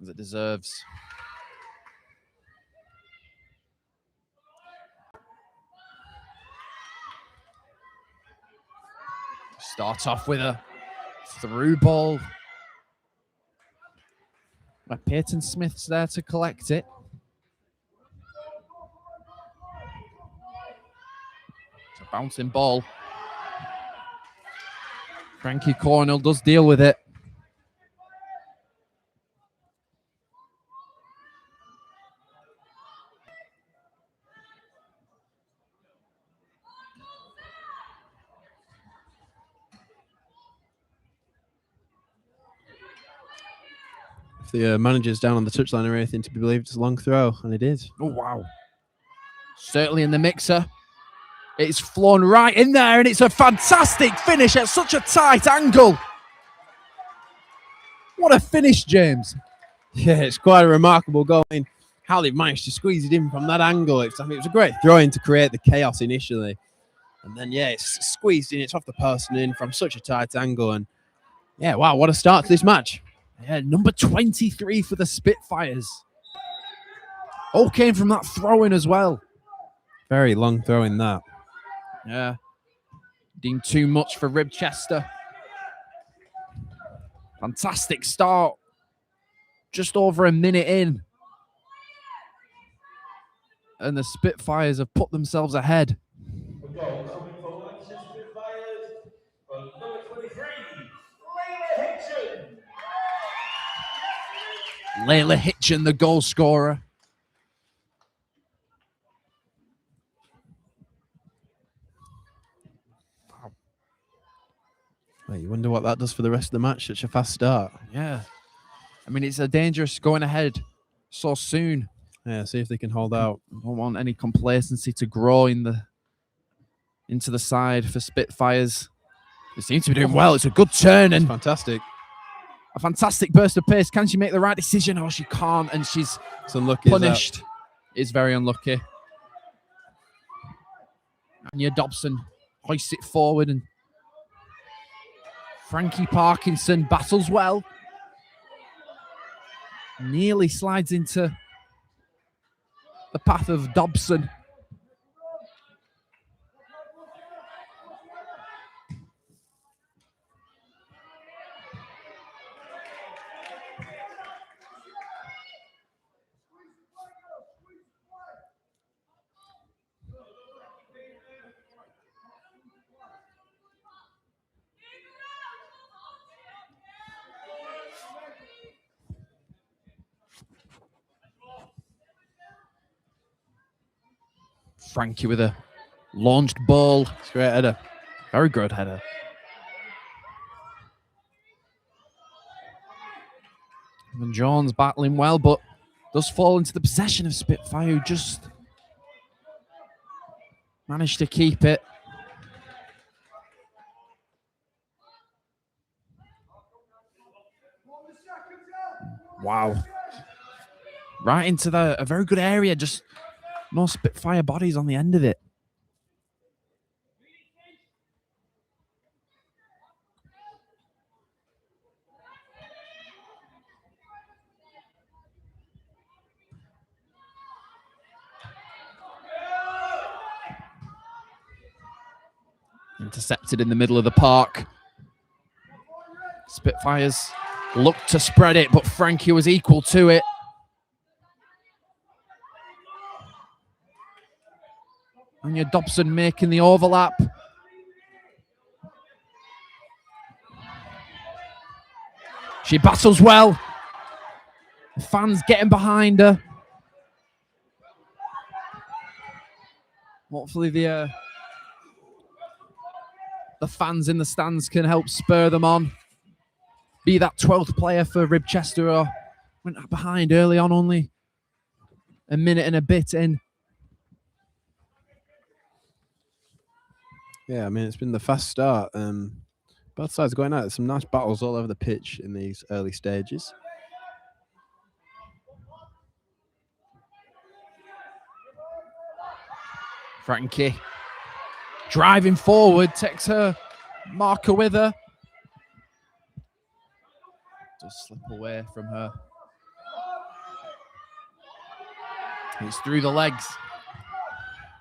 as it deserves. Start off with a through ball. Peyton Smith's there to collect it. It's a bouncing ball. Frankie Cornell does deal with it. If the manager's down on the touchline or anything to be believed, it's a long throw, and it is. Oh, wow. Certainly in the mixer. It's flown right in there, and it's a fantastic finish at such a tight angle. What a finish, James. Yeah, it's quite a remarkable goal. I mean, how they've managed to squeeze it in from that angle. It was a great throw-in to create the chaos initially. And then, yeah, it's squeezed in. It's off the post and in from such a tight angle. And, yeah, wow, what a start to this match. Yeah, number 23 for the Spitfires. All came from that throw-in as well. Very long throw in that. Yeah. Deemed too much for Ribchester. Fantastic start. Just over a minute in. And the Spitfires have put themselves ahead. Goal coming for Lancashire Spitfires from number 23, Layla Hitchen, the goal scorer. Well, you wonder what that does for the rest of the match, such a fast start. Yeah. I mean, it's a dangerous going ahead so soon. Yeah, see if they can hold out. Don't want any complacency to grow into the side for Spitfires. They seem to be doing well. It's a good turn and Fantastic. a fantastic burst of pace. Can she make the right decision? Oh, she can't, and she's unlucky, punished. It's very unlucky. Anya Dobson hoists it forward, and Frankie Parkinson battles well. Nearly slides into the path of Dobson. Frankie with a launched ball. It's a great header. Very good header. And Jones battling well, but does fall into the possession of Spitfire, who just managed to keep it. Wow. Right into a very good area, just no Spitfire bodies on the end of it. Intercepted in the middle of the park. Spitfires looked to spread it, but Frankie was equal to it. Anya Dobson making the overlap. She battles well. The fans getting behind her. Hopefully the fans in the stands can help spur them on. Be that 12th player for Ribchester, or went behind early on, only a minute and a bit in. Yeah, I mean, it's been the fast start. Both sides going out. There's some nice battles all over the pitch in these early stages. Frankie driving forward, takes her marker with her. Does slip away from her. It's through the legs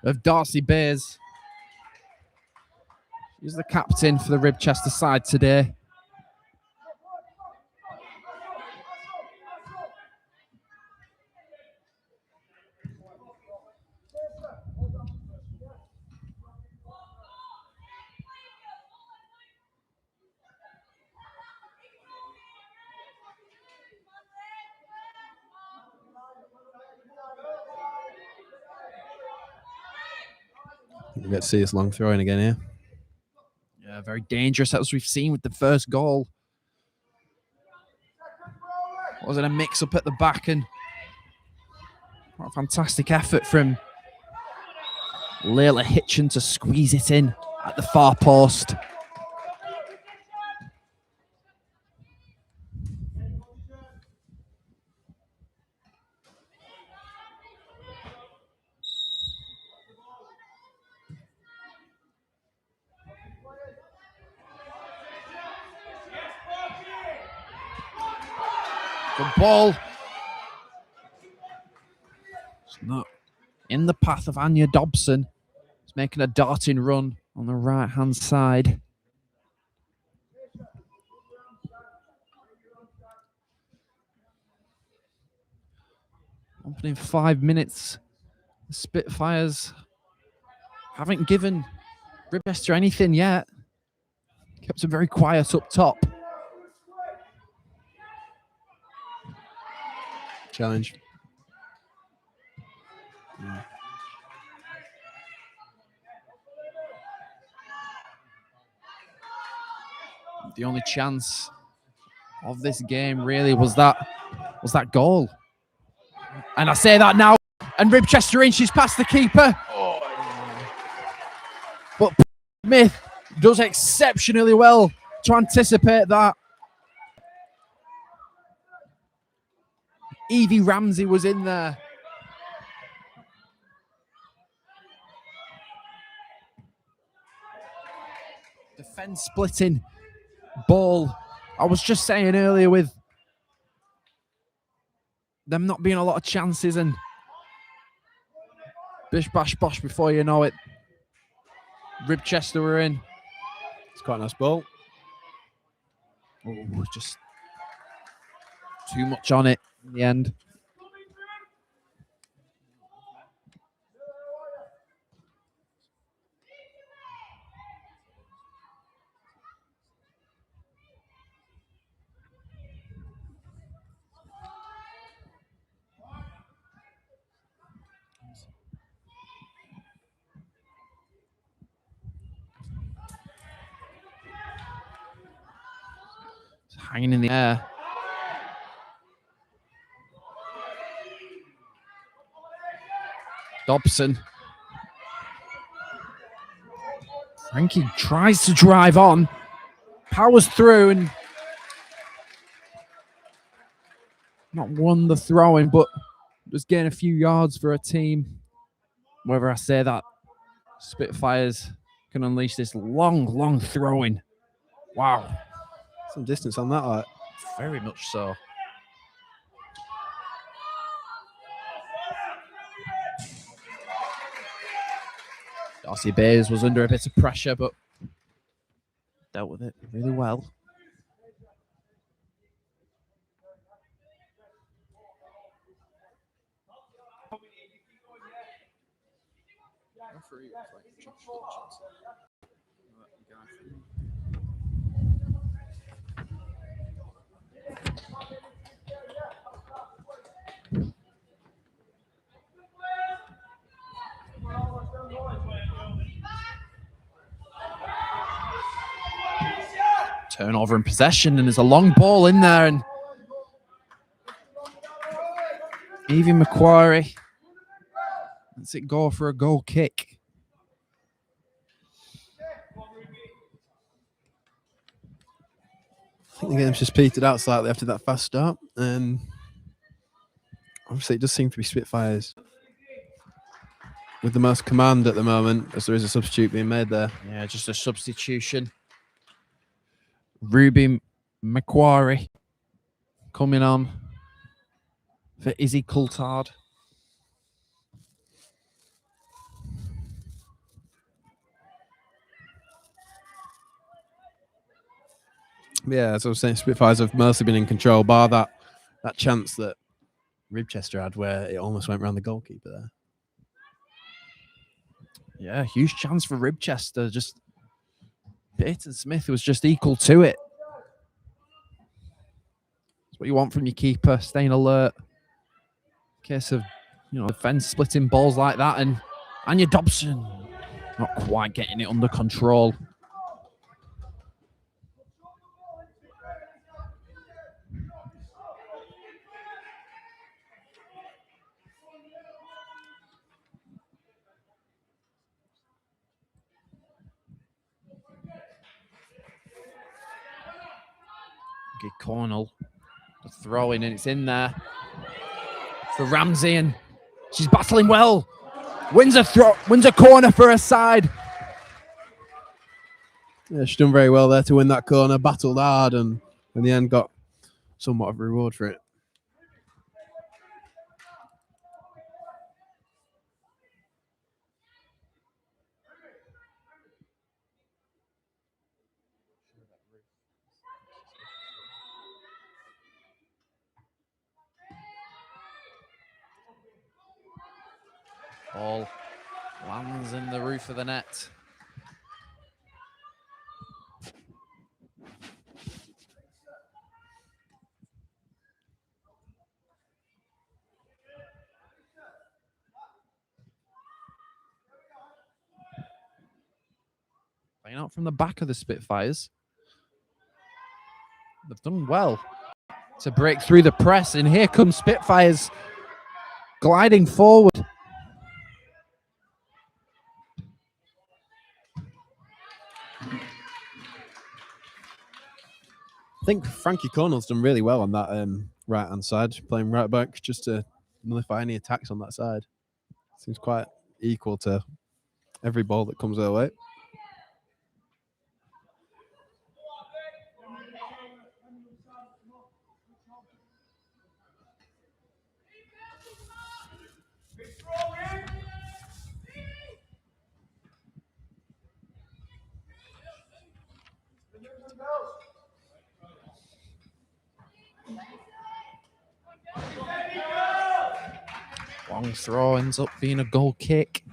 of Darcy Bayes. She's the captain for the Ribchester side today. We get to see this long throwing again here. Yeah, very dangerous, as we've seen with the first goal. Wasn't a mix-up at the back, and what a fantastic effort from Layla Hitchen to squeeze it in at the far post. Good ball. It's not in the path of Anya Dobson. It's making a darting run on the right-hand side. Opening 5 minutes. The Spitfires haven't given Ribchester anything yet. Kept them very quiet up top. Challenge. The only chance of this game really was that goal. And I say that now, and Ribchester in, she's past the keeper. But Smith does exceptionally well to anticipate that. Evie Ramsey was in there. Defence splitting ball. I was just saying earlier with them not being a lot of chances, and bish bash bosh before you know it, Ribchester were in. It's quite a nice ball. Oh, just too much on it in the end. Hanging in the air. Dobson. Frankie tries to drive on, powers through, and not won the throw-in, but just gain a few yards for a team. Whether I say that, Spitfires can unleash this long throw-in. Wow. Some distance on that, like. Very much so. Darcy Bayes was under a bit of pressure, but dealt with it really well. Turnover in possession, and there's a long ball in there, and Evie Macquarie lets it go for a goal kick. I think the game's just petered out slightly after that fast start. Obviously, it does seem to be Spitfires with the most command at the moment, as there is a substitute being made there. Yeah, just a substitution. Ruby Macquarie coming on for Izzy Coulthard. Yeah, as I was saying, Spitfires have mostly been in control, bar that chance that Ribchester had where it almost went around the goalkeeper there. Yeah, huge chance for Ribchester. Just Peyton Smith was just equal to it. That's what you want from your keeper, staying alert. Case of, defense splitting balls like that, and Anya Dobson not quite getting it under control. Okay, Cornell, the throw in, and it's in there for Ramsey, and she's battling well. Wins a corner for her side. Yeah, she's done very well there to win that corner, battled hard, and in the end got somewhat of a reward for it. Ball lands in the roof of the net. Playing out from the back of the Spitfires. They've done well to break through the press, and here comes Spitfires gliding forward. I think Frankie Cornell's done really well on that right-hand side, playing right back just to nullify any attacks on that side. Seems quite equal to every ball that comes their way. Long throw ends up being a goal kick.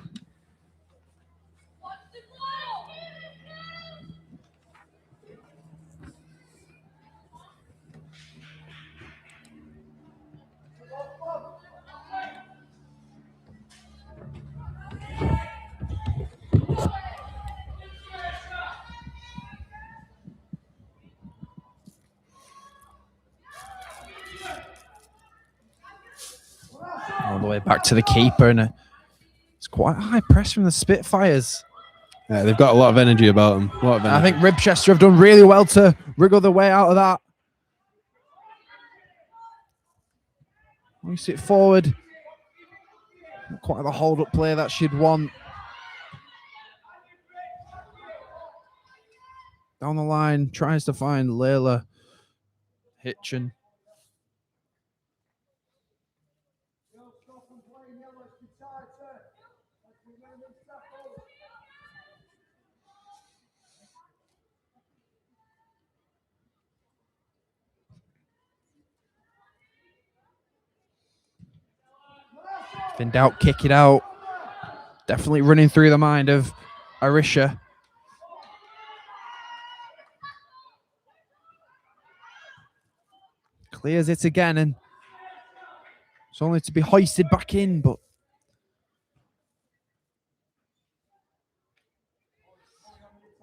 All the way back to the keeper, and it's quite a high press from the Spitfires. Yeah, they've got a lot of energy about them. I think Ribchester have done really well to wriggle their way out of that. Hoist it forward. Not quite the hold-up play that she'd want. Down the line, tries to find Layla Hitchen. If in doubt, kick it out. Definitely running through the mind of Arisha. Clears it again, and it's only to be hoisted back in, but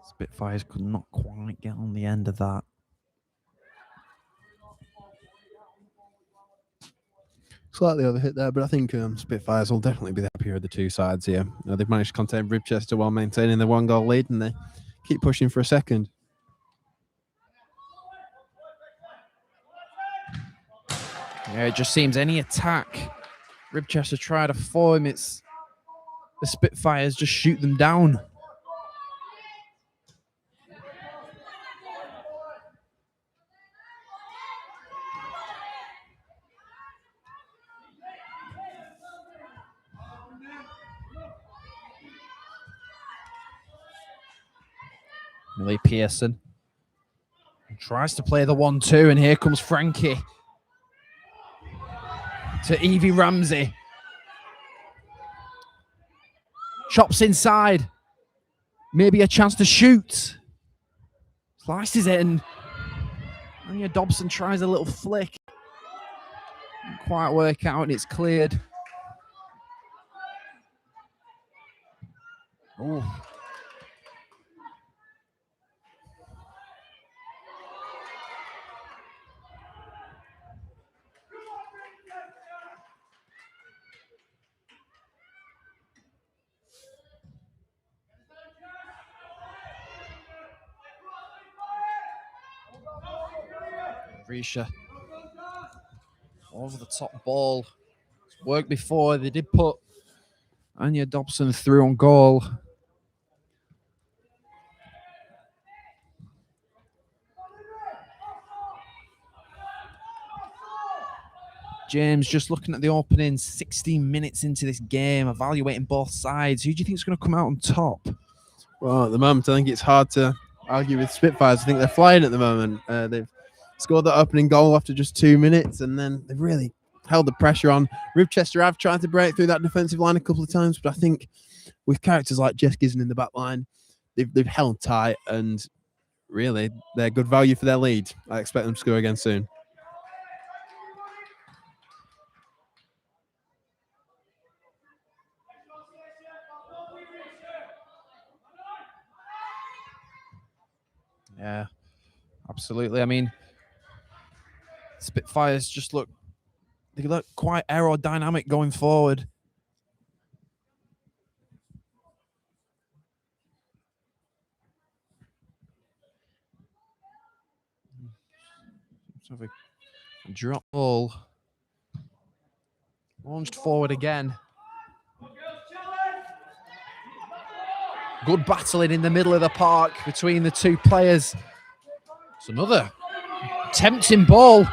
Spitfires could not quite get on the end of that. Slightly overhit there, but I think Spitfires will definitely be the happier of the two sides here. They've managed to contain Ribchester while maintaining the 1-goal lead, and they keep pushing for a second. Yeah, it just seems any attack Ribchester try to form, it's the Spitfires just shoot them down. Millie Pearson Tries to play the 1-2, and here comes Frankie to Evie Ramsey. Chops inside. Maybe a chance to shoot. Slices it, and Anya Dobson tries a little flick. Didn't quite work out, and it's cleared. Oh. Risha over the top ball. It's worked before. They did put Anya Dobson through on goal. James, just looking at the opening 16 minutes into this game, evaluating both sides. Who do you think is going to come out on top? Well, at the moment, I think it's hard to argue with Spitfires. I think they're flying at the moment. They've scored that opening goal after just 2 minutes, and then they've really held the pressure on. Ribchester have tried to break through that defensive line a couple of times, but I think with characters like Jess Gizon in the back line, they've held tight, and really, they're good value for their lead. I expect them to score again soon. Yeah, absolutely. I mean, Spitfires just look quite aerodynamic going forward. Let's have a drop ball. Launched forward again. Good battling in the middle of the park between the two players. It's another tempting ball.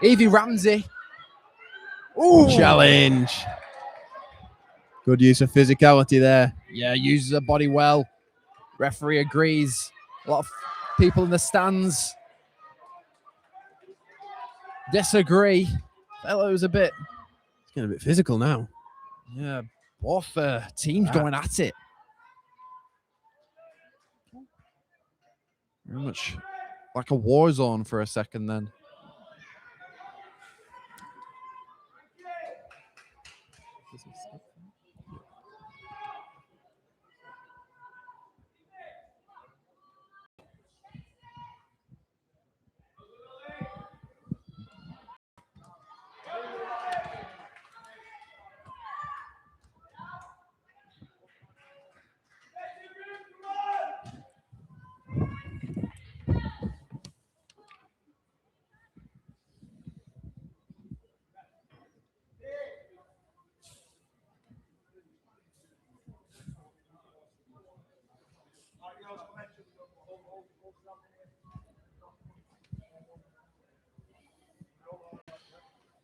Evie Ramsey. Ooh. Challenge. Good use of physicality there. Yeah, uses her body well. Referee agrees. A lot of people in the stands disagree. Felt it was it's getting a bit physical now. Yeah, both teams going at it. Very much like a war zone for a second then.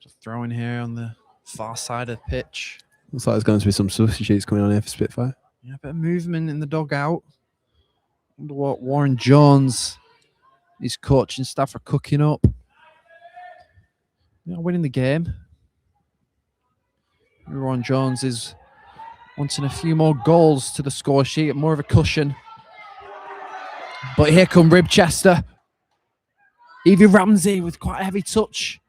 Just throwing here on the far side of the pitch. Looks like there's going to be some substitutes coming on here for Spitfire. Yeah, a bit of movement in the dugout. Wonder what Warren Jones, his coaching staff are cooking up. Yeah, winning the game. Warren Jones is wanting a few more goals to the score sheet, more of a cushion. But here come Ribchester. Evie Ramsey with quite a heavy touch.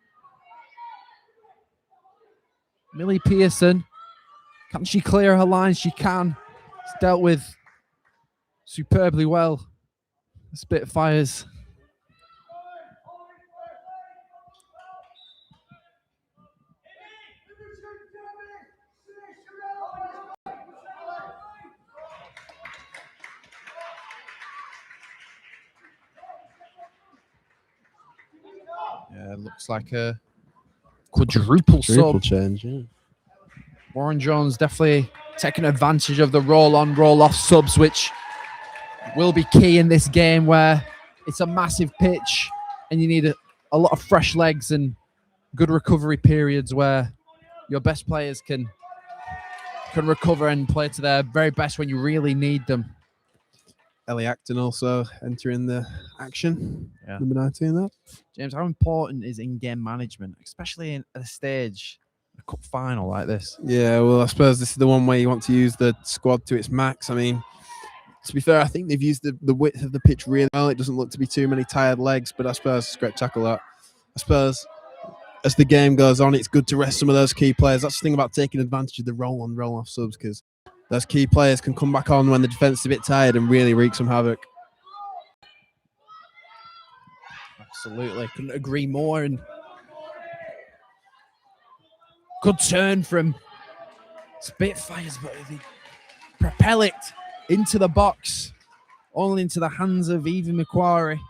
Millie Pearson. Can she clear her lines? She can. It's dealt with superbly well. The Spitfires. Yeah, it looks like a quadruple sub. Change, yeah. Warren Jones definitely taking advantage of the roll-on, roll-off subs, which will be key in this game where it's a massive pitch and you need a lot of fresh legs and good recovery periods where your best players can recover and play to their very best when you really need them. Ellie Acton also entering the action. Yeah. Number 19 there. James, how important is in-game management, especially at a stage, a cup final like this? Yeah, well, I suppose this is the one where you want to use the squad to its max. I mean, to be fair, I think they've used the width of the pitch really well. It doesn't look to be too many tired legs, but I suppose it's a great tackle that. I suppose as the game goes on, it's good to rest some of those key players. That's the thing about taking advantage of the roll-on, roll-off subs, because those key players can come back on when the defence is a bit tired and really wreak some havoc. Absolutely. Couldn't agree more. And good turn from Spitfires, but they propel it into the box, only into the hands of Evie Macquarie.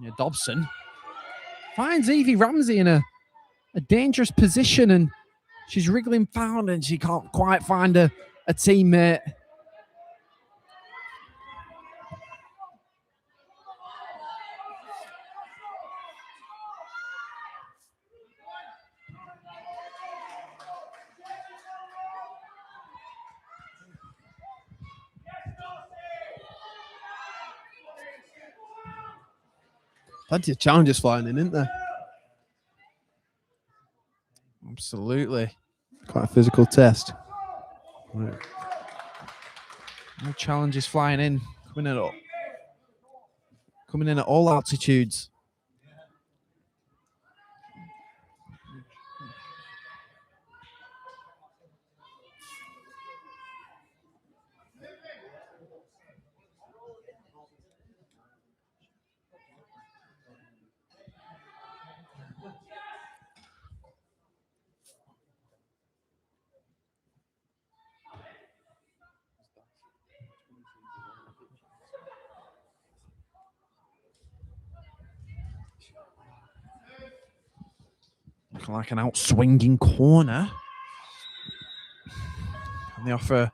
Yeah, Dobson finds Evie Ramsey in a dangerous position, and she's wriggling found and she can't quite find a teammate. Plenty of challenges flying in, isn't there? Absolutely. Quite a physical test. Right. No challenges flying in, coming in at all altitudes. Looking like an out-swinging corner. Can they offer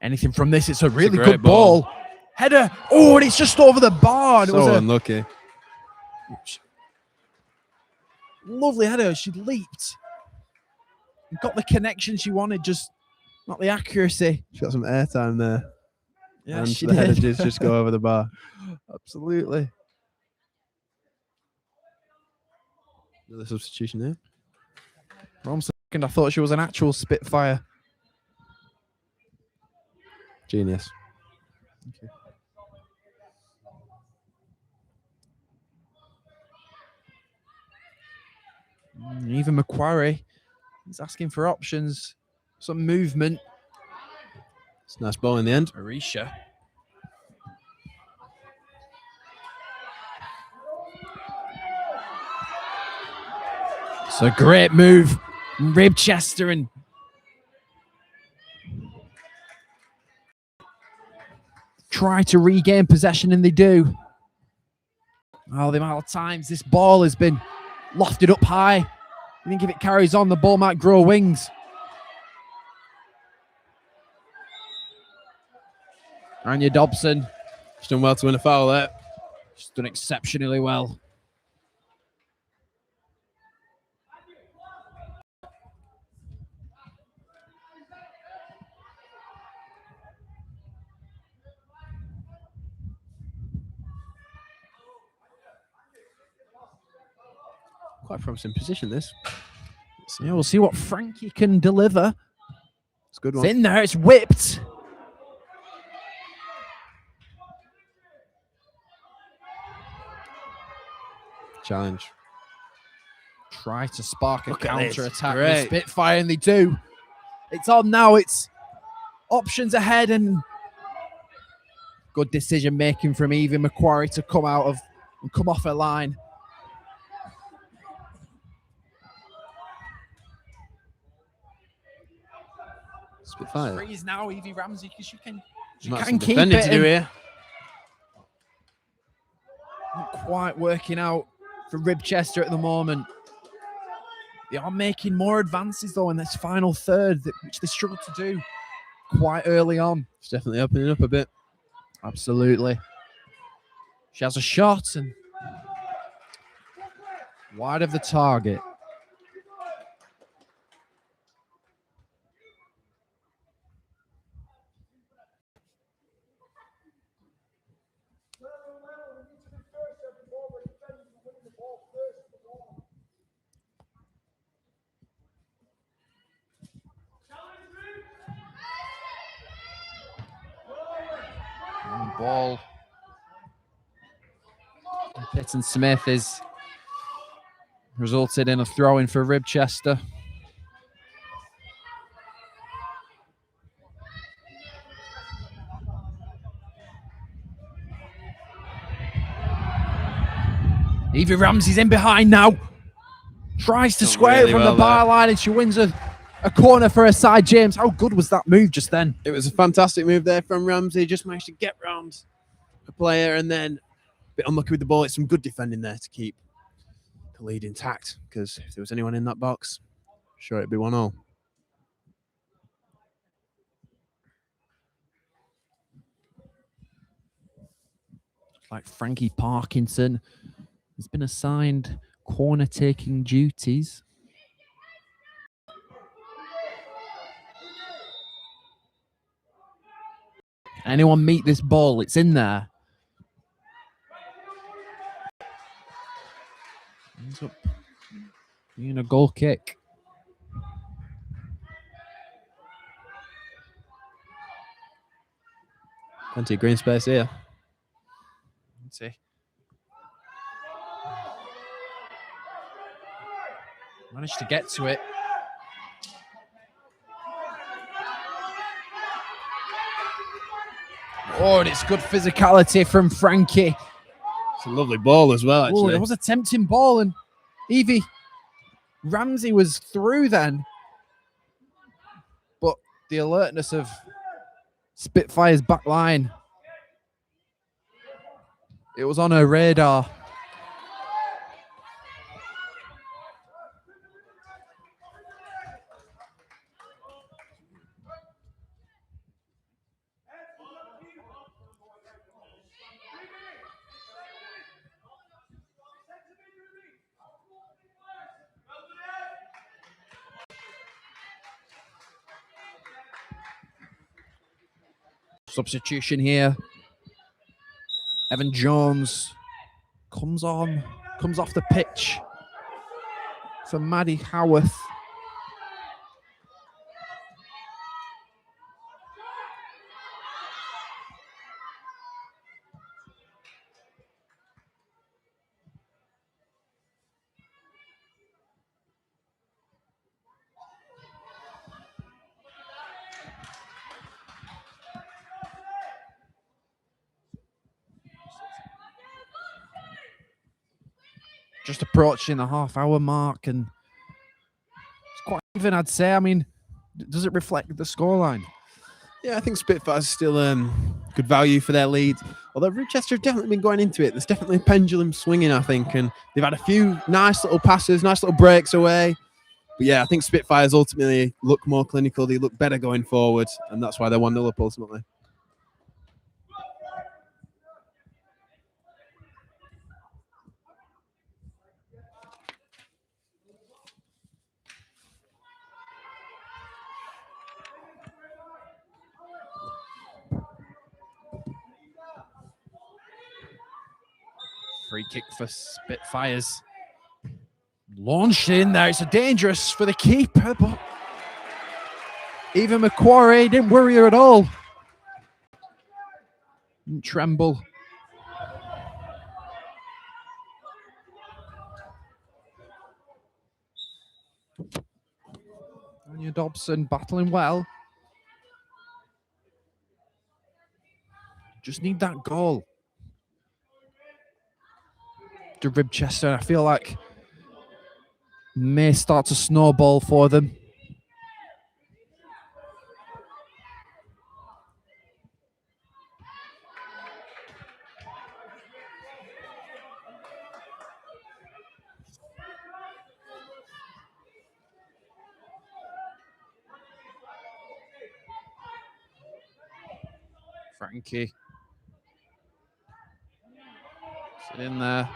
anything from this? It's a really good ball. Header. Oh, and it's just over the bar. So it was unlucky. Lovely header. She leaped. Got the connection she wanted, just not the accuracy. She got some airtime there. Yeah, and she the header did. just go over the bar. Absolutely. Another substitution there. For a second, I thought she was an actual Spitfire. Genius. Okay. Even Macquarie is asking for options, some movement. It's a nice ball in the end. Arisha. It's a great move. Ribchester and try to regain possession, and they do. Oh, the amount of times this ball has been lofted up high. I think if it carries on, the ball might grow wings. Anya Dobson. She's done well to win a foul there. She's done exceptionally well. Quite a promising position, this. Yeah, we'll see what Frankie can deliver. It's a good It's one. in there. It's whipped. Challenge. Try to spark a Look at this. counter-attack with Great. Spitfire, and they do. It's on now. It's options ahead, and good decision-making from Evie Macquarie to come out of and come off her line. Spitfire. Freeze now, Evie Ramsey, because she can Might have some keep defending it. to do here. Not quite working out for Ribchester at the moment. They are making more advances, though, in this final third, which they struggled to do quite early on. It's definitely opening up a bit. Absolutely. She has a shot and wide of the target. Ball. Pitton Smith is resulted in a throw-in for Ribchester. Evie Ramsey's in behind now. Tries to square it from the byline, and she wins a corner for her side. James, how good was that move just then? It was a fantastic move there from Ramsey. Just managed to get round a player and then a bit unlucky with the ball. It's some good defending there to keep the lead intact, because if there was anyone in that box, sure it'd be 1-0. Like Frankie Parkinson has been assigned corner taking duties. Anyone meet this ball? It's in there. Ends up being a goal kick. Plenty of green space here. Let's see. Managed to get to it. Oh, and it's good physicality from Frankie. It's a lovely ball as well, actually. Oh, there was a tempting ball, and Evie Ramsey was through then. But the alertness of Spitfire's back line, it was on her radar. Substitution here. Evan Jones comes off the pitch for Maddie Howarth. Just approaching the half-hour mark, and it's quite even, I'd say. I mean, does it reflect the scoreline? Yeah, I think Spitfire's still good value for their lead. Although Ribchester have definitely been going into it. There's definitely a pendulum swinging, I think, and they've had a few nice little passes, nice little breaks away. But yeah, I think Spitfires ultimately look more clinical. They look better going forward, and that's why they're 1-0 up ultimately. Free kick for Spitfires. Launched in there. It's a dangerous for the keeper, but even Macquarie didn't worry her at all. Didn't tremble. Anya Dobson battling well. Just need that goal to Ribchester. I feel like may start to snowball for them. Frankie. In there.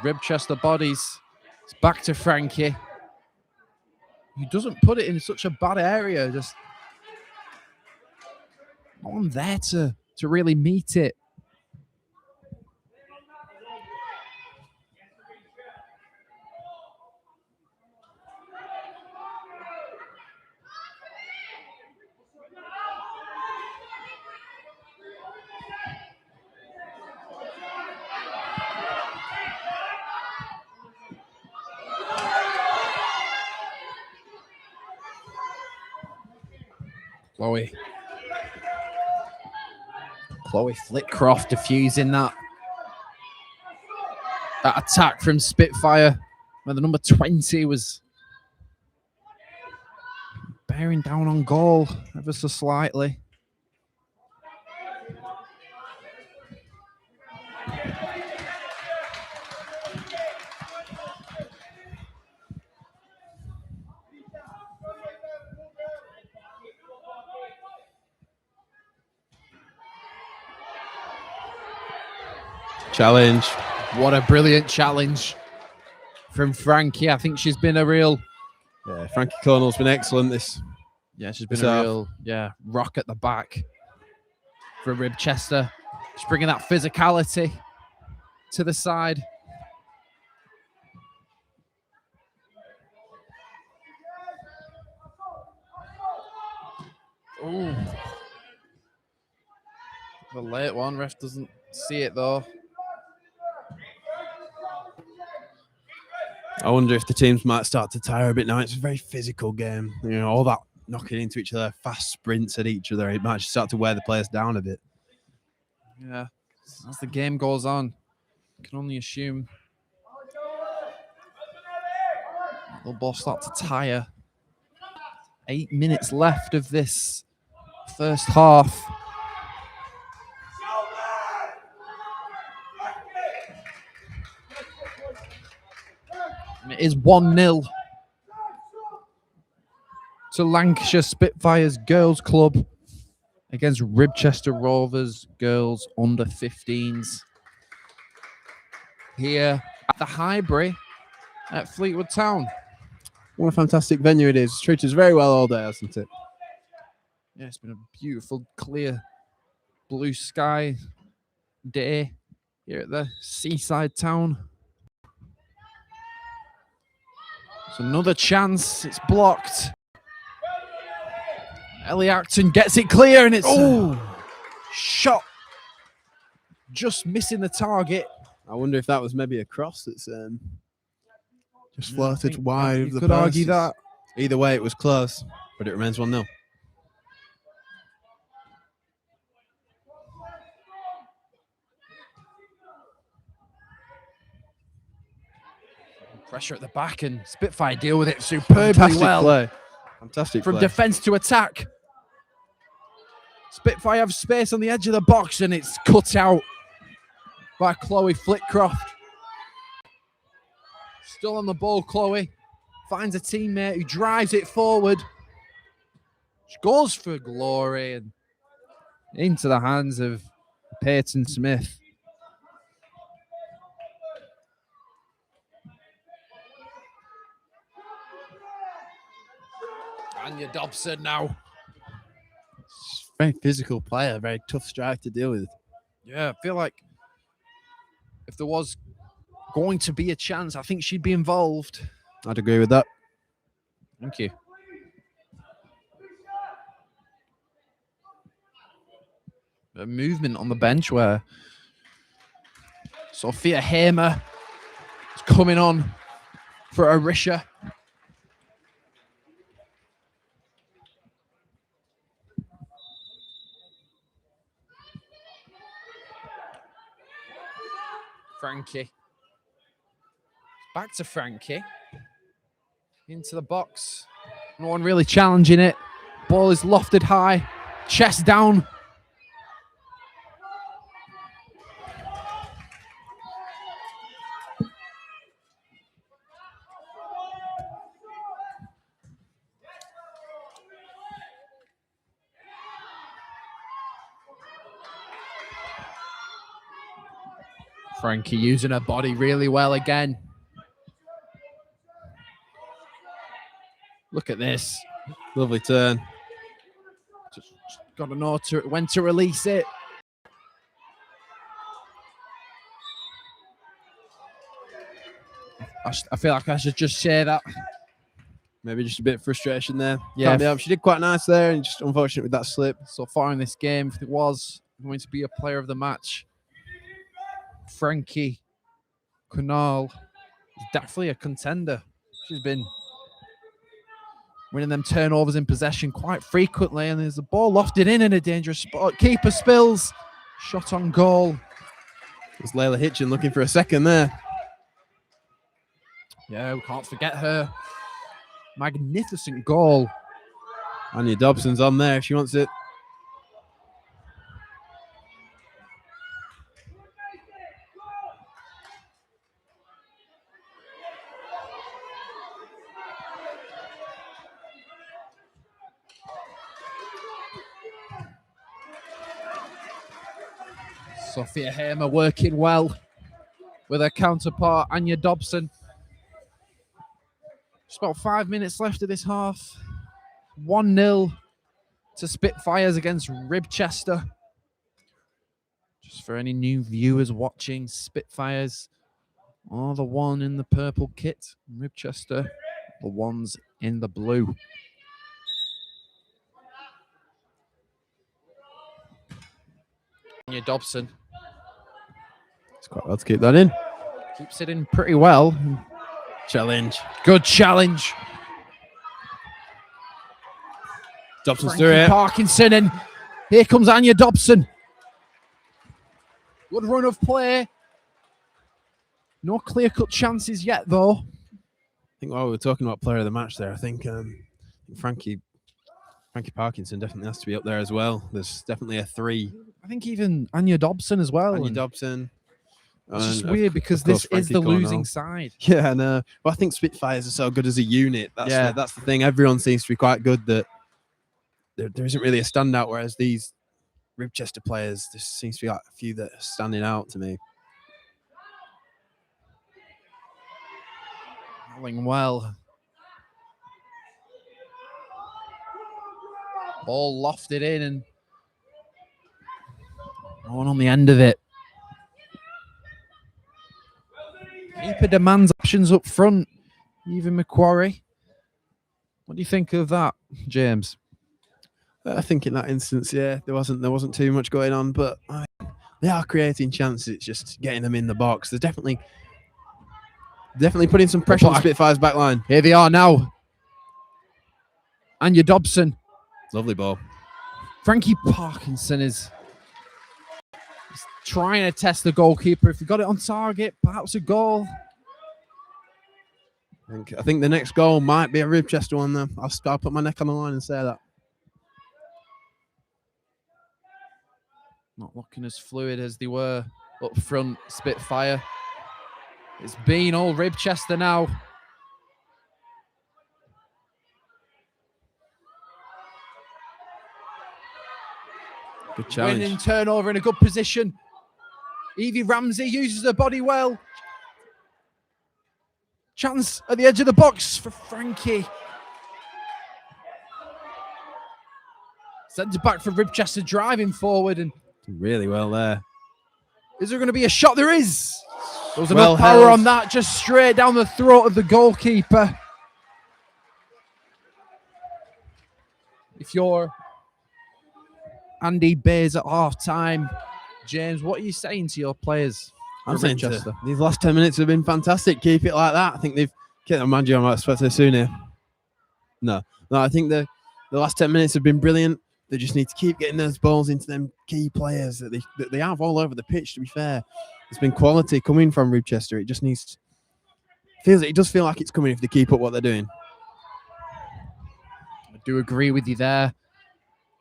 Ribchester bodies. It's back to Frankie. He doesn't put it in such a bad area. Just no one there to really meet it. Chloe Flitcroft diffusing that attack from Spitfire, where the number 20 was bearing down on goal ever so slightly. Challenge. What a brilliant challenge from Frankie. I think she's been a real... Yeah, Frankie Cornell's been excellent this. Yeah, she's been a real rock at the back for Ribchester. She's bringing that physicality to the side. Ooh. The late one. Ref doesn't see it though. I wonder if the teams might start to tire a bit now. It's a very physical game. You know, all that knocking into each other, fast sprints at each other. It might just start to wear the players down a bit. Yeah. As the game goes on, you can only assume they'll both start to tire. 8 minutes left of this first half. And it is 1-0 to Lancashire Spitfires Girls Club against Ribchester Rovers Girls under 15s. Here at the Highbury at Fleetwood Town. What a fantastic venue it is. It's treated us very well all day, hasn't it? Yeah, it's been a beautiful, clear, blue sky day here at the seaside town. It's another chance. It's blocked. Ellie Acton gets it clear, and it's shot just missing the target. I wonder if that was maybe a cross that's just floated wide of the post. Could argue that. Either way, it was close, but it remains 1-0. Pressure at the back, and Spitfire deal with it superbly well. Play. Fantastic From play. defence to attack. Spitfire have space on the edge of the box, and it's cut out by Chloe Flitcroft. Still on the ball, Chloe. Finds a teammate who drives it forward. She goes for glory and into the hands of Peyton Smith. Anya Dobson now. Very physical player, very tough strike to deal with. Yeah, I feel like if there was going to be a chance, I think she'd be involved. I'd agree with that. Thank you. A movement on the bench where Sophia Hamer is coming on for Arisha. Frankie. Back to Frankie. Into the box. No one really challenging it. Ball is lofted high. Chest down. Frankie using her body really well again. Look at this. Lovely turn. Just got to know when to release it. I feel like I should just share that. Maybe just a bit of frustration there. Yeah. She did quite nice there, and just unfortunate with that slip. So far in this game, if it was going to be a player of the match, Frankie Kunal is definitely a contender. She's been winning them turnovers in possession quite frequently, and there's a ball lofted in a dangerous spot. Keeper spills. Shot on goal. There's Layla Hitchin looking for a second there. Yeah, we can't forget her magnificent goal. Anya Dobson's on there if she wants it. Sophia Hamer working well with her counterpart, Anya Dobson. Just about 5 minutes left of this half. 1-0 to Spitfires against Ribchester. Just for any new viewers watching, Spitfires are the one in the purple kit. Ribchester, the ones in the blue. Anya Dobson It's quite well to keep that in. keeps it in pretty well. Challenge. Good challenge. Dobson's Frankie through it. Parkinson, and here comes Anya Dobson. Good run of play. No clear-cut chances yet, though. I think while we were talking about player of the match there, I think Frankie Parkinson definitely has to be up there as well. There's definitely a 3. I think even Anya Dobson as well. Anya and Dobson. It's just and weird of because course, this is Frankie the Cornell. losing side. Yeah, no. But I think Spitfires are so good as a unit. That's the thing. Everyone seems to be quite good that there isn't really a standout, whereas these Ribchester players, there seems to be like a few that are standing out to me. Rolling well. Ball lofted in and no one on the end of it. Keeper demands options up front. Even Macquarie. What do you think of that, James? I think in that instance, yeah, there wasn't too much going on, but they are creating chances. It's just getting them in the box. They're definitely putting some pressure on the Spitfires back line. Here they are now. Anya Dobson. Lovely ball. Frankie Parkinson is trying to test the goalkeeper. If he got it on target, perhaps a goal. I think the next goal might be a Ribchester one, though. I'll put my neck on the line and say that. Not looking as fluid as they were up front, Spitfire. It's been all Ribchester now. Good challenge. Winning turnover in a good position. Evie Ramsey uses her body well. Chance at the edge of the box for Frankie. Centre back for Ribchester driving forward, and Really well there. is there going to be a shot? There is. There was Well enough power held. on that, just straight down the throat of the goalkeeper. If you're Andy Bays at half time, James, what are you saying to your players? I'm for saying Ribchester? these last 10 minutes have been fantastic. Keep it like that. I think they've... Can't mind you, I might expect to soon here. No, I think the last 10 minutes have been brilliant. They just need to keep getting those balls into them key players that they have all over the pitch, to be fair. There's been quality coming from Ribchester. It just needs... It does feel like it's coming if they keep up what they're doing. I do agree with you there.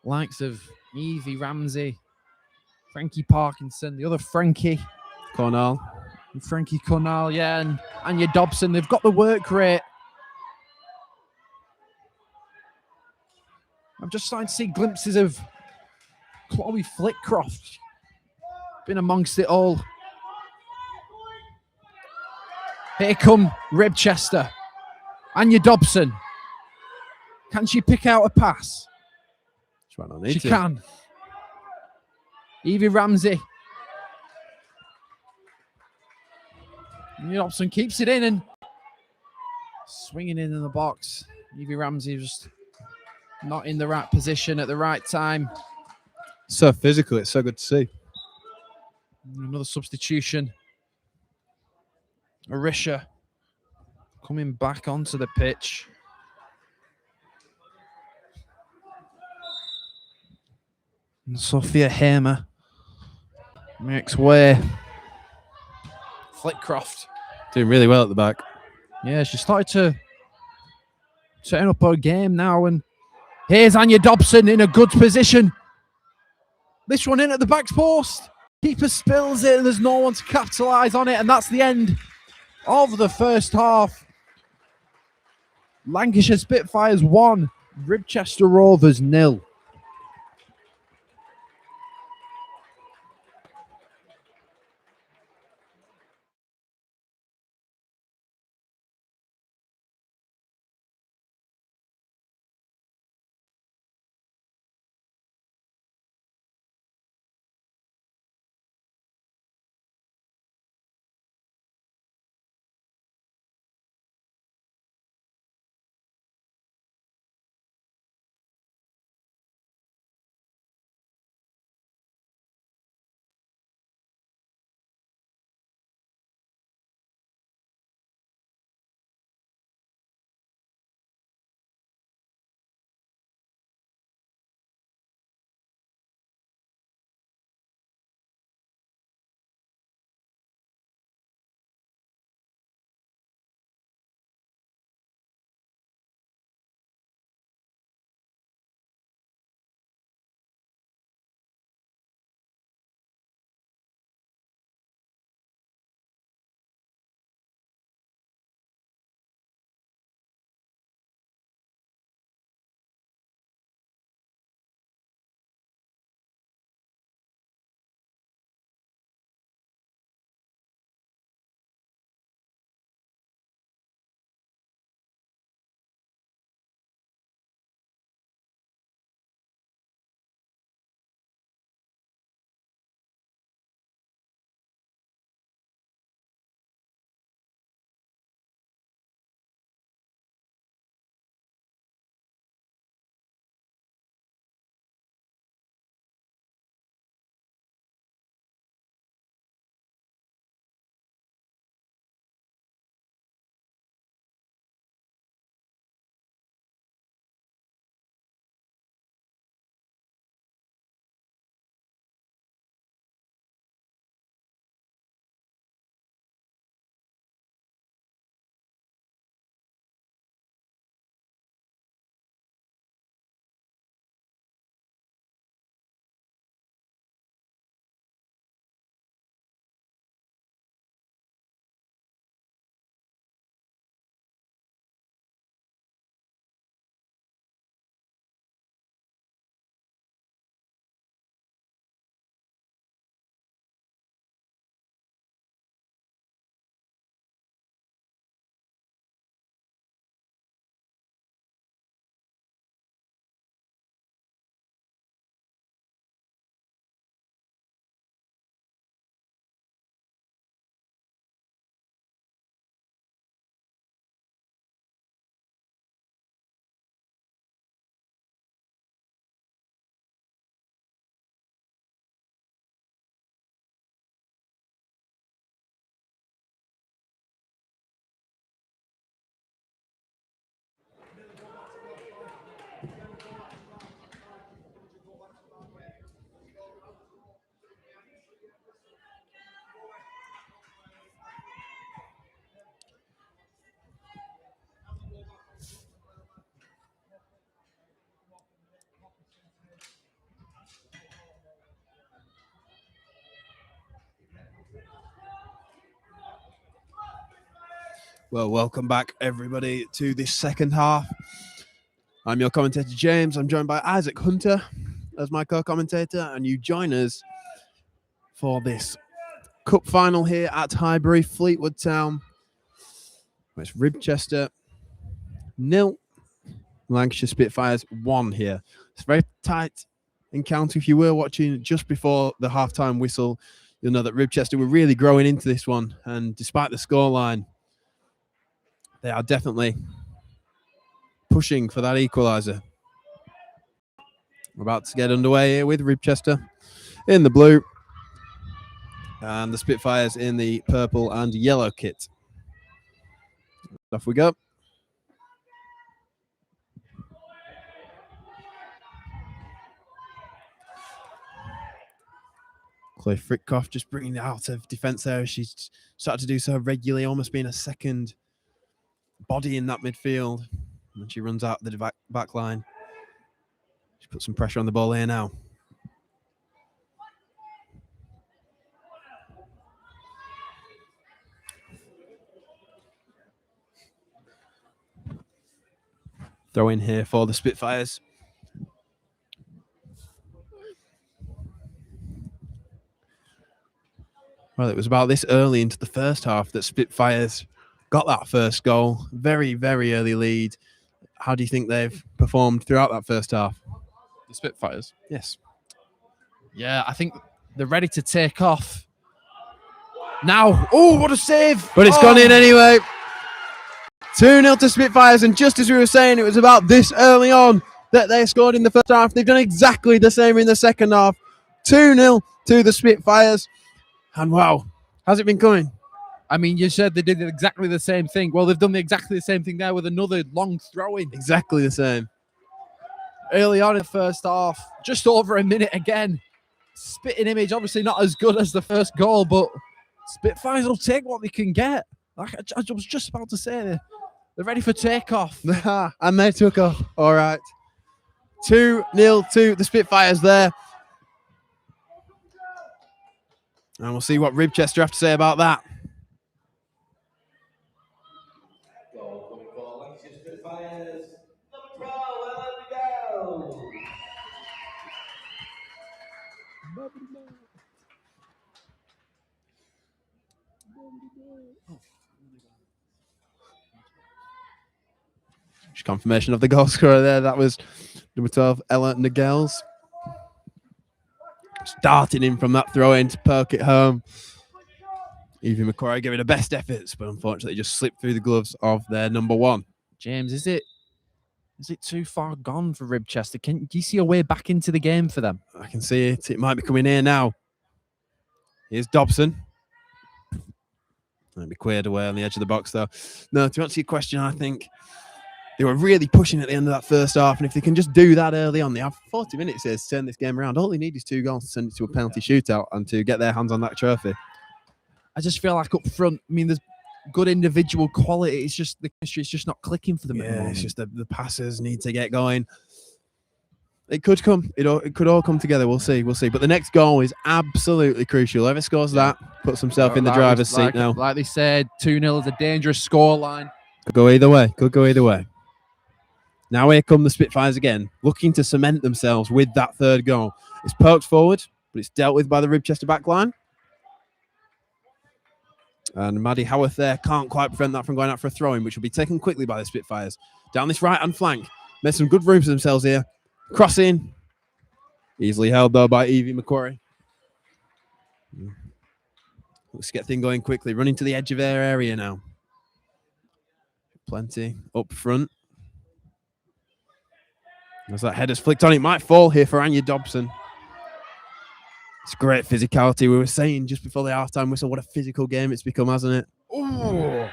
Likes of Evie Ramsey, Frankie Parkinson, the other Frankie. Cornell. And Frankie Cornell, yeah, and Anya Dobson. They've got the work rate. I'm just starting to see glimpses of Chloe Flitcroft. Been amongst it all. Here come Ribchester. Anya Dobson. Can she pick out a pass? She can. Evie Ramsey. Anya Dobson keeps it in and swinging in the box. Evie Ramsey just not in the right position at the right time. So physical. It's so good to see. Another substitution. Arisha coming back onto the pitch. And Sophia Hamer makes way. Flitcroft. Doing really well at the back. Yeah, she started to turn up her game now. And here's Anya Dobson in a good position. This one in at the back post. Keeper spills it and there's no one to capitalise on it. And that's the end of the first half. Lancashire Spitfires 1, Ribchester Rovers 0. Well, welcome back, everybody, to this second half. I'm your commentator, James. I'm joined by Isaac Hunter as my co-commentator, and you join us for this cup final here at Highbury, Fleetwood Town. It's Ribchester 0, Lancashire Spitfires 1 here. It's a very tight encounter. If you were watching just before the halftime whistle, you'll know that Ribchester were really growing into this one. And despite the scoreline, they are definitely pushing for that equaliser. We're about to get underway here with Ribchester in the blue and the Spitfires in the purple and yellow kit. Off we go. Chloe Fritkoff just bringing it out of defence there. She's started to do so regularly, almost being a second body in that midfield. And she runs out the back line. She puts some pressure on the ball here now. Throw in here for the Spitfires. Well, it was about this early into the first half that Spitfires got that first goal. Very, very early lead. How do you think they've performed throughout that first half? The Spitfires? Yes. Yeah, I think they're ready to take off. Now, oh, what a save! But it's gone in anyway. 2-0 to Spitfires, and just as we were saying, it was about this early on that they scored in the first half. They've done exactly the same in the second half. 2-0 to the Spitfires. And wow, how's it been coming? I mean, you said they did exactly the same thing. Well, they've done exactly the same thing there with another long throw-in. Exactly the same. Early on in the first half, just over a minute again. Spitting image, obviously not as good as the first goal, but Spitfires will take what they can get. Like I was just about to say, they're ready for takeoff. And they took off. All right. 2-0 to the Spitfires there. And we'll see what Ribchester have to say about that. Goal coming for Lancashire Spitfires. Number 12, Ellen Miguel. Just confirmation of the goal scorer there. That was number 12, Ella Nagels. Starting in from that throw in to poke it home. Evie McQuarrie giving her best efforts, but unfortunately just slipped through the gloves of their number 1. James, is it too far gone for Ribchester? Do you see a way back into the game for them? I can see it. It might be coming here now. Here's Dobson. Might be cleared away on the edge of the box, though. No, to answer your question, I think they were really pushing at the end of that first half, and if they can just do that early on, they have 40 minutes here to turn this game around. All they need is 2 goals to send it to a penalty shootout and to get their hands on that trophy. I just feel like up front, I mean, there's good individual quality. It's just the chemistry is just not clicking for them at the moment. It's just the passes need to get going. It could come. It could all come together. We'll see. But the next goal is absolutely crucial. Whoever scores that puts himself in the driver's seat now. Like they said, 2-0 is a dangerous scoreline. Could go either way. Now here come the Spitfires again, looking to cement themselves with that third goal. It's poked forward, but it's dealt with by the Ribchester backline. And Maddie Howarth there can't quite prevent that from going out for a throw-in, which will be taken quickly by the Spitfires. Down this right-hand flank, made some good room for themselves here. Crossing. Easily held, though, by Evie McQuarrie. Let's get things going quickly. Running to the edge of their area now. Plenty up front. As that header's flicked on, it might fall here for Anya Dobson. It's great physicality. We were saying just before the halftime whistle, what a physical game it's become, hasn't it? Oh,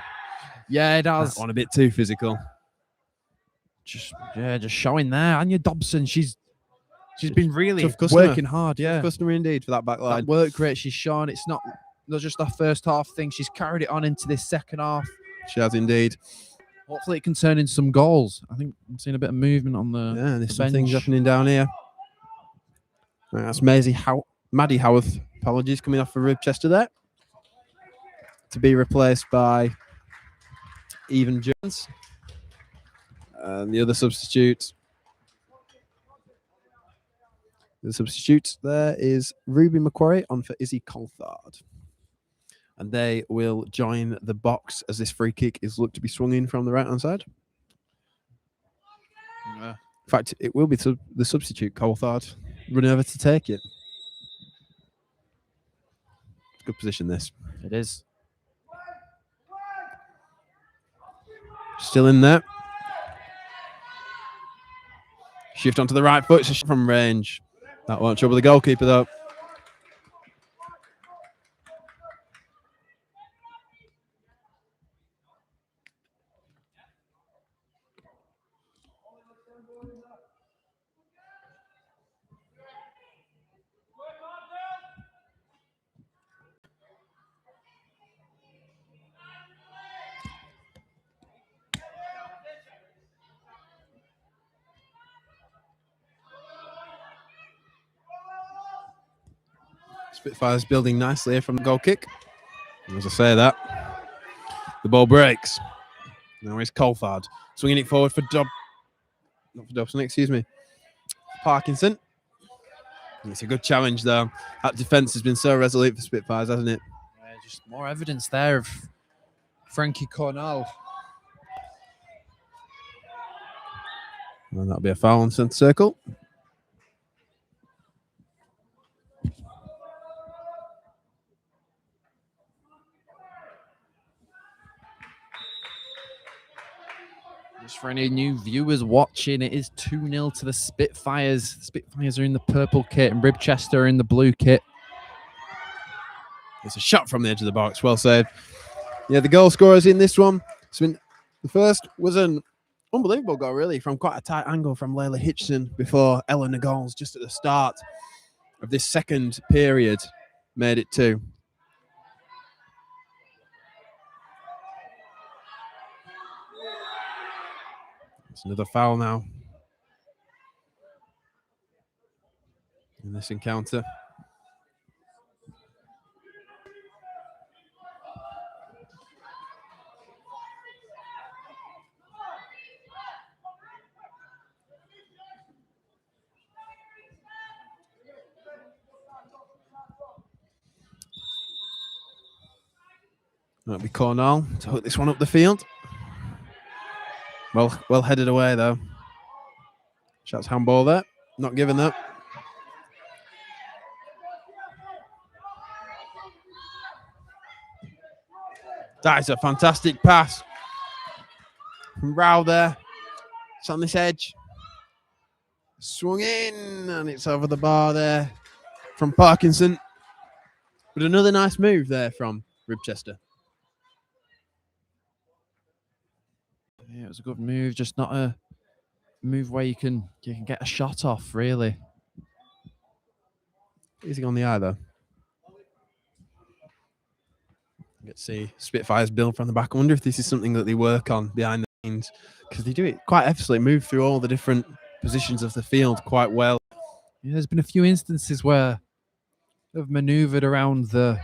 yeah, it has. That one a bit too physical. Just showing there. Anya Dobson, she's been really Tough customer. working hard. Yeah, Tough customer indeed for that back line. That work rate she's shown. It's not just that first half thing. She's carried it on into this second half. She has indeed. Hopefully, it can turn into some goals. I think I'm seeing a bit of movement on the there's bench. some things happening down here. Right, that's Maddie Howarth. Apologies, coming off for Ribchester there. To be replaced by Even Jones. And the other substitute. The substitute there is Ruby McQuarrie on for Izzy Colthard. and they will join the box as this free kick is looked to be swung in from the right-hand side. In fact, it will be the substitute, Coulthard, running over to take it. Good position, this. It is. Still in there. Shift onto the right foot. It's a shot from range. That won't trouble the goalkeeper, though. Spitfires building nicely here from the goal kick. And as I say that, the ball breaks. Now it's Coulthard swinging it forward for not for Dobson, excuse me, Parkinson. And it's a good challenge, though. That defence has been so resolute for Spitfires, hasn't it? Yeah, just more evidence there of Frankie Cornell. And that'll be a foul on centre circle. Just for any new viewers watching, it is 2-0 to the Spitfires. The Spitfires are in the purple kit and Ribchester are in the blue kit. It's a shot from the edge of the box. Well saved. Yeah, the goal scorers in this one. The first was an unbelievable goal, really, from quite a tight angle from Layla Hitchson before Ella Nagols just at the start of this second period made it 2. It's another foul now in this encounter. That'll be Cornell to hook this one up the field. Well headed away, though. Shots handball there. Not given that. That is a fantastic pass from Rao there. It's on this edge. Swung in, and it's over the bar there from Parkinson. But another nice move there from Ribchester. Yeah, it was a good move, just not a move where you can get a shot off, really. Easy on the eye, though. Let's see Spitfires build from the back. I wonder if this is something that they work on behind the scenes, because they do it quite effortlessly, move through all the different positions of the field quite well. Yeah, there's been a few instances where they've manoeuvred around the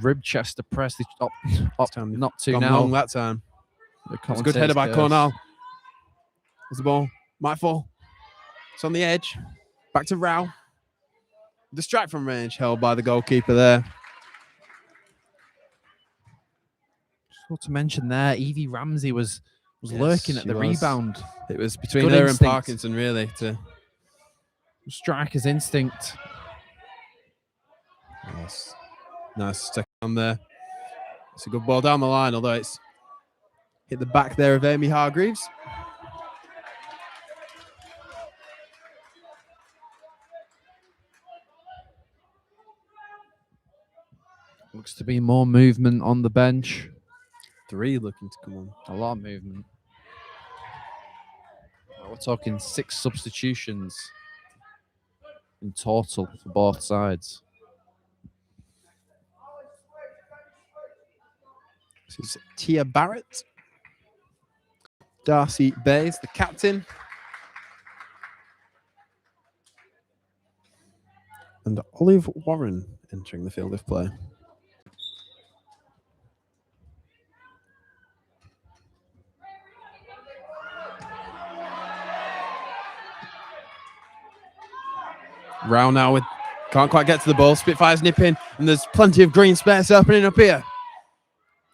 Ribchester press. Not too Gone now. long that time. It's a good header by Cornell. There's the ball. Might fall. It's on the edge. Back to Rao. The strike from range held by the goalkeeper there. Just want to mention there, Evie Ramsey was lurking at the rebound. It was between Good her instinct. and Parkinson, really. Striker's instinct. Yes. Nice stick on there. It's a good ball down the line, although it's hit the back there of Amy Hargreaves. Looks to be more movement on the bench. 3 looking to come on. A lot of movement. We're talking 6 substitutions in total for both sides. This is Tia Barrett. Darcy Bays, the captain. And Olive Warren entering the field of play. Rao now with can't quite get to the ball. Spitfires nipping, and there's plenty of green space opening up here.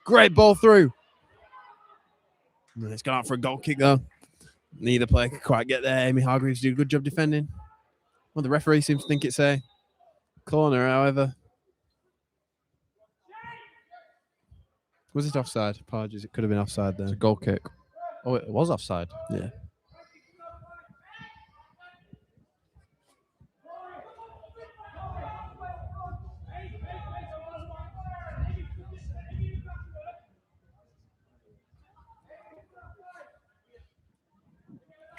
Great ball through. And it's gone out for a goal kick, though. Neither player could quite get there. Amy Hargreaves did a good job defending. Well, the referee seems to think it's a corner, however. Was it offside? Apologies, it could have been offside there. It's a goal kick. Oh, it was offside. Yeah.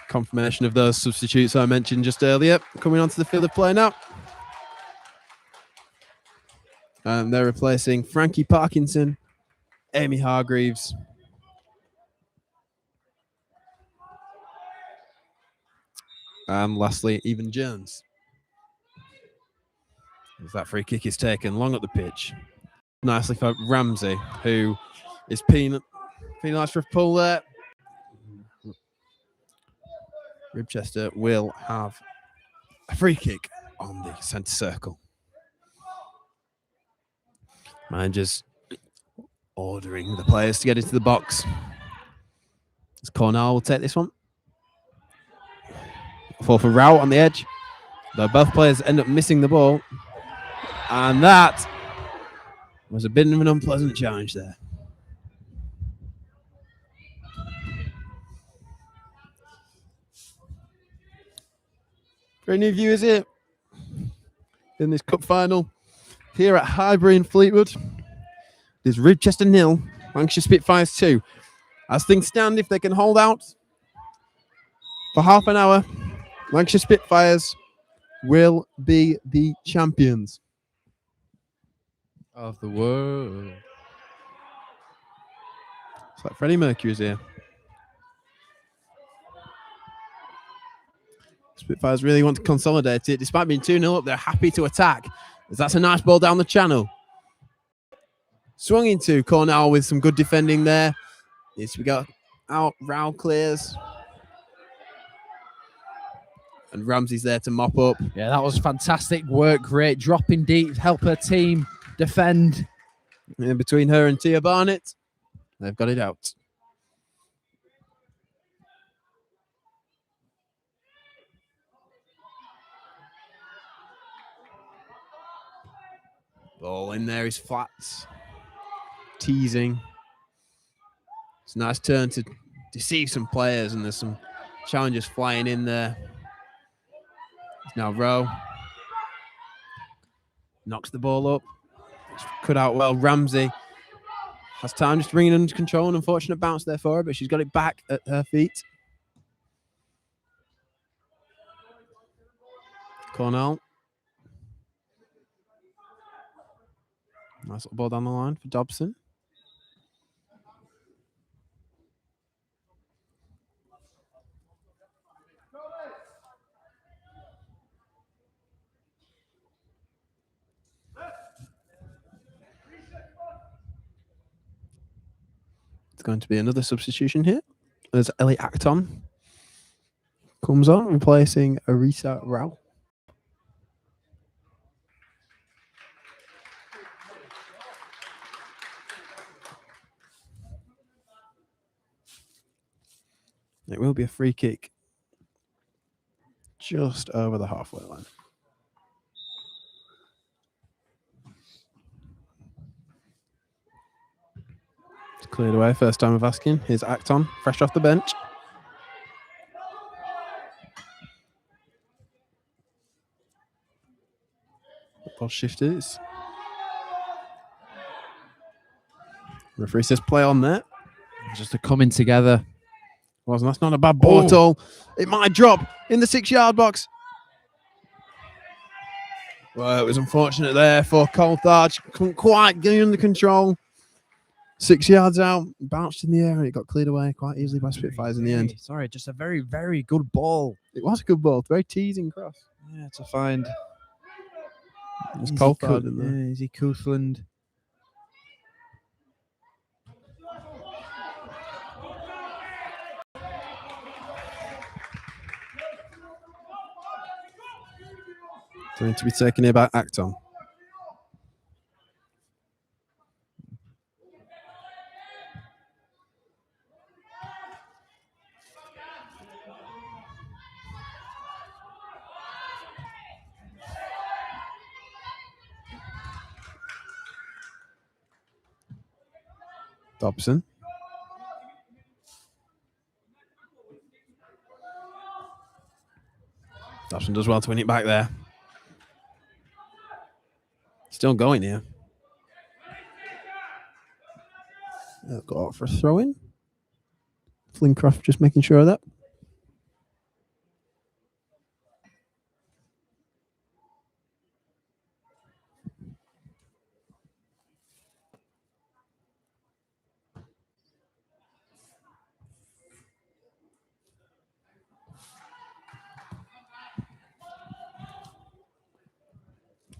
Confirmation of those substitutes I mentioned just earlier coming onto the field of play now. And they're replacing Frankie Parkinson, Amy Hargreaves, and lastly, Even Jones. As that free kick is taken long up the pitch. Nicely for Ramsey, who is penalised for a pull there. Ribchester will have a free kick on the centre circle. Managers ordering the players to get into the box. As Cornell will take this one. Fall for Rao on the edge. Though both players end up missing the ball. And that was a bit of an unpleasant challenge there. For any viewers here in this cup final here at Highbury in Fleetwood, there's Ribchester 0, Lancashire Spitfires 2. As things stand, if they can hold out for half an hour, Lancashire Spitfires will be the champions Of the world. It's like Freddie Mercury's here. Spitfires really want to consolidate it. Despite being 2-0 up, they're happy to attack. As that's a nice ball down the channel. Swung into Cornell with some good defending there. Yes, we got out. Rao clears. And Ramsey's there to mop up. Yeah, that was fantastic work. Great dropping deep, help her team defend. And between her and Tia Barnett, they've got it out. Ball in there is Flats. Teasing. It's a nice turn to deceive some players, and there's some challengers flying in there. It's now Rowe. Knocks the ball up. It's cut out well. Ramsey has time just to bring it under control. An unfortunate bounce there for her, but she's got it back at her feet. Cornell. Nice little ball down the line for Dobson. It's going to be another substitution here. As Ellie Acton comes on, replacing Arisa Rao. It will be a free kick just over the halfway line. It's cleared away. First time of asking. Here's Acton, fresh off the bench. Ball shifters. Referee says play on there. Just a coming together. That's not a bad ball at all. It might drop in the 6-yard box. Well, it was unfortunate there for Coulthard. Couldn't quite get under control. 6 yards out, bounced in the air, and it got cleared away quite easily by Spitfires in the end. Sorry, just a very, very good ball. It was a good ball. Very teasing cross. Yeah, to find. There's Coulthard in there. Yeah, Izzy Coulthland. Going to be taken here by Acton. Dobson. Dobson does well to win it back there. Still going here. They'll go out for a throw in. Flincroft just making sure of that.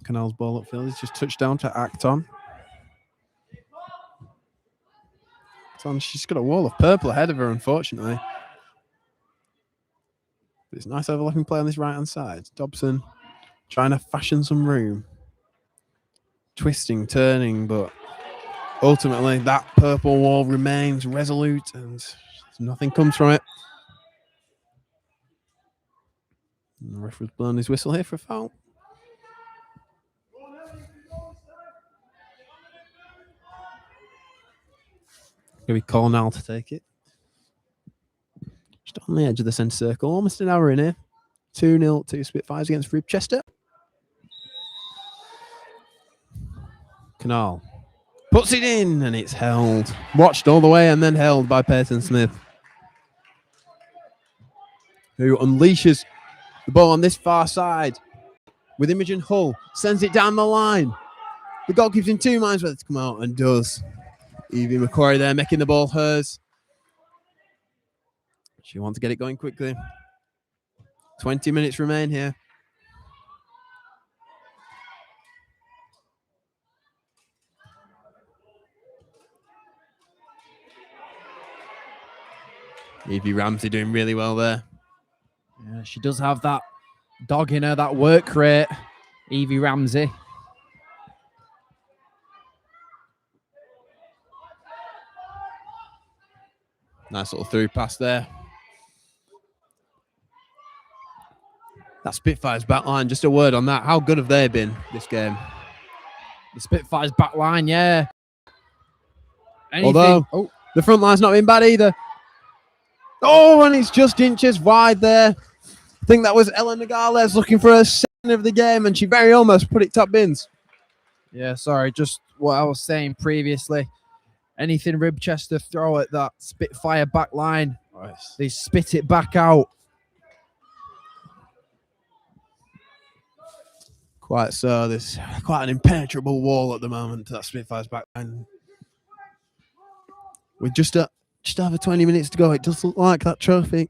Canal's ball upfield is just touched down to Acton. She's got a wall of purple ahead of her, unfortunately. But it's nice overlapping play on this right-hand side. Dobson trying to fashion some room. Twisting, turning, but ultimately that purple wall remains resolute and nothing comes from it. And the referee's blown his whistle here for a foul. Going to be Cornell to take it. Just on the edge of the centre circle. Almost an hour in here. 2-0 to Spitfires against Ribchester. Canal puts it in and it's held. Watched all the way and then held by Peyton Smith, who unleashes the ball on this far side with Imogen Hull. Sends it down the line. The goalkeeper's in two minds whether to come out and does. Evie McCory there making the ball hers. She wants to get it going quickly. 20 minutes remain here. Evie Ramsey doing really well there. Yeah, she does have that dog in her, that work rate. Evie Ramsey. Nice little through pass there. That Spitfires back line, just a word on that. How good have they been this game? The Spitfires back line, yeah. Although the front line's not been bad either. Oh, and it's just inches wide there. I think that was Ellen Nogales looking for her second of the game, and she very almost put it top bins. Yeah, sorry, just what I was saying previously. Anything Ribchester throw at that Spitfire back line, they spit it back out. Quite so. There's quite an impenetrable wall at the moment to that Spitfires back line. With just over 20 minutes to go, it does look like that trophy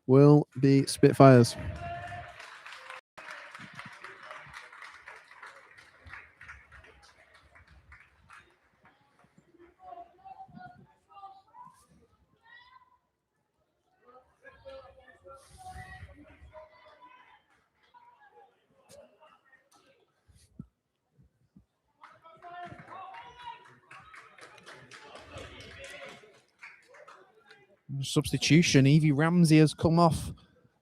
will be Spitfires. Substitution, Evie Ramsey has come off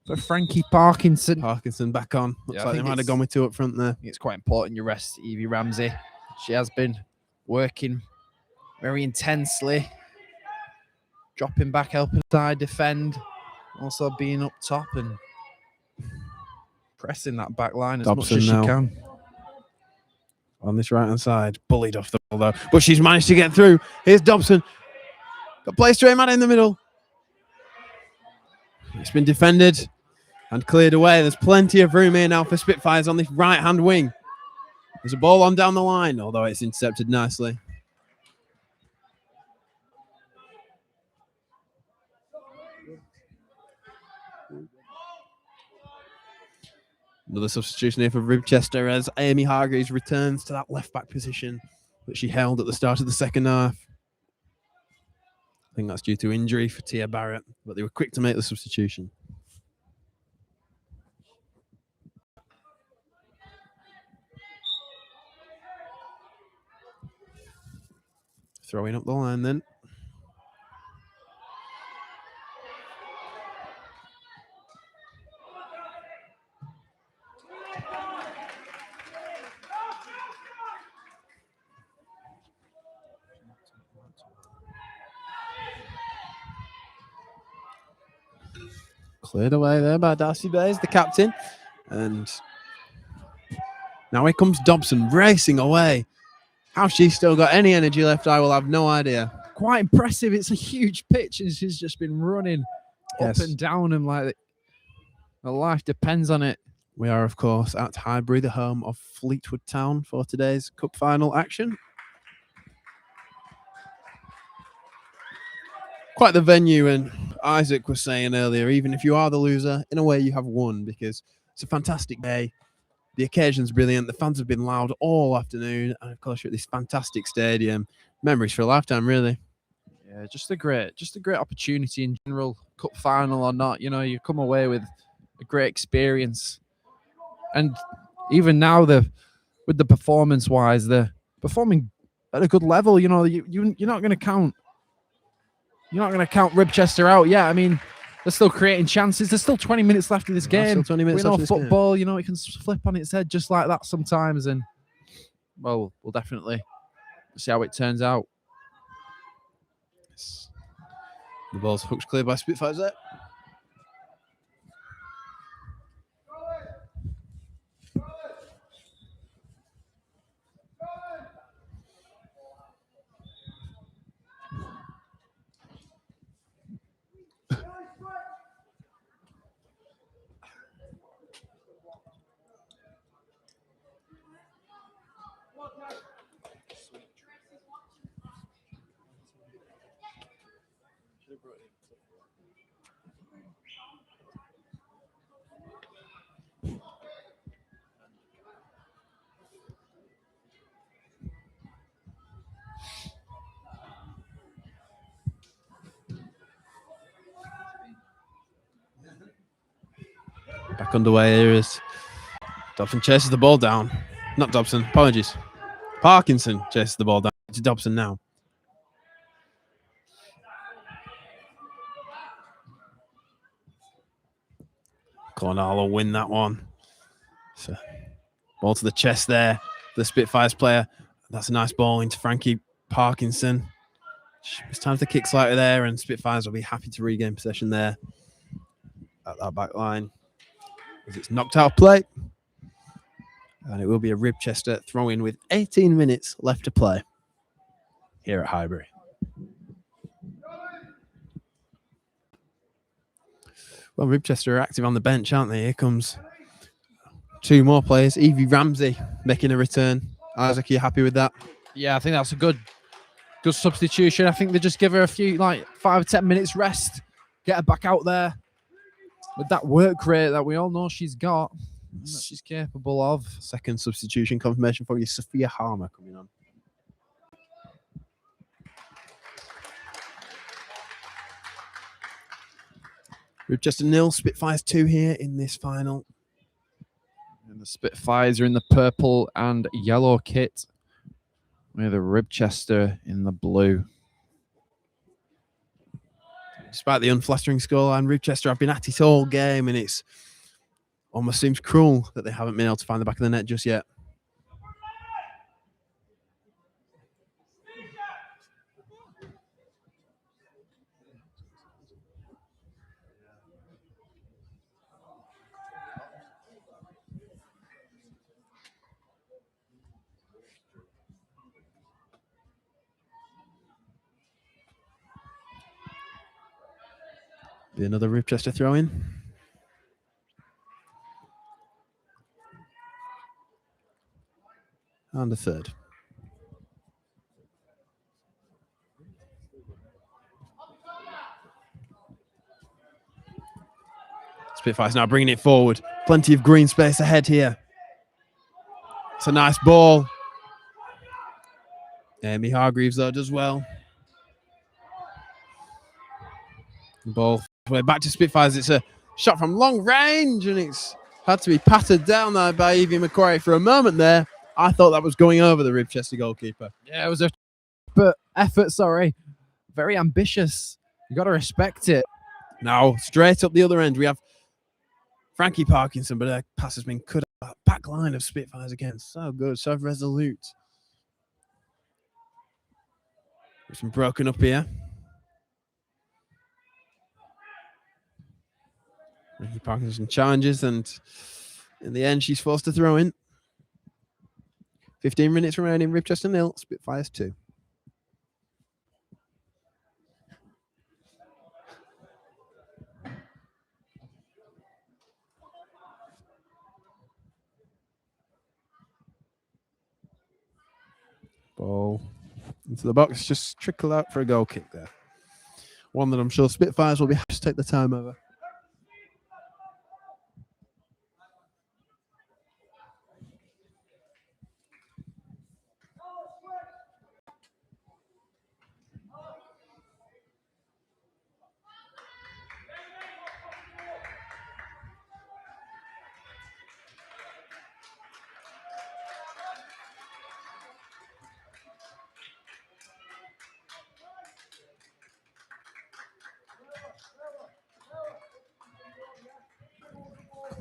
for Frankie Parkinson. Parkinson back on. Looks Yeah, like they might have gone with two up front there. It's quite important you rest Evie Ramsey. She has been working very intensely, dropping back, helping side defend, also being up top and pressing that back line as Dobson much as she now can. On this right-hand side. Bullied off the ball, though. But she's managed to get through. Here's Dobson. Got placed straight man in the middle. It's been defended and cleared away. There's plenty of room here now for Spitfires on this right-hand wing. There's a ball on down the line, although it's intercepted nicely. Another substitution here for Ribchester as Amy Hargreaves returns to that left-back position that she held at the start of the second half. I think that's due to injury for Tia Barrett, but they were quick to make the substitution. Throwing up the line then. Cleared away there by Darcy Bays, the captain. And now here comes Dobson racing away. How she's still got any energy left, I will have no idea. Quite impressive. It's a huge pitch, and she's just been running up and down, and like her life depends on it. We are, of course, at Highbury, the home of Fleetwood Town, for today's cup final action. Quite the venue, and Isaac was saying earlier, even if you are the loser, in a way you have won, because it's a fantastic day. The occasion's brilliant. The fans have been loud all afternoon, and of course you're at this fantastic stadium. Memories for a lifetime, really. Yeah, just a great opportunity in general, cup final or not. You know, you come away with a great experience, and even now with the performance wise, they're performing at a good level. You know, you're not going to count. You're not going to count Ribchester out yet. I mean, they're still creating chances. There's still 20 minutes left of this game. Still 20 minutes we know left of this football, you know, it can flip on its head just like that sometimes. And, well, we'll definitely see how it turns out. The ball's hooked clear by Spitfires there. Back underway here as Dobson chases the ball down. Not Dobson, apologies. Parkinson chases the ball down to Dobson now. Cornell will win that one. So, ball to the chest there. The Spitfires player. That's a nice ball into Frankie Parkinson. It's time to kick slightly there, and Spitfires will be happy to regain possession there at that back line. As it's knocked out of play. And it will be a Ribchester throw-in with 18 minutes left to play here at Highbury. Well, Ribchester are active on the bench, aren't they? Here comes two more players. Evie Ramsey making a return. Isaac, are you happy with that? Yeah, I think that's a good substitution. I think they just give her a few, like 5 or 10 minutes rest, get her back out there with that work rate that we all know she's got, that she's capable of. Second substitution confirmation for you, Sophia Harmer coming on. Ribchester 0, Spitfires 2 here in this final. And the Spitfires are in the purple and yellow kit, with the Ribchester in the blue. Despite the unflattering scoreline, Ribchester have been at it all game, and it's almost seems cruel that they haven't been able to find the back of the net just yet. Be another Ribchester throw in. And a third. Spitfires now bringing it forward. Plenty of green space ahead here. It's a nice ball. Amy Hargreaves, though, does well. The ball way back to Spitfires. It's a shot from long range, and it's had to be patted down there by Evie McQuarrie for a moment there. I thought that was going over the Ribchester goalkeeper. Yeah, it was a effort, sorry. Very ambitious. You got to respect it. Now, straight up the other end, we have Frankie Parkinson, but her pass has been cut out. Back line of Spitfires again. So good, so resolute. It's been broken up here. Ricky Parkinson challenges, and in the end, she's forced to throw in. 15 minutes remaining. Ribchester 0, Spitfires 2. Ball into the box, just trickle out for a goal kick there. One that I'm sure Spitfires will be happy to take the time over.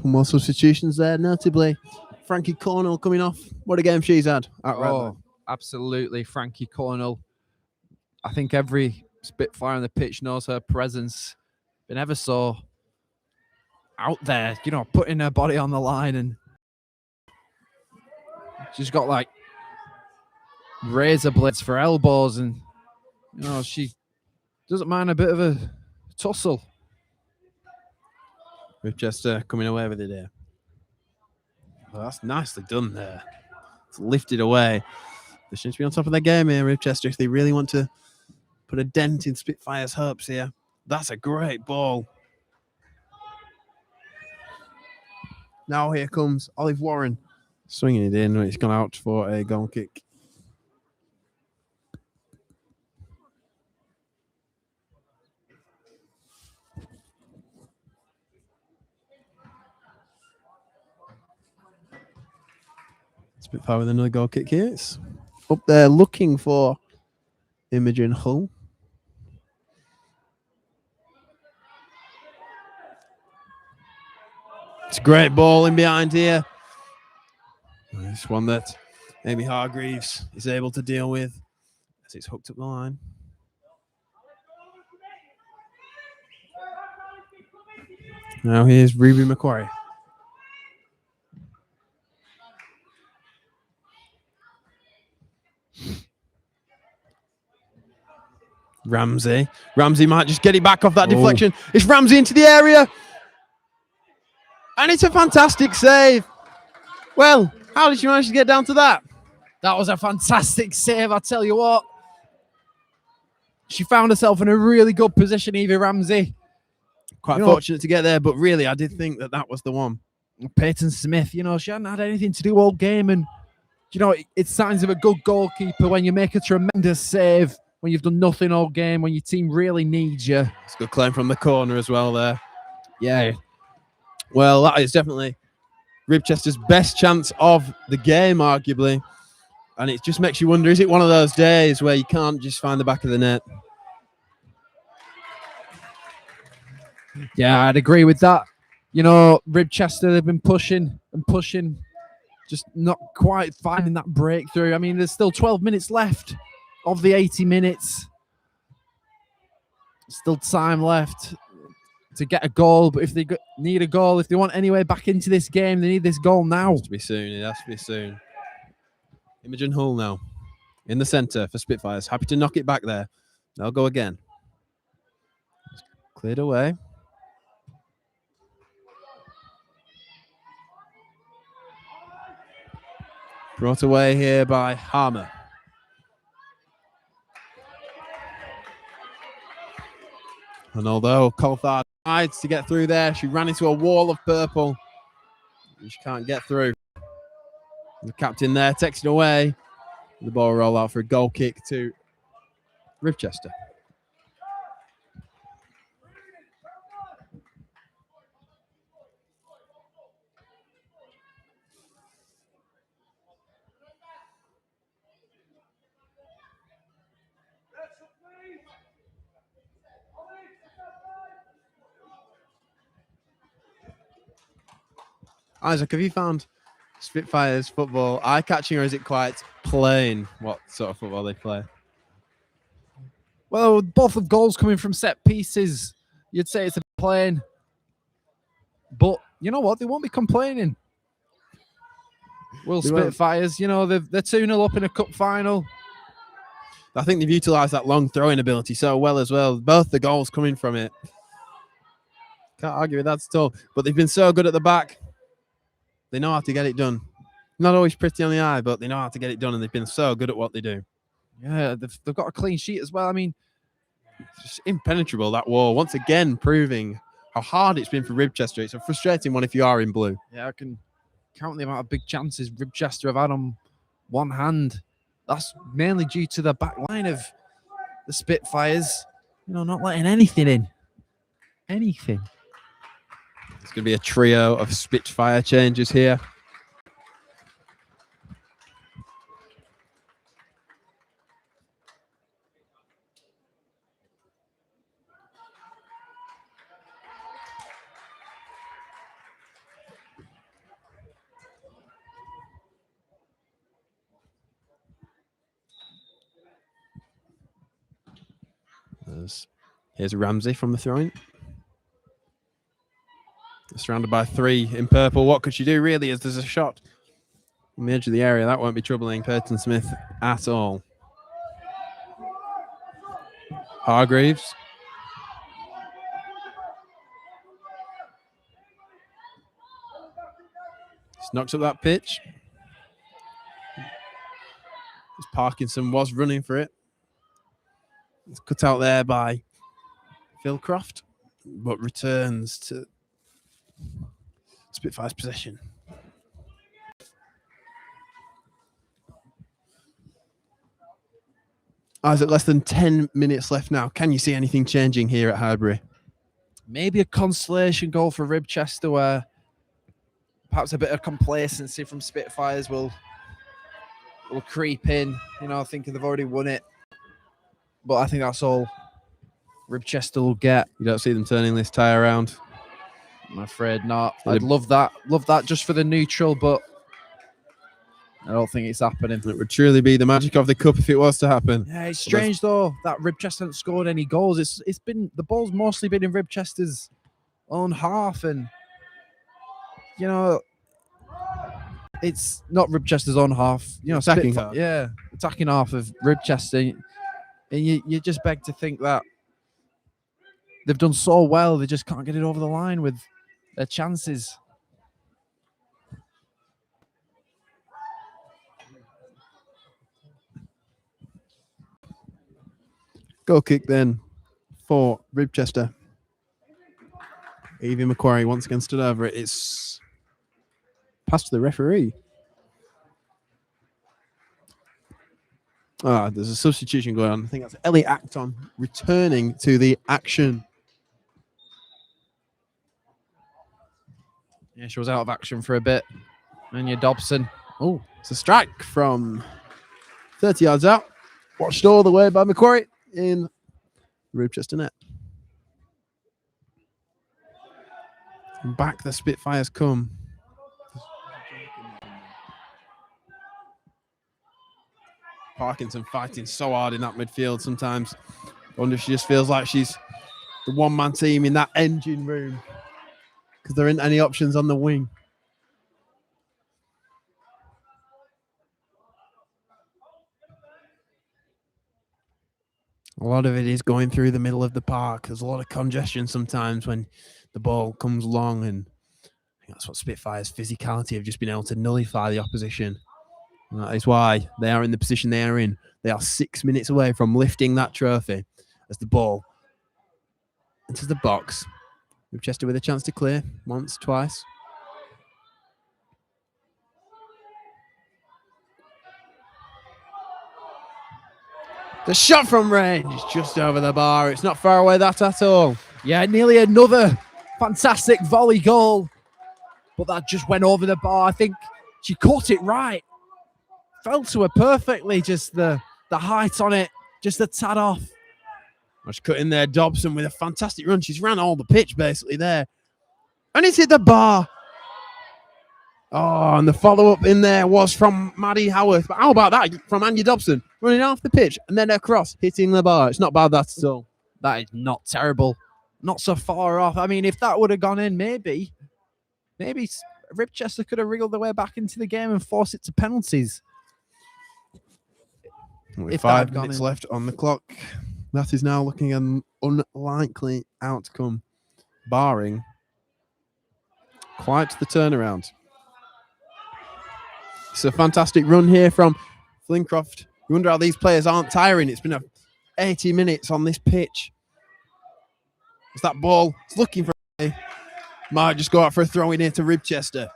More substitutions there, notably Frankie Cornell coming off. What a game she's had at Redline. Absolutely. Frankie Cornell. I think every Spitfire on the pitch knows her presence. Been ever so out there, you know, putting her body on the line, and she's got like razor blades for elbows, and you know, she doesn't mind a bit of a tussle. Ribchester coming away with it here. Well, that's nicely done there. It's lifted away. They should be on top of their game here, Ribchester, if they really want to put a dent in Spitfire's hopes here. That's a great ball. Now here comes Olive Warren, swinging it in. It's gone out for a goal kick. Spitfire with another goal kick here. It's up there looking for Imogen Hull. It's a great ball in behind here. It's one that Amy Hargreaves is able to deal with as it's hooked up the line. Now here's Ruby McQuarrie. Ramsey might just get it back off that deflection. It's Ramsey into the area. And it's a fantastic save. Well, how did she manage to get down to that? That was a fantastic save, I tell you what. She found herself in a really good position, Evie Ramsey. Quite fortunate to get there, but really, I did think that was the one. Peyton Smith, you know, she hadn't had anything to do all game. And, you know, it's signs of a good goalkeeper when you make a tremendous save, when you've done nothing all game, when your team really needs you. It's a good claim from the corner as well there. Yeah. Well, that is definitely Ribchester's best chance of the game, arguably. And it just makes you wonder, is it one of those days where you can't just find the back of the net? Yeah, I'd agree with that. You know, Ribchester, they've been pushing and pushing, just not quite finding that breakthrough. I mean, there's still 12 minutes left of the 80 minutes. Still time left to get a goal, but if they need a goal, if they want any way back into this game, they need this goal now. It has to be soon. It has to be soon. Imogen Hull now in the centre for Spitfires. Happy to knock it back there. They'll go again. Cleared away. Brought away here by Harmer. And although Coulthard tried to get through there, she ran into a wall of purple. She can't get through. The captain there takes it away. The ball roll out for a goal kick to Ribchester. Isaac, have you found Spitfires football eye-catching, or is it quite plain what sort of football they play? Well, both of goals coming from set pieces, you'd say it's a plain. But you know what? They won't be complaining. Will They won't. Spitfires, they're 2-0 up in a cup final. I think they've utilised that long throwing ability so well as well. Both the goals coming from it. Can't argue with that at all. But they've been so good at the back. They know how to get it done. Not always pretty on the eye, but they know how to get it done, and they've been so good at what they do. Yeah, they've got a clean sheet as well. I mean, It's just impenetrable, that wall. Once again, proving how hard it's been for Ribchester. It's a frustrating one if you are in blue. yeah, I can count the amount of big chances Ribchester have had on one hand. That's mainly due to the back line of the Spitfires, not letting anything in. Anything. It's going to be a trio of Spitfire changes here. Here's Ramsey from the throw-in. Surrounded by 3 in purple. What could she do really as there's a shot on the edge of the area? That won't be troubling Peyton Smith at all. Hargreaves. Just knocks up that pitch. Parkinson was running for it. It's cut out there by Philcroft, but returns to Spitfire's possession. Isaac, less than 10 minutes left now. Can you see anything changing here at Highbury? Maybe a consolation goal for Ribchester, where perhaps a bit of complacency from Spitfires will creep in, thinking they've already won it. But I think that's all Ribchester will get. You don't see them turning this tie around? I'm afraid not. I'd love that. Love that just for the neutral, but I don't think it's happening. It would truly be the magic of the cup if it was to happen. Yeah, it's strange though that Ribchester hasn't scored any goals. It's been the ball's mostly been in Ribchester's own half, and it's not Ribchester's own half. Attacking half. Yeah, attacking half of Ribchester, and you just beg to think that they've done so well, they just can't get it over the line with their chances. Goal kick then for Ribchester. Evie Macquarie once again stood over it. It's passed to the referee. There's a substitution going on. I think that's Ellie Acton returning to the action. Yeah, she was out of action for a bit. Anya Dobson. Oh, it's a strike from 30 yards out. Watched all the way by Macquarie in Ribchester net. And back the Spitfires come. Parkinson fighting so hard in that midfield sometimes. I wonder if she just feels like she's the one-man team in that engine room because there aren't any options on the wing. A lot of it is going through the middle of the park. There's a lot of congestion sometimes when the ball comes long, and I think that's what Spitfire's physicality have just been able to nullify the opposition. And that is why they are in the position they are in. They are 6 minutes away from lifting that trophy as the ball enters the box. Ribchester with a chance to clear once, twice. The shot from range is just over the bar. It's not far away that at all. Yeah, nearly another fantastic volley goal, but that just went over the bar. I think she caught it right. Fell to her perfectly, just the height on it, just a tad off. She's cut in there, Dobson with a fantastic run. She's ran all the pitch basically there. And it's hit the bar. Oh, and the follow-up in there was from Maddie Howarth. But how about that from Anya Dobson? Running off the pitch and then across, hitting the bar. It's not bad, that at all. That is not terrible. Not so far off. I mean, if that would have gone in, maybe. maybe Ribchester could have wriggled their way back into the game and forced it to penalties. With If that 5 had gone minutes in. left on the clock, that is now looking an unlikely outcome, barring quite the turnaround. It's a fantastic run here from Flincroft. You wonder how these players aren't tiring. It's been 80 minutes on this pitch. It's that ball. It's looking for a might just go out for a throw in here to Ribchester.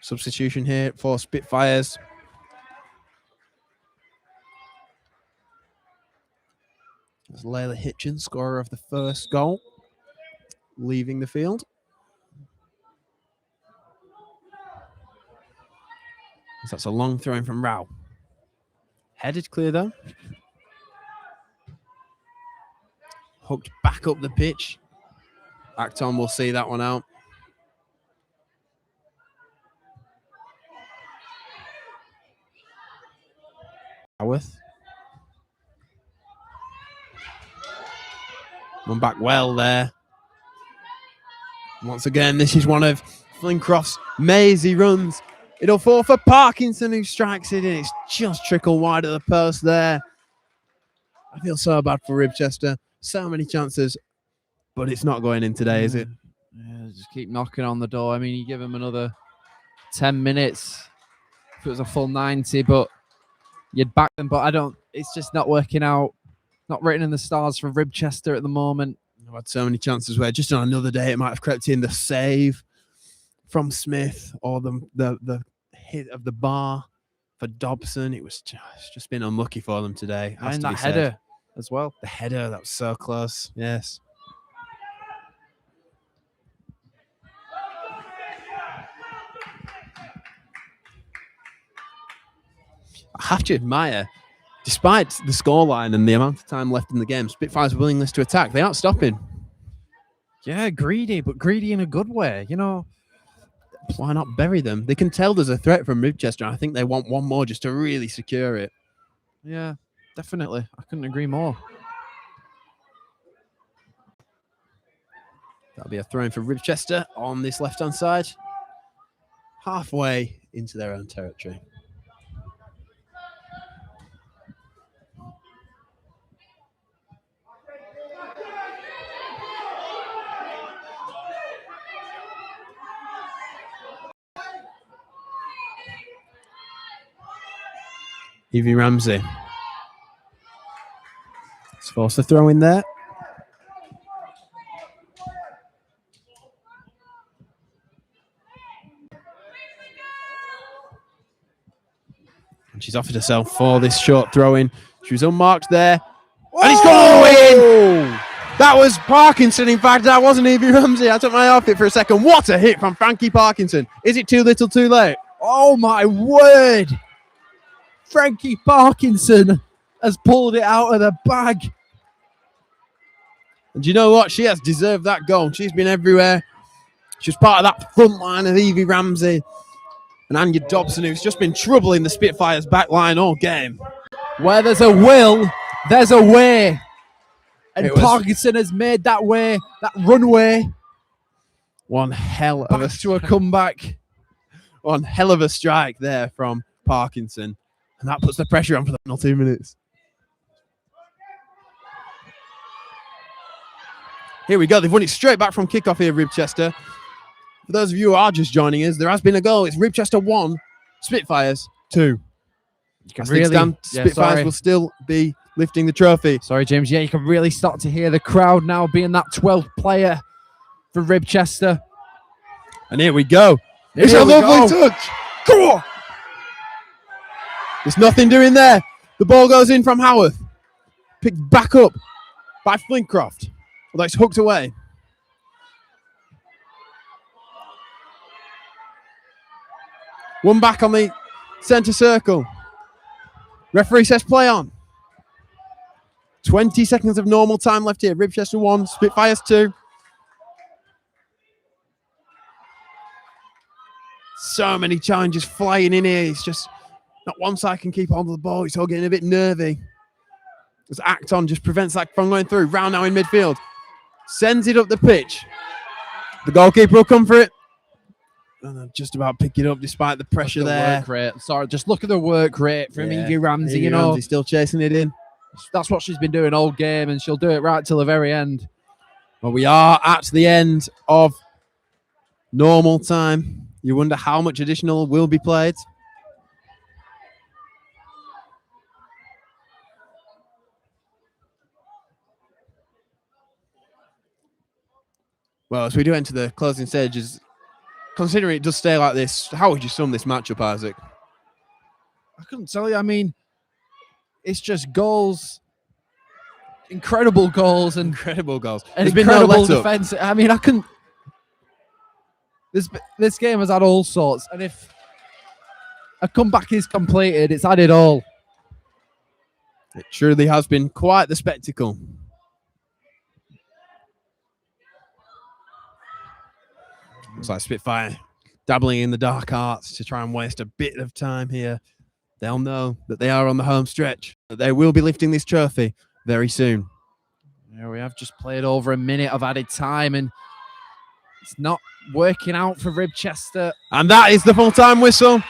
Substitution here for Spitfires. As Layla Hitchens, scorer of the first goal, leaving the field. That's a long throw in from Rao. Headed clear though. Hooked back up the pitch. Acton will see that one out. Howarth. One back well there. Once again, this is one of Flincroft's mazy runs. It'll fall for Parkinson, who strikes it in. It's just trickle wide of the post there. I feel so bad for Ribchester. So many chances, but it's not going in today, is it? Yeah, just keep knocking on the door. I mean, you give him another 10 minutes if it was a full 90, but you'd back them. But it's just not working out. Not written in the stars for Ribchester at the moment. I've had so many chances where just on another day it might have crept in. The save from Smith or the hit of the bar for Dobson. It's just been unlucky for them today. And that header as well. The header, that was so close. Yes. I have to admire, despite the scoreline and the amount of time left in the game, Spitfire's willingness to attack. They aren't stopping. Yeah, greedy, but greedy in a good way. You know, why not bury them? They can tell there's a threat from Ribchester. I think they want one more just to really secure it. Yeah, definitely. I couldn't agree more. That'll be a throw in for Ribchester on this left-hand side. Halfway into their own territory. Evie Ramsey. It's forced to throw in there. And she's offered herself for this short throw in. She was unmarked there. Whoa! And he's gone all the way in. That was Parkinson. In fact, that wasn't Evie Ramsey. I took my outfit for a second. What a hit from Frankie Parkinson. Is it too little too late? Oh my word. Frankie Parkinson has pulled it out of the bag. And you know what? She has deserved that goal. She's been everywhere. She's part of that front line of Evie Ramsey and Anya Dobson, who's just been troubling the Spitfires back line all game. Where there's a will, there's a way. And Parkinson has made that way, that runway. One hell of a comeback. One hell of a strike there from Parkinson. And that puts the pressure on for the final 2 minutes. Here we go. They've won it straight back from kickoff here, Ribchester. For those of you who are just joining us, there has been a goal. It's Ribchester 1, Spitfires 2. Spitfires will still be lifting the trophy. Sorry, James. Yeah, you can really start to hear the crowd now being that 12th player for Ribchester. And here we go. It's a lovely touch. Come on. There's nothing doing there. The ball goes in from Howarth. Picked back up by Flincroft. Although it's hooked away. One back on the centre circle. Referee says play on. 20 seconds of normal time left here. Ribchester 1, Spitfires 2. So many challenges flying in here. It's just not one side can keep hold of the ball. It's all getting a bit nervy. as Acton just prevents that from going through. Round now in midfield. Sends it up the pitch. The goalkeeper will come for it. And just about pick it up despite the pressure Look at the there. work rate. Sorry, just look at the work rate from Yeah. Evie Ramsey. Evie You know, Ramsey still chasing it in. that's what she's been doing all game, and she'll do it right till the very end. Well, we are at the end of normal time. You wonder how much additional will be played. Well, as we do enter the closing stages, considering it does stay like this, how would you sum this matchup, Isaac? I couldn't tell you. I mean, it's just goals, incredible goals, and Incredible goals. an There's been no incredible let-up. defense. I mean, I couldn't. This game has had all sorts, and if a comeback is completed, it's had it all. It truly has been quite the spectacle. Looks like Spitfire dabbling in the dark arts to try and waste a bit of time here. They'll know that they are on the home stretch, that they will be lifting this trophy very soon. Yeah, we have just played over a minute of added time, and it's not working out for Ribchester. And that is the full-time whistle.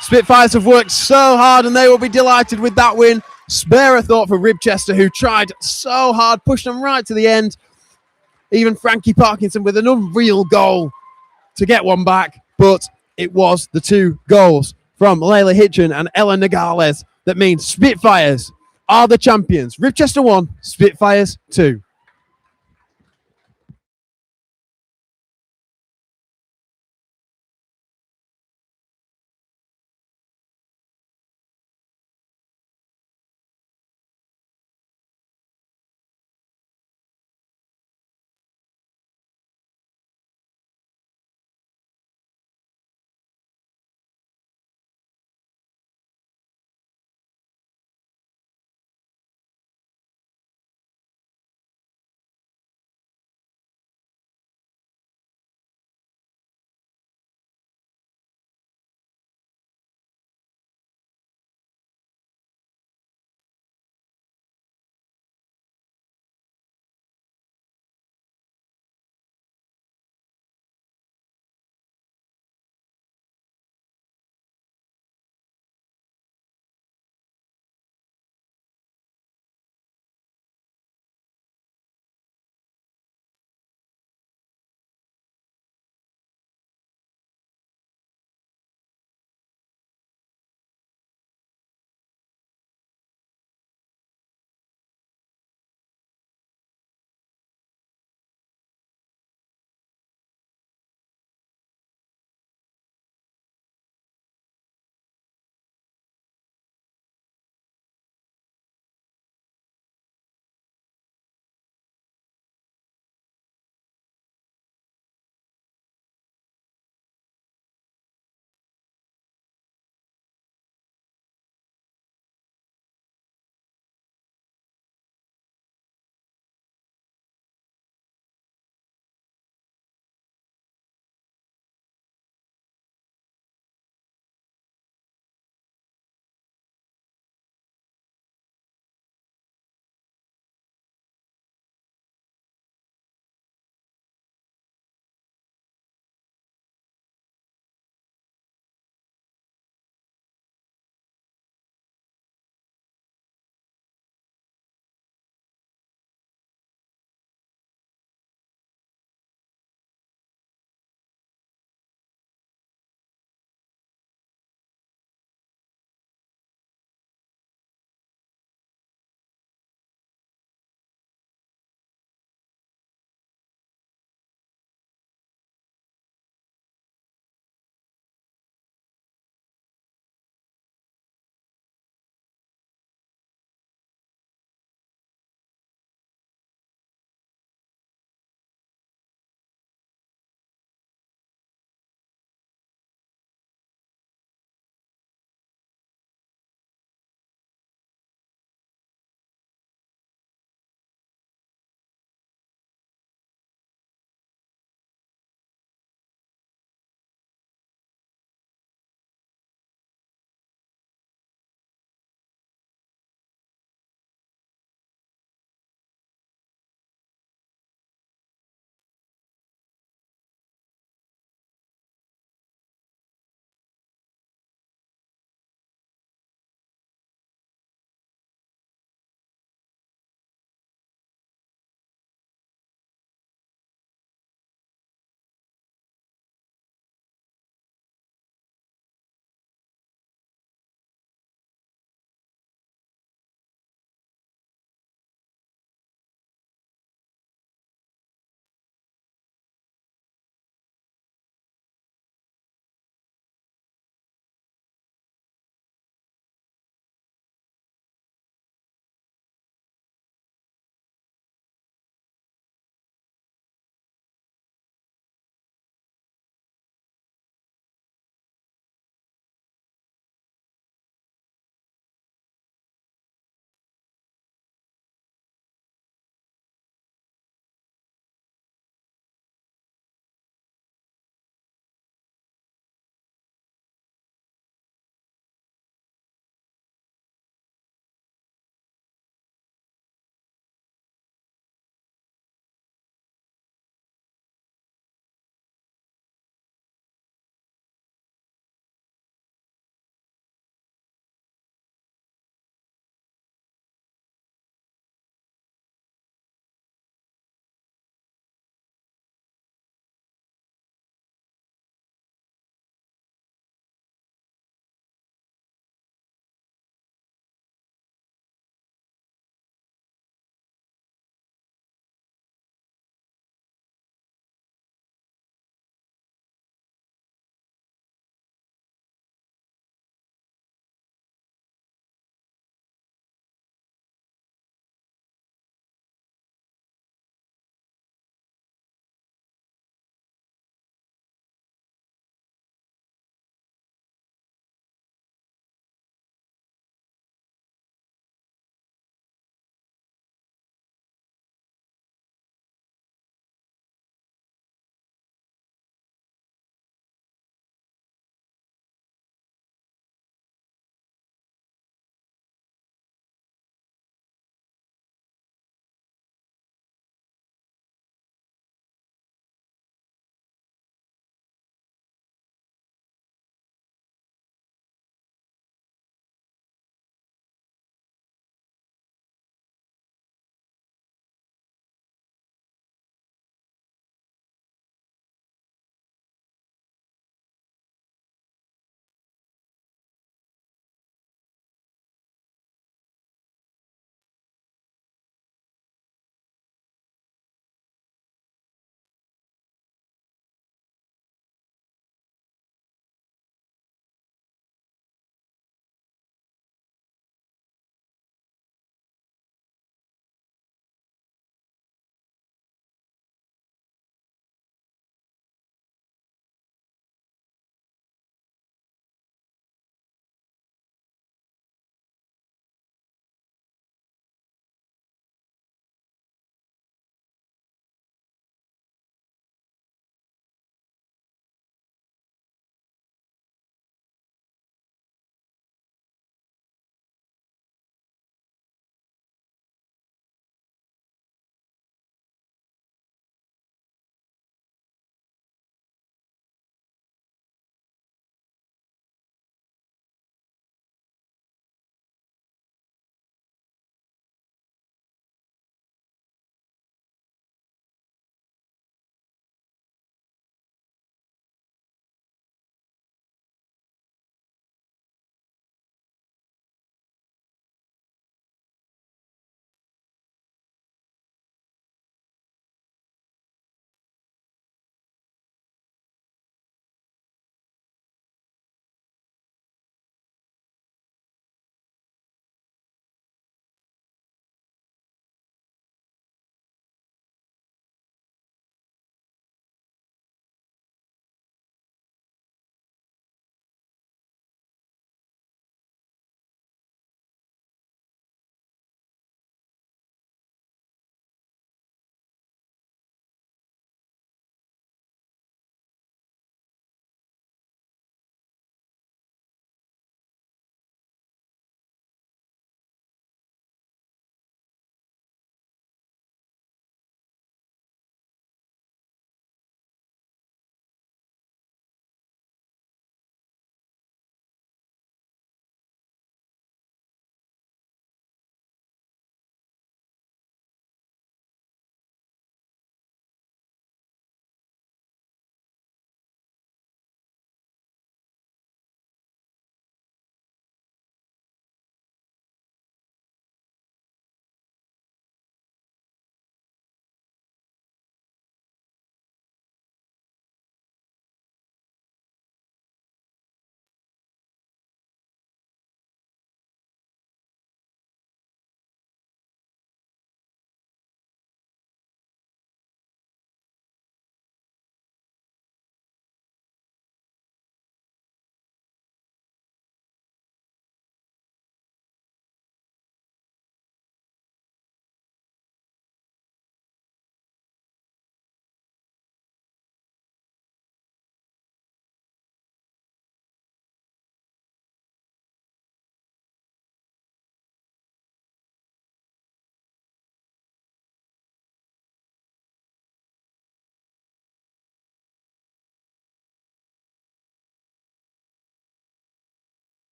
Spitfires have worked so hard and they will be delighted with that win. Spare a thought for Ribchester, who tried so hard, pushed them right to the end. Even Frankie Parkinson with an unreal goal to get one back, but it was the 2 goals from Layla Hitchen and Ella Nogales that means Spitfires are the champions. Ribchester 1, Spitfires 2.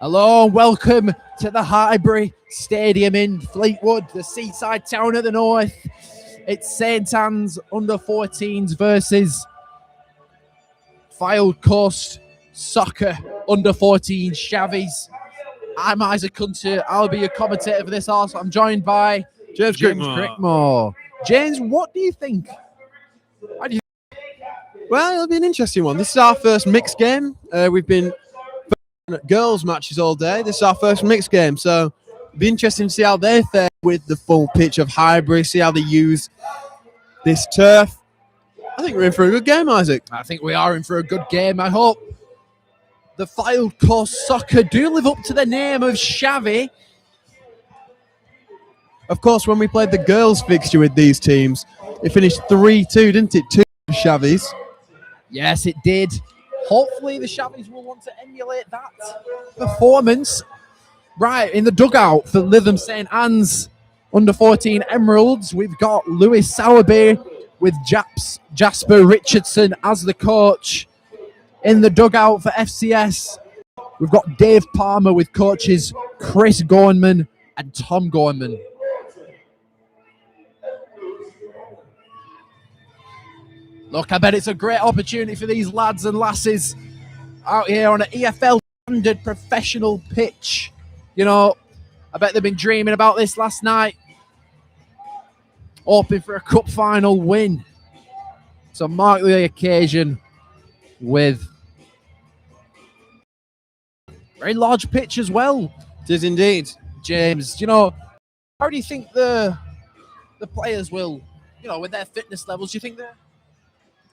Hello, welcome to the Highbury Stadium in Fleetwood, the seaside town of the north. It's St Anne's under-14s versus Fylde Coast Soccer under-14 Chavies. I'm Isaac Hunter. I'll be your commentator for this also. I'm joined by James Crickmore. James, what do you think? Well, it'll be an interesting one. This is our first mixed game. We've been at girls' matches all day. This is our first mixed game, so it'll be interesting to see how they fare with the full pitch of Highbury, see how they use this turf. I think we're in for a good game, Isaac. I think we are in for a good game. I hope the Fylde Coast Soccer do live up to the name of Chavy. Of course, when we played the girls' fixture with these teams, it finished 3-2, didn't it? 2 Chavies. Yes, it did. Hopefully the Chavies will want to emulate that performance. Right, in the dugout for Lytham St Anne's under-14 Emeralds, we've got Lewis Sowerby with Jasper Richardson as the coach. In the dugout for FCS, we've got Dave Palmer with coaches Chris Gorman and Tom Gorman. Look, I bet it's a great opportunity for these lads and lasses out here on an EFL standard professional pitch. You know, I bet they've been dreaming about this last night. Hoping for a cup final win. So mark the occasion with a very large pitch as well. It is indeed. James, you know, how do you think the players will, you know, with their fitness levels, do you think the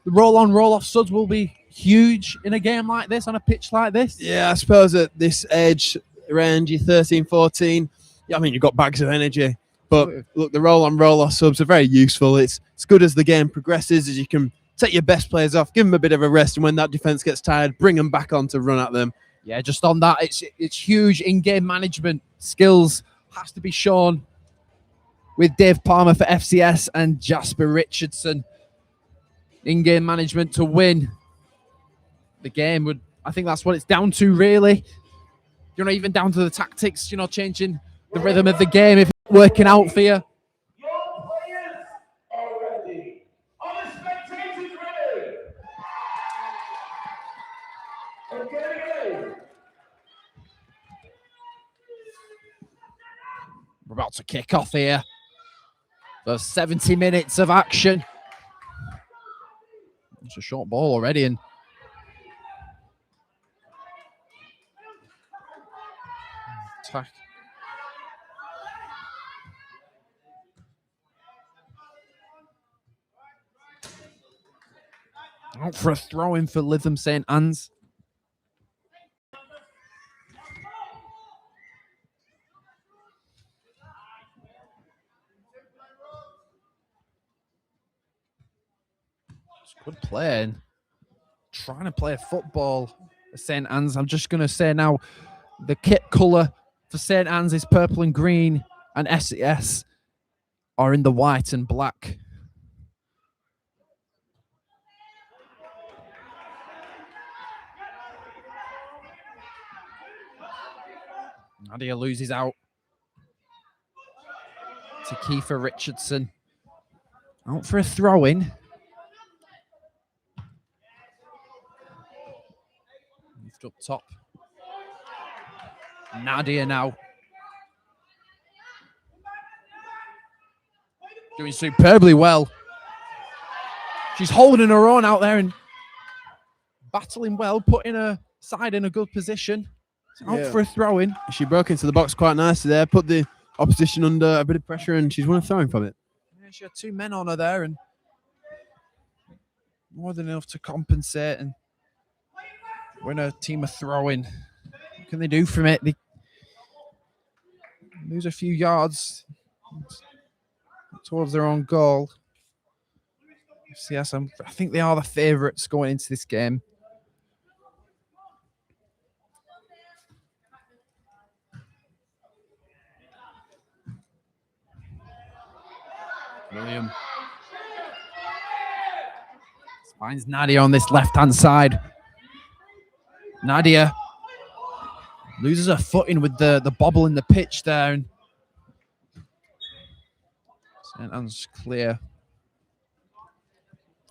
roll-on, roll-off suds will be huge in a game like this, on a pitch like this? Yeah, I suppose at this age, around your 13, 14, I mean, you've got bags of energy. But look, the roll-on, roll-off subs are very useful. It's good as the game progresses, as you can take your best players off, give them a bit of a rest, and when that defence gets tired, bring them back on to run at them. Yeah, just on that, it's huge in-game management skills has to be shown with Dave Palmer for FCS and Jasper Richardson. In-game management to win the game would, I think that's what it's down to, really. You know, even down to the tactics, you know, changing the rhythm of the game if it's working out for you. Your players are ready. Are the spectators ready? Okay. We're about to kick off here. There's 70 minutes of action. It's a short ball already, and attack. Out for a throw-in for Lytham St Anne's. Good play, and trying to play football for St Anne's. I'm just going to say now, the kit colour for St Anne's is purple and green, and SES are in the white and black. Nadia loses out to Kiefer Richardson. Out for a throw-in. Up top. Nadia now. Doing superbly well. She's holding her own out there and battling well, putting her side in a good position. Out for a throw-in. She broke into the box quite nicely there, put the opposition under a bit of pressure, and she's won a throw-in from it. Yeah, she had two men on her there, and more than enough to compensate and win a team of throw-in. What can they do from it? They lose a few yards towards their own goal. FCS, I think they are the favourites going into this game. William finds Nadia on this left-hand side. Nadia Loses her footing with the bobble in the pitch there. And St. Anne's clear.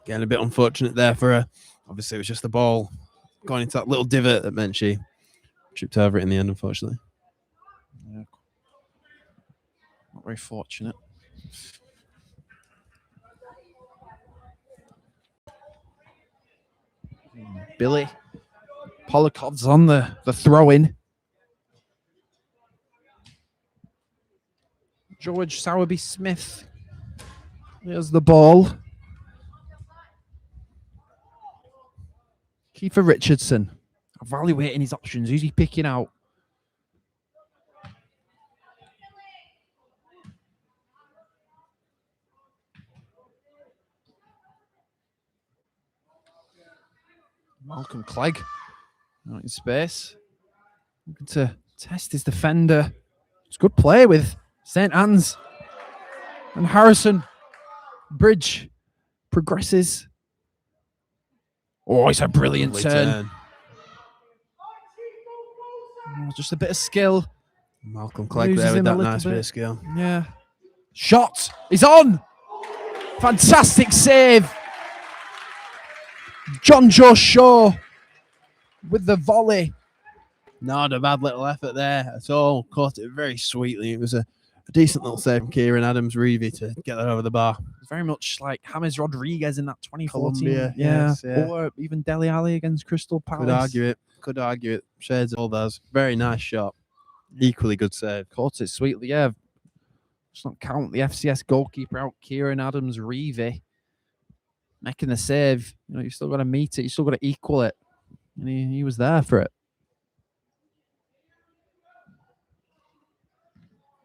Getting a bit unfortunate there for her. Obviously, it was just the ball going into that little divot that meant she tripped over it in the end, unfortunately. Yeah. Not very fortunate. Billy Polikov's on the throw-in. George Sowerby Smith. There's the ball. Kiefer Richardson evaluating his options. Who's he picking out? Malcolm Clegg out in space. Looking to test his defender. It's good play with St. Anne's. And Harrison Bridge progresses. Oh, it's a brilliant turn. Oh, just a bit of skill. Malcolm Clegg there with that nice bit of skill. Yeah. Shot is on. Fantastic save. John Joe Shaw with the volley. Not a bad little effort there at all. Caught it very sweetly. It was a decent little save from Kieran Adams-Reevy to get that over the bar. Very much like James Rodriguez in that 2014. Colombia, yeah. yes, yeah. Or even Dele Alli against Crystal Palace. Could argue it. Shades of all those. Very nice shot. Equally good save. Caught it sweetly, yeah. Let's not count the FCS goalkeeper out, Kieran Adams-Reevy. Making the save. You know, you've still got to meet it. You've still got to equal it. And he was there for it.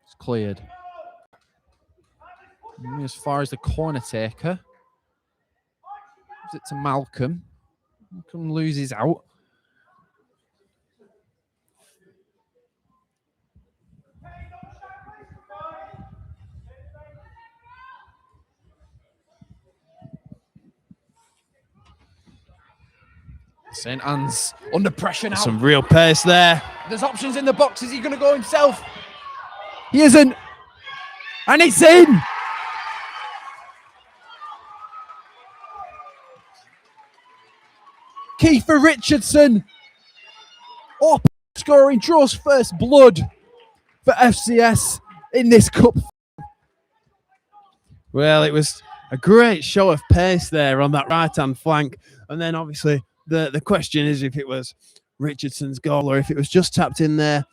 It's cleared. As far as the corner taker. Gives it to Malcolm. Malcolm loses out. St. Anne's under pressure now. Some real pace there. There's options in the box. Is he going to go himself? He isn't. And it's in. Kiefer Richardson. Up scoring, draws first blood for FCS in this cup. Well, it was a great show of pace there on that right-hand flank. And then obviously the question is if it was Richardson's goal or if it was just tapped in there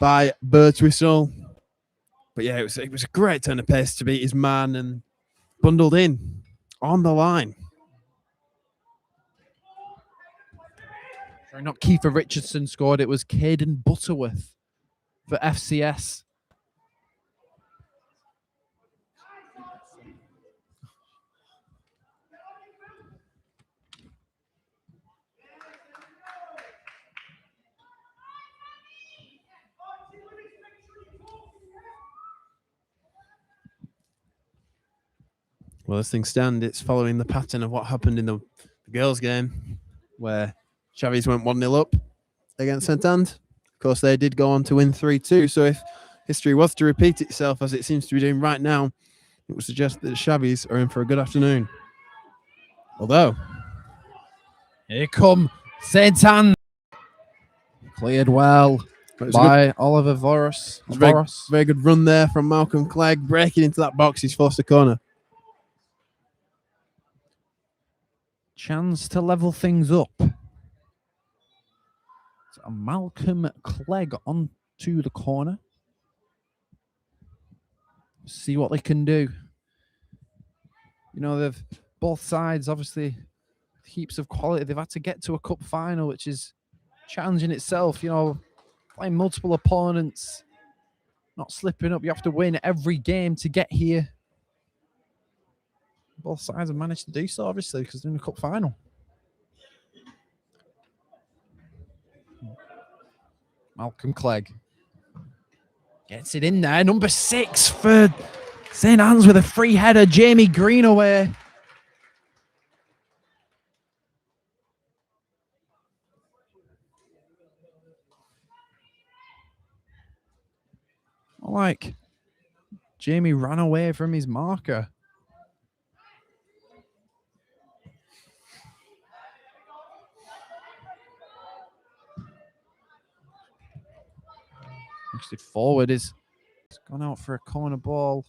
by Birdswhistle. But yeah, it was a great turn of pace to beat his man and bundled in on the line. Sorry, not Kiefer Richardson scored. It was Caden Butterworth for FCS. Well, as things stand, it's following the pattern of what happened in the girls' game, where Chavies went 1-0 up against St. Anne's. Of course, they did go on to win 3-2. So if history was to repeat itself, as it seems to be doing right now, it would suggest that the Chavies are in for a good afternoon. Although, here come St. Anne. Cleared well by Oliver Voros. Very good run there from Malcolm Clegg, breaking into that box. He's forced a corner. Chance to level things up. So Malcolm Clegg onto the corner. See what they can do. You know, they've both sides, obviously, heaps of quality. They've had to get to a cup final, which is challenging itself. You know, playing multiple opponents, not slipping up. You have to win every game to get here. Both sides have managed to do so, obviously, because they're in the cup final. Malcolm Clegg gets it in there. Number 6 for St. Anne's with a free header. Jamie Greenaway. like Jamie ran away from his marker. Actually, forward is gone out for a corner ball.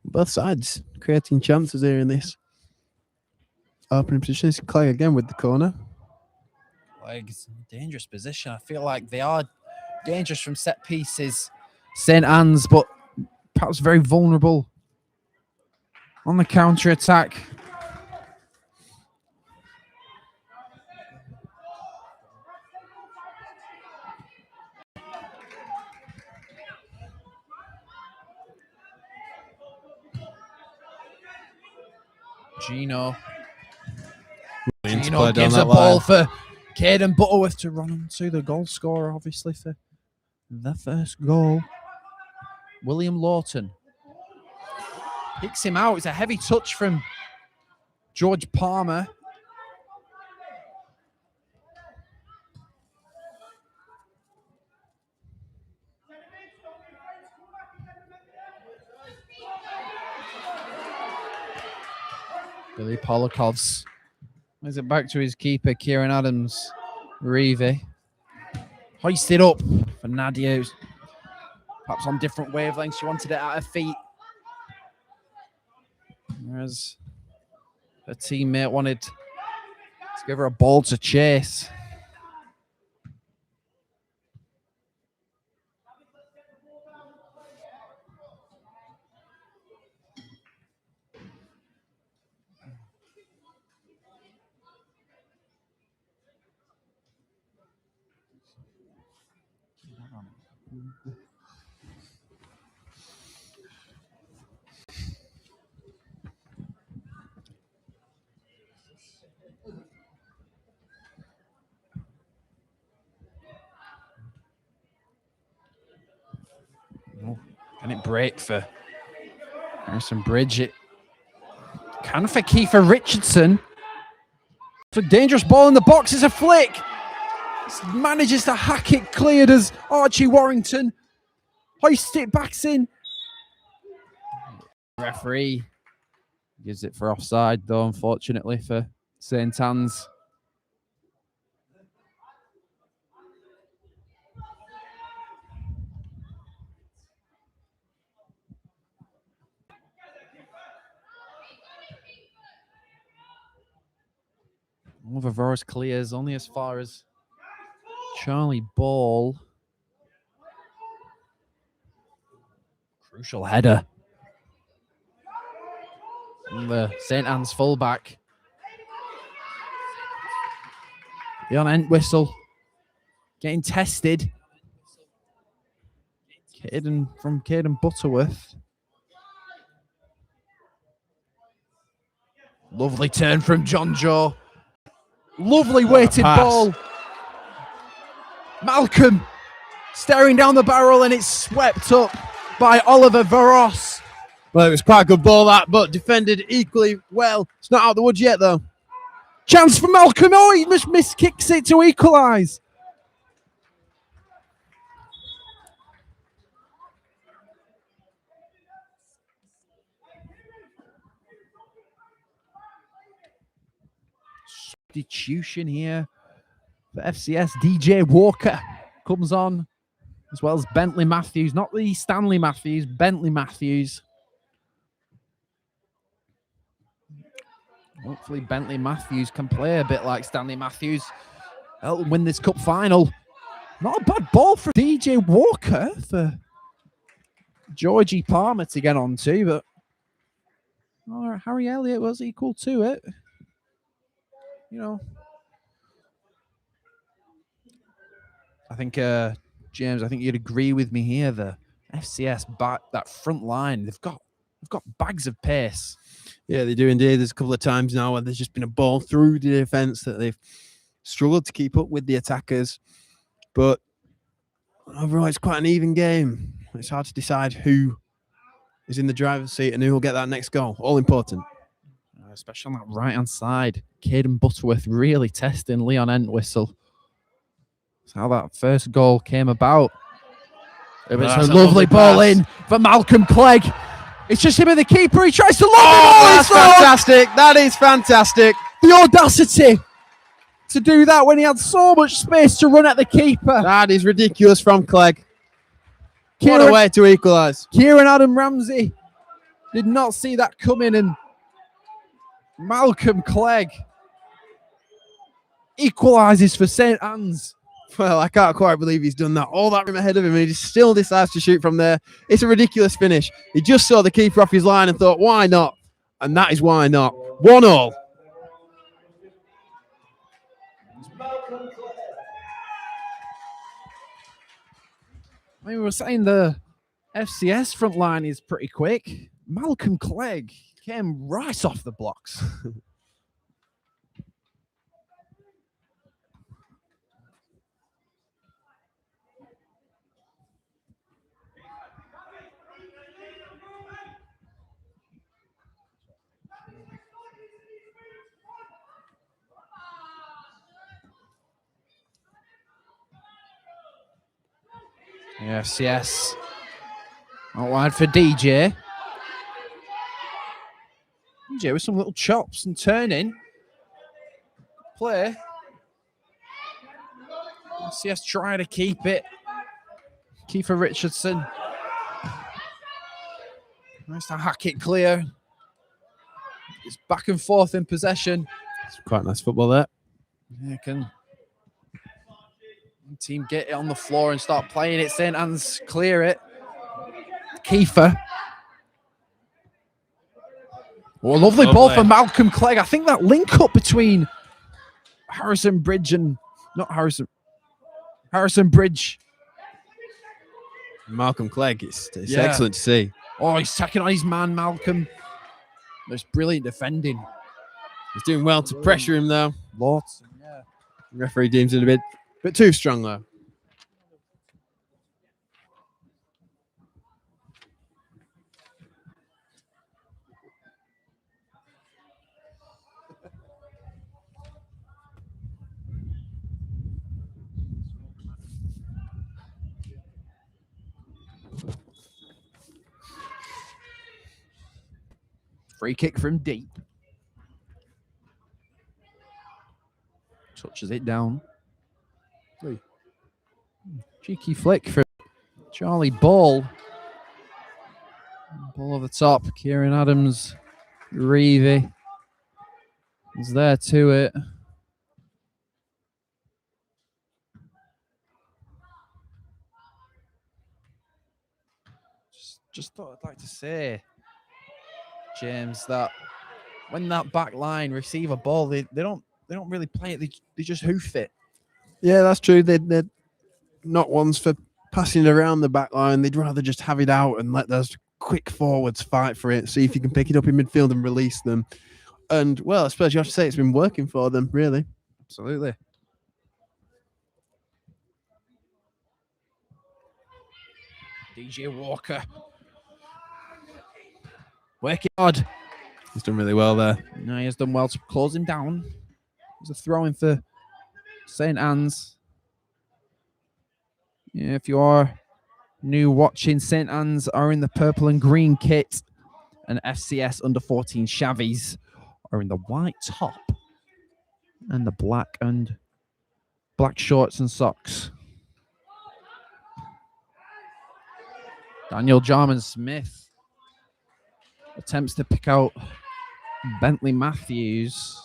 Both sides creating chances here in this opening position. It's Clay again with the corner. Like, it's a dangerous position. I feel like they are dangerous from set pieces. St. Anne's, but perhaps very vulnerable on the counter attack. Gino gives a ball for Caden Butterworth to run into the goal scorer, obviously, for the first goal. William Lawton picks him out. It's a heavy touch from George Palmer. Billy Polakovs is it back to his keeper, Kieran Adams. Reeve hoisted up for Nadia, who's perhaps on different wavelengths. She wanted it at her feet, whereas her teammate wanted to give her a ball to chase. Can it break for Harrison Bridge? It can for Kiefer Richardson. For dangerous ball in the box. It's a flick. Manages to hack it cleared as Archie Warrington hoists it back in. Referee gives it for offside, though, unfortunately, for St. Anne's. Vavaros clears only as far as Charlie Ball. Crucial header. And the St. Anne's fullback. Beyond Entwistle. Getting tested. Caden Butterworth. Lovely turn from John Joe. Lovely weighted ball. Malcolm staring down the barrel, and it's swept up by Oliver Varos. Well, it was quite a good ball, that, but defended equally well. It's not out of the woods yet, though. Chance for Malcolm. Oh, he just miskicks it to equalise. Substitution here for FCS. DJ Walker comes on, as well as Bentley Matthews. Not the Stanley Matthews, Bentley Matthews. Hopefully Bentley Matthews can play a bit like Stanley Matthews. Help them win this cup final. Not a bad ball for DJ Walker for Georgie Palmer to get on to, but Harry Elliott was equal to it. You know, I think, James, I think you'd agree with me here. The FCS back, that front line, they've got bags of pace. Yeah, they do indeed. There's a couple of times now where there's just been a ball through the defence that they've struggled to keep up with the attackers. But Overall, it's quite an even game. It's hard to decide who is in the driver's seat and who will get that next goal. All important. Especially on that right-hand side. Caden Butterworth really testing Leon Entwistle. That's how that first goal came about. It was That's a a lovely lovely ball pass. in for Malcolm Clegg. It's just him and the keeper. He tries to lob it. Oh, that's It's on. fantastic. That is fantastic. The audacity to do that when he had so much space to run at the keeper. That is ridiculous from Clegg. What a Kieran, way to equalise. Kieran Adam Ramsey did not see that coming, and Malcolm Clegg equalises for St Anne's. Well, I can't quite believe he's done that. All that room ahead of him, and he still decides to shoot from there. It's a ridiculous finish. He just saw the keeper off his line and thought, why not? And that is why not. 1-1. I mean, we were saying the FCS front line is pretty quick. Malcolm Clegg came right off the blocks. Yes. Out wide for DJ. DJ with some little chops and turning. Play. CS trying to keep it. Kiefer Richardson. Nice to hack it clear. It's back and forth in possession. It's quite nice football there. Yeah, can the team get it on the floor and start playing it? St Anne's clear it. Kiefer. Oh, a lovely ball for Malcolm Clegg. I think that link up between Harrison Bridge and Harrison Bridge. Malcolm Clegg, it's excellent to see. Oh, he's taking on his man, Malcolm. That's brilliant defending. He's doing well to pressure him, though. Lots. Yeah. Referee deems it a bit too strong, though. Free kick from deep. Touches it down. Cheeky flick for Charlie Ball. Ball over the top. Kieran Adams. Reevy is there to it. Just thought I'd like to say, James, that when that back line receive a ball, they don't really play it. They just hoof it. Yeah, that's true. They're not ones for passing around the back line. They'd rather just have it out and let those quick forwards fight for it. See if you can pick it up in midfield and release them. And, well, I suppose you have to say it's been working for them, really. Absolutely. DJ Walker. Working hard. He's done really well there. No, he has done well to close him down. There's a throw in for St Anne's. Yeah, if you are new watching, St Anne's are in the purple and green kit, and FCS under 14 Chavies are in the white top and the black shorts and socks. Daniel Jarman Smith attempts to pick out Bentley Matthews.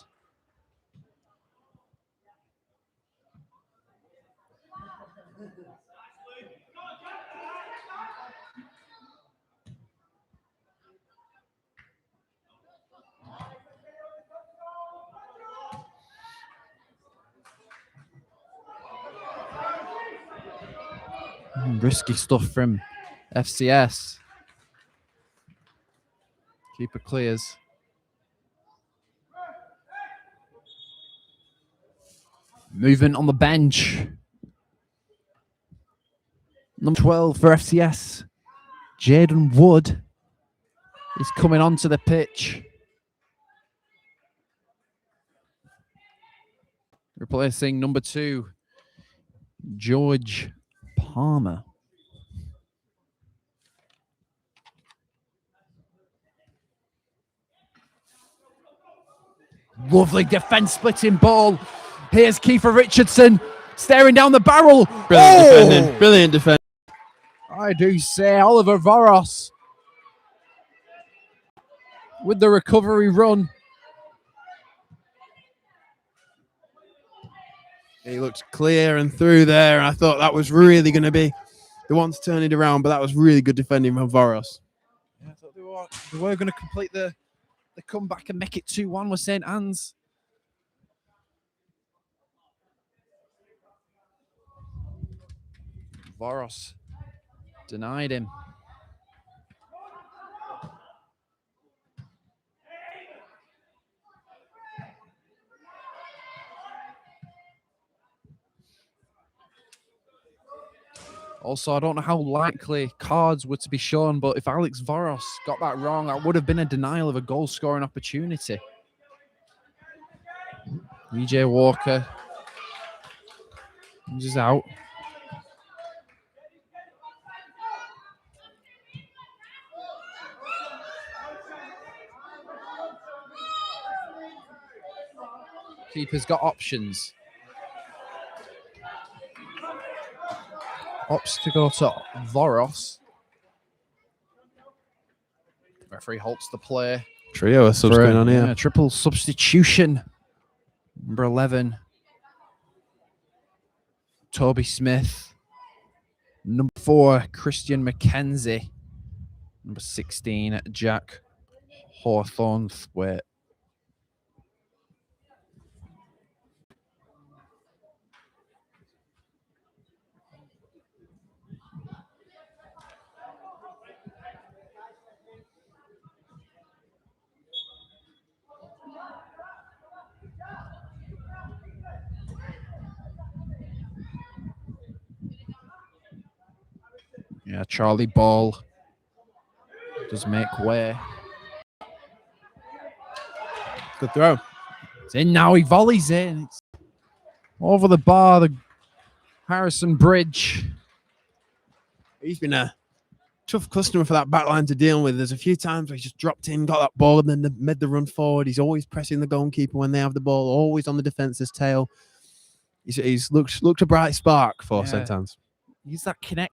Risky stuff from FCS. Keeper clears. Movement on the bench. Number 12 for FCS, Jaden Wood, is coming onto the pitch. Replacing number 2, George Palmer. Lovely defense splitting ball. Here's Kiefer Richardson staring down the barrel. Brilliant defending. Brilliant defending. I do say Oliver Voros with the recovery run. He looked clear and through there. And I thought that was really going to be the one to turn it around, but that was really good defending from Voros. Yeah, I thought they were going to complete the comeback and make it 2-1 with St. Anne's. Voros denied him. Also, I don't know how likely cards were to be shown, but if Alex Voros got that wrong, that would have been a denial of a goal-scoring opportunity. EJ Walker is out. Keeper's got options. Opts to go to Voros. Referee halts the play. Trio of subs going on here. Yeah, triple substitution. Number 11, Toby Smith. Number 4, Christian McKenzie. Number 16, Jack Hawthornthwaite. Yeah, Charlie Ball does make way. Good throw. It's in now. He volleys it. And it's over the bar. The Harrison Bridge. He's been a tough customer for that back line to deal with. There's a few times where he's just dropped in, got that ball, and then made the run forward. He's always pressing the goalkeeper when they have the ball, always on the defence's tail. He's looked a bright spark for St. Anne's. He's that connect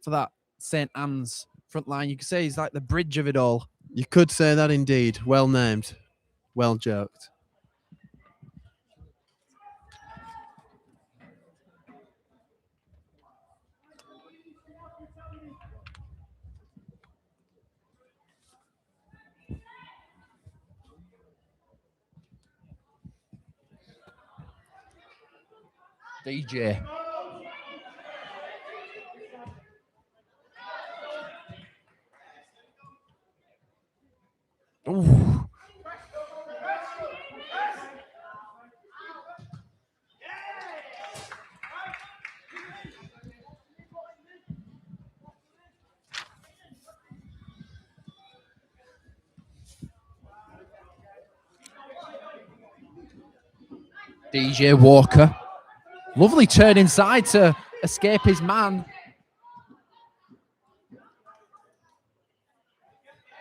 for that St. Anne's front line. You could say he's like the bridge of it all. You could say that indeed. Well named. Well joked. DJ. Ooh. DJ Walker. Lovely turn inside to escape his man.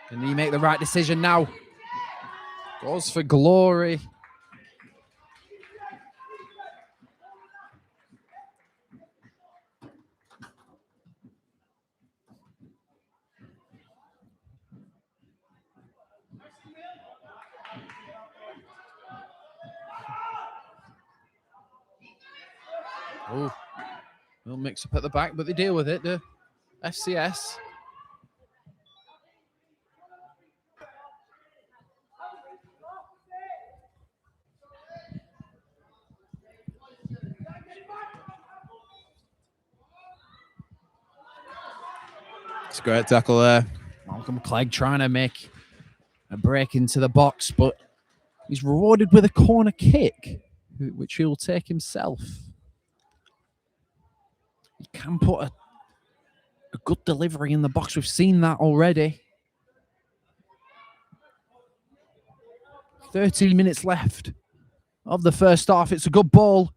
Can he make the right decision now? Goes for glory. Oh, little mix up at the back, but they deal with it. The FCS. It's a great tackle there. Malcolm Clegg trying to make a break into the box, but he's rewarded with a corner kick, which he'll take himself. He can put good delivery in the box. We've seen that already. 13 minutes left of the first half. It's a good ball.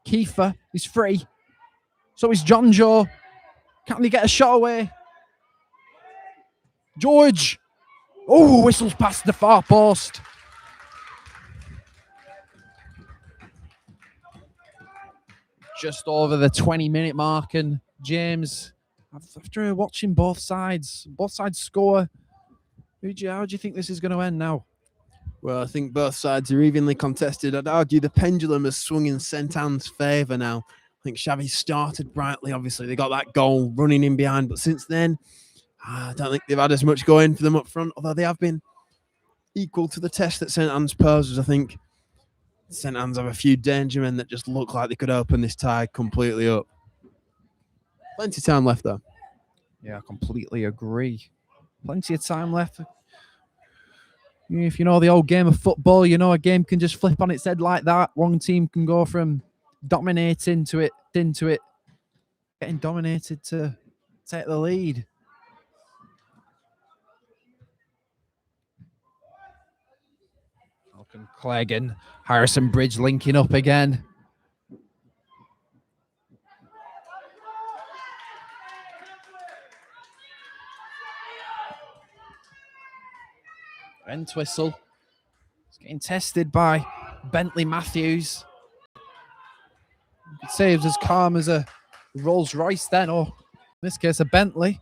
Kiefer is free. So is John Joe. Can they get a shot away? George. Oh, whistles past the far post. Just over the 20-minute mark, and James, after watching both sides score, how do you think this is going to end now? Well, I think both sides are evenly contested. I'd argue the pendulum has swung in St. Anne's favour now. I think Xavi started brightly, obviously. They got that goal running in behind, but since then, I don't think they've had as much going for them up front, although they have been equal to the test that St. Anne's poses. I think St. Anne's have a few danger men that just look like they could open this tie completely up. Plenty of time left, though. Yeah, I completely agree. Plenty of time left. If you know the old game of football, you know a game can just flip on its head like that. One team can go from dominating to it, into it, getting dominated to take the lead. Falcon Clegg and Harrison Bridge linking up again. Entwistle. It's getting tested by Bentley Matthews. You could say it was as calm as a Rolls Royce then, or in this case, a Bentley.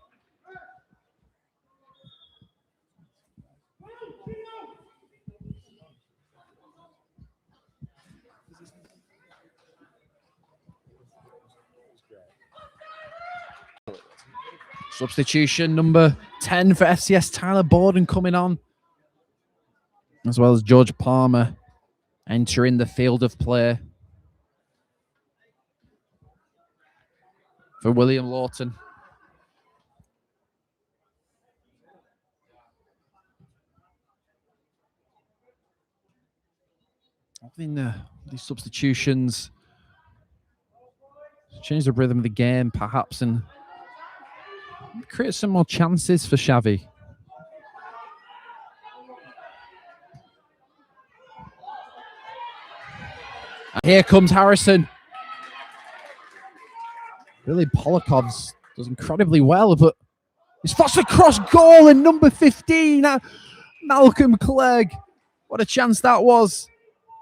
Substitution number 10 for FCS, Tyler Borden coming on, as well as George Palmer entering the field of play for William Lawton. I think these substitutions change the rhythm of the game, perhaps, and create some more chances for Xavi. And here comes Harrison. Billy Polikovs does incredibly well, but he's forced a cross goal, and number 15, Malcolm Clegg. What a chance that was.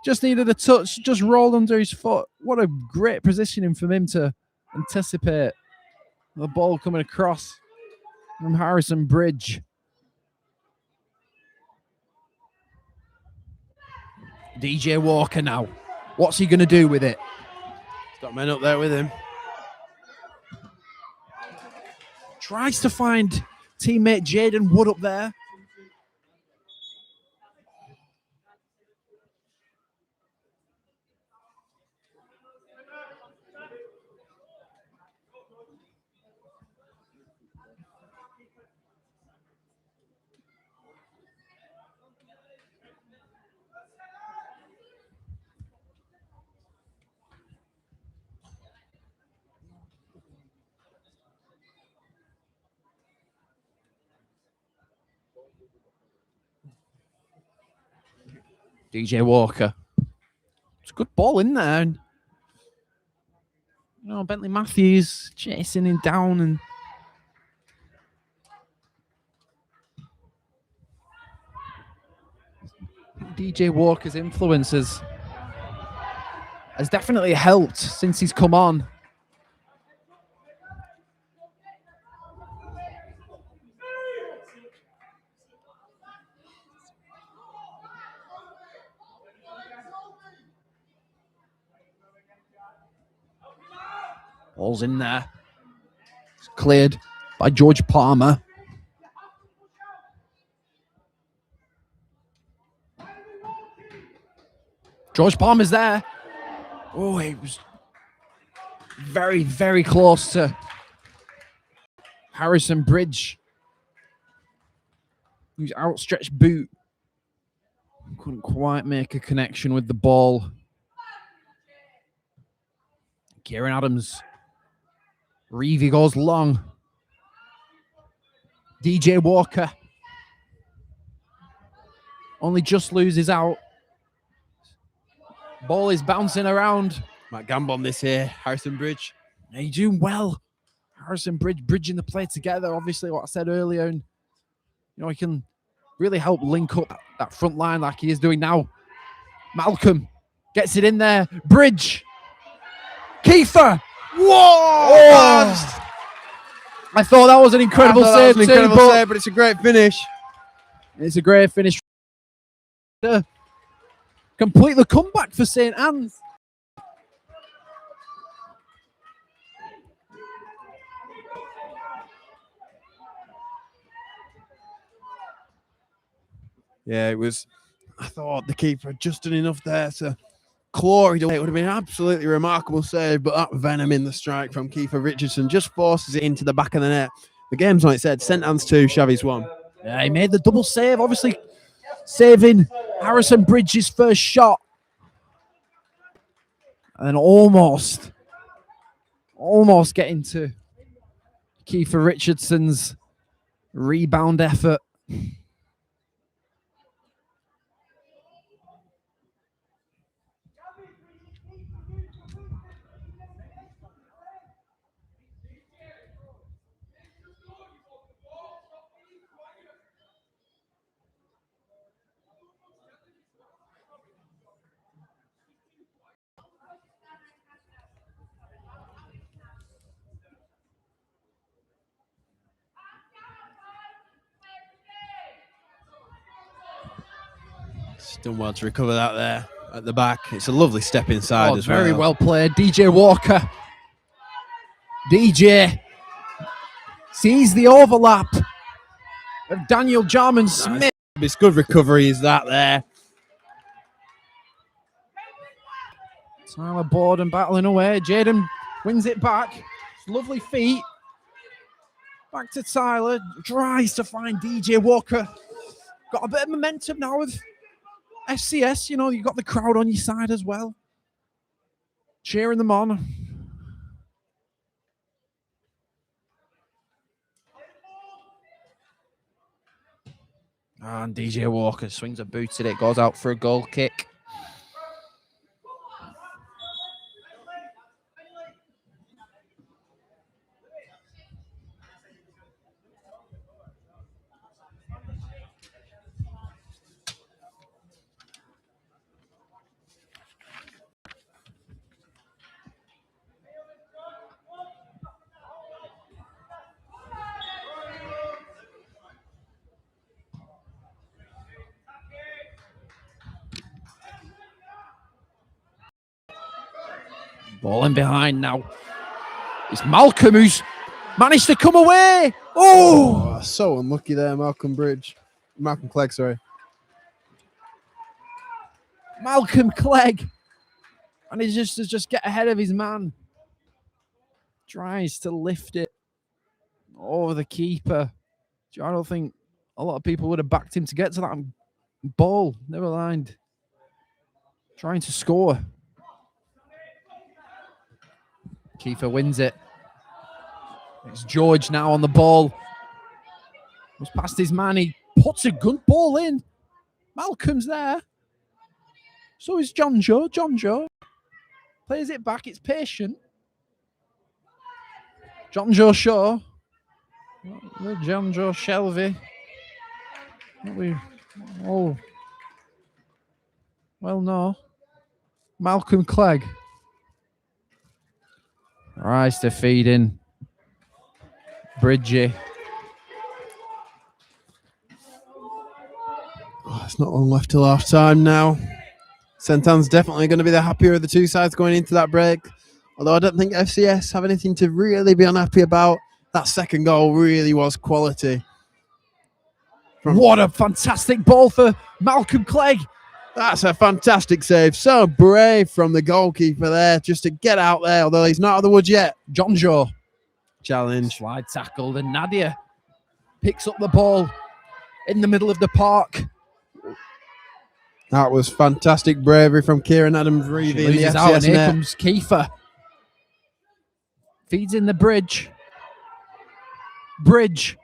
Just needed a touch, just rolled under his foot. What a great positioning from him to anticipate the ball coming across from Harrison Bridge. DJ Walker now. What's he going to do with it? He's got men up there with him. Tries to find teammate Jaden Wood up there. DJ Walker. It's a good ball in there. And, Bentley Matthews chasing him down, and DJ Walker's influence has definitely helped since he's come on. Ball's in there. It's cleared by George Palmer. George Palmer's there. Oh, it was very, very close to Harrison Bridge, whose outstretched boot couldn't quite make a connection with the ball. Kieran Adams. Reevy goes long. DJ Walker only just loses out. Ball is bouncing around. Might gamble on this here. Harrison Bridge. Yeah, you're doing well. Harrison Bridge bridging the play together. Obviously, what I said earlier, and he can really help link up that front line like he is doing now. Malcolm gets it in there. Bridge. Kiefer. Whoa! Oh! I thought that was an incredible save, but it's a great finish. It's a great finish. Complete the comeback for St. Anne's. Yeah, it was. I thought the keeper had just done enough there to claw it away. It would have been an absolutely remarkable save, but that venom in the strike from Kiefer Richardson just forces it into the back of the net. The game's on its head. St. Anne's 2, Chavies 1. Yeah, he made the double save, obviously saving Harrison Bridge's first shot. And then almost getting to Kiefer Richardson's rebound effort. Done well to recover that there at the back. It's a lovely step inside as well. Very well played. DJ Walker. DJ sees the overlap of Daniel Jarman Smith. It's good recovery, is that there? Tyler Borden battling away. Jaden wins it back. It's lovely feet. Back to Tyler. Tries to find DJ Walker. Got a bit of momentum now with FCS. You've got the crowd on your side as well. Cheering them on. And DJ Walker swings a boot at it. Goes out for a goal kick. Ball in behind now. It's Malcolm who's managed to come away. Oh, so unlucky there, Malcolm Clegg, sorry. Malcolm Clegg. And he just get ahead of his man. Tries to lift it over the keeper. I don't think a lot of people would have backed him to get to that ball. Never mind. Trying to score. Kiefer wins it. It's George now on the ball. Was past his man. He puts a good ball in. Malcolm's there. So is John Joe. John Joe plays it back. It's patient. John Joe Shaw. John Joe Shelby. Oh. Well, no. Malcolm Clegg. Rice to feed in. Bridgie. It's not long left till half time now. St. Anne's definitely going to be the happier of the two sides going into that break. Although I don't think FCS have anything to really be unhappy about. That second goal really was quality. What a fantastic ball for Malcolm Clegg. That's a fantastic save. So brave from the goalkeeper there just to get out there, although he's not out of the woods yet. John Joe. Challenge. Slide tackle. And Nadia picks up the ball in the middle of the park. That was fantastic bravery from Kieran Adams-Reevy in the FCS out, and here net. comes Kiefer. Feeds in the Bridge. Bridge.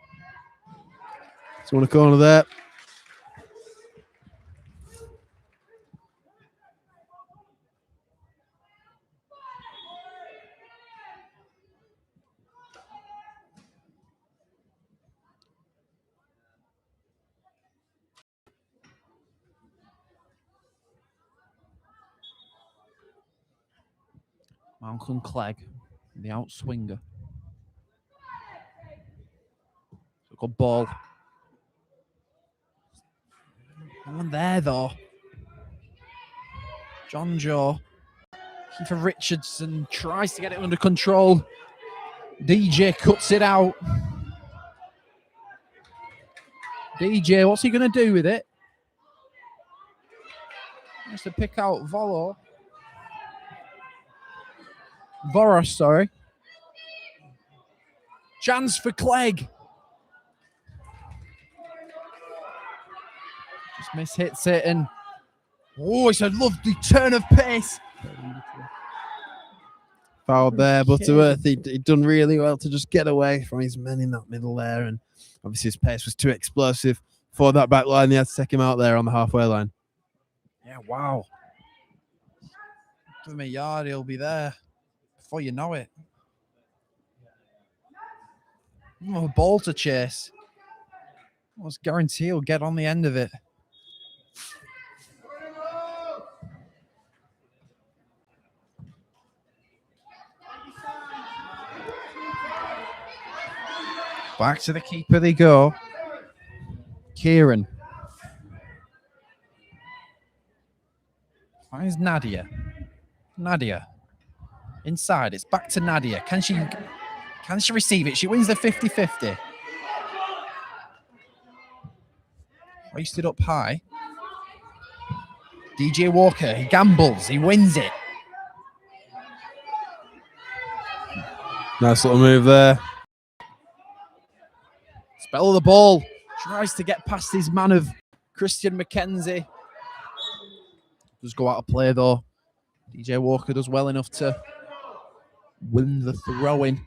So on the corner there. Malcolm Clegg, the outswinger. Good ball. No one there, though. John Joe. Kiefer Richardson tries to get it under control. DJ cuts it out. DJ, what's he going to do with it? He has to pick out Voros, sorry. Chance for Clegg. Just mishits it and it's a lovely turn of pace. Fouled there, Butterworth. He'd done really well to just get away from his men in that middle there, and obviously his pace was too explosive for that back line. They had to take him out there on the halfway line. Yeah, wow. Give him a yard, he'll be there before you know it. A ball to chase. I was guarantee he'll get on the end of it. Back to the keeper they go. Kieran. Where's Nadia? Nadia. Inside. It's back to Nadia. Can she receive it? She wins the 50-50. Hoisted up high. DJ Walker. He gambles. He wins it. Nice little move there. Spell of the ball. Tries to get past his man of Christian McKenzie. Does go out of play though. DJ Walker does well enough to win the throw-in.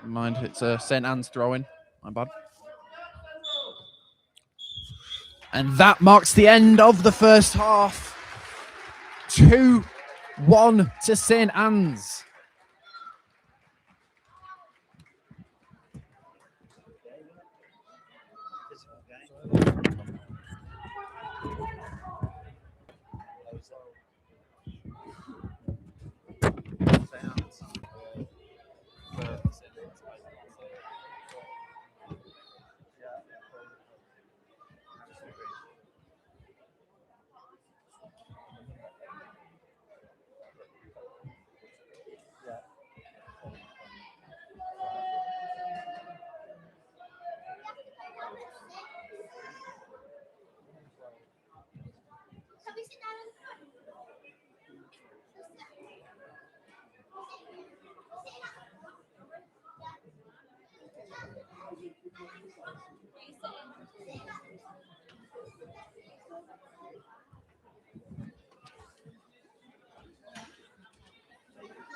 Mind, it's a St. Anne's throw-in. My bad. And that marks the end of the first half. 2-1 to St. Anne's.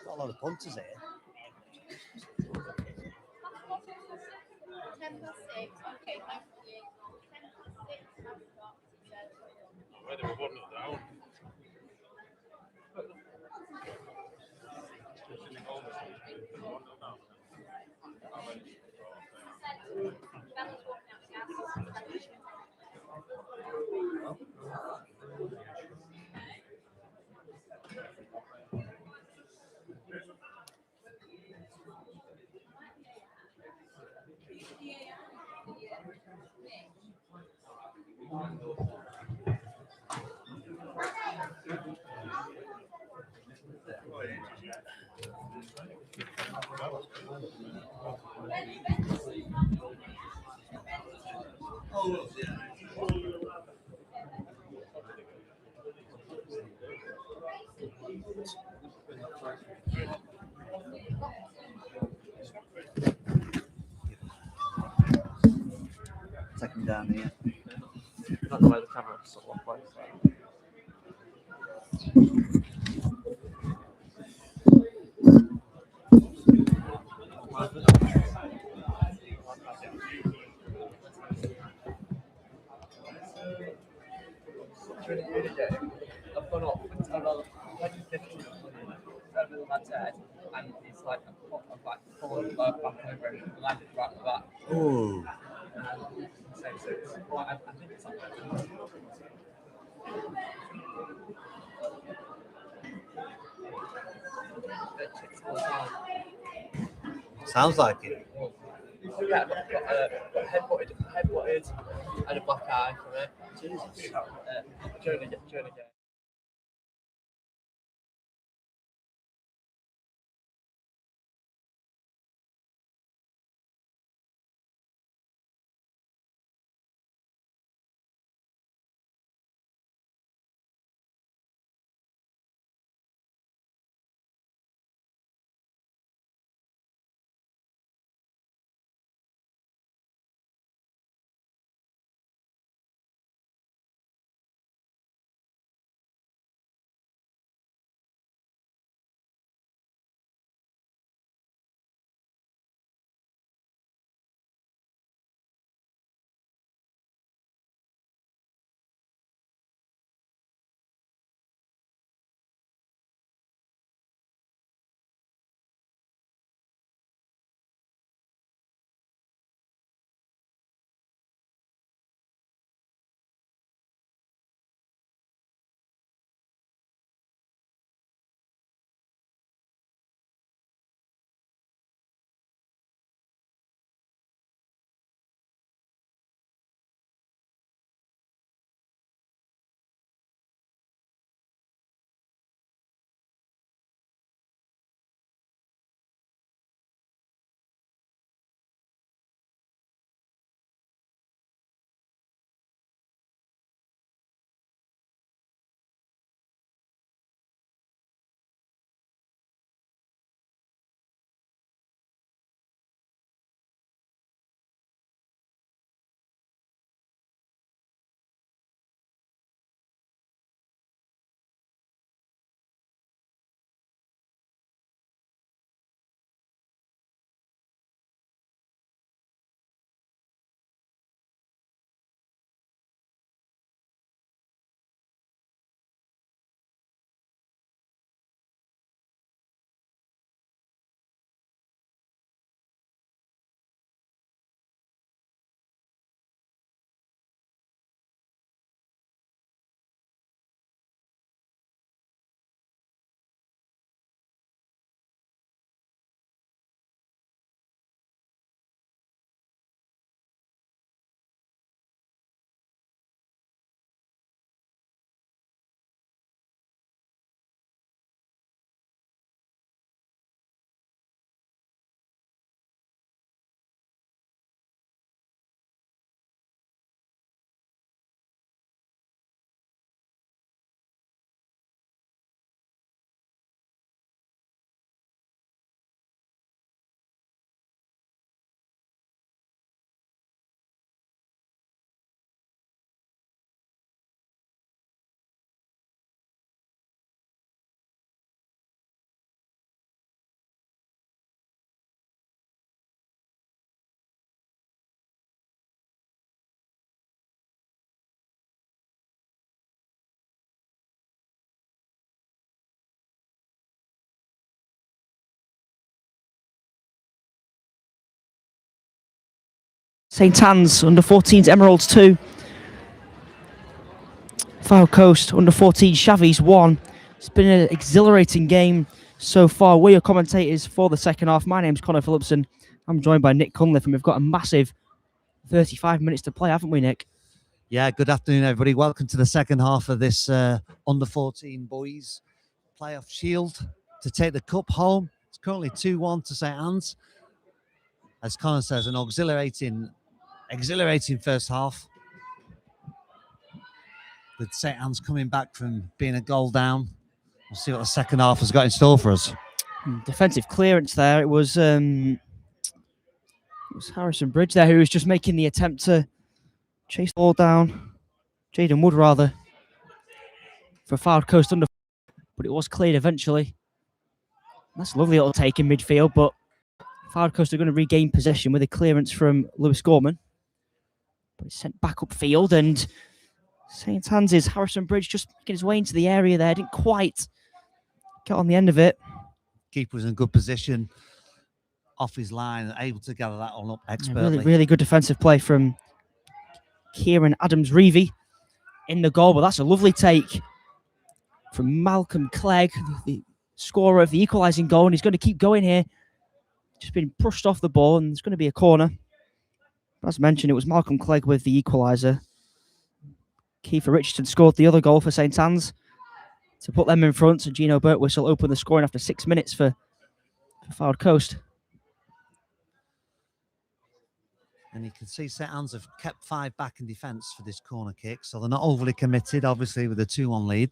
Got a lot of punters here. 10 plus 6. Okay, thank you. 10 plus 6. I've got. Whether we won or down. Take him down here. I don't know where the camera sort of place. I've gone up and around 150 over the lad's head, and it's like a pot of like fallen back over and landed right at the back. Oh. So it's, well, I think it's like it's all down. Sounds like it. Yeah, got headbutted, and a black eye from it. Jesus. During a game. St Anne's under 14s Emeralds 2. File Coast under 14 Chavies 1. It's been an exhilarating game so far. We're your commentators for the second half. My name's Connor Phillipson. I'm joined by Nick Cunliffe, and we've got a massive 35 minutes to play, haven't we, Nick? Yeah, good afternoon, everybody. Welcome to the second half of this under 14 boys playoff shield to take the cup home. It's currently 2-1 to St Anne's. As Connor says, an exhilarating first half, with St Anne's coming back from being a goal down. We'll see what the second half has got in store for us. Defensive clearance there. It was Harrison Bridge there who was just making the attempt to chase the ball down. Jaden Wood, rather, for File Coast under, but it was cleared eventually. That's a lovely little take in midfield, but File Coast are going to regain possession with a clearance from Lewis Gorman. But it's sent back upfield, and St. Anne's' Harrison Bridge just making his way into the area there. Didn't quite get on the end of it. Keeper was in good position off his line, able to gather that one up Yeah, expertly. really good defensive play from Kieran Adams-Reevy in the goal, but that's a lovely take from Malcolm Clegg, the scorer of the equalising goal, and he's going to keep going here. Just been pushed off the ball, and there's going to be a corner. As mentioned, it was Malcolm Clegg with the equaliser. Kiefer Richardson scored the other goal for St. Anne's to put them in front, and Gino Birtwistle opened the scoring after 6 minutes for Fylde Coast. And you can see St. Anne's have kept 5 back in defence for this corner kick, so they're not overly committed, obviously, with a 2-1 lead.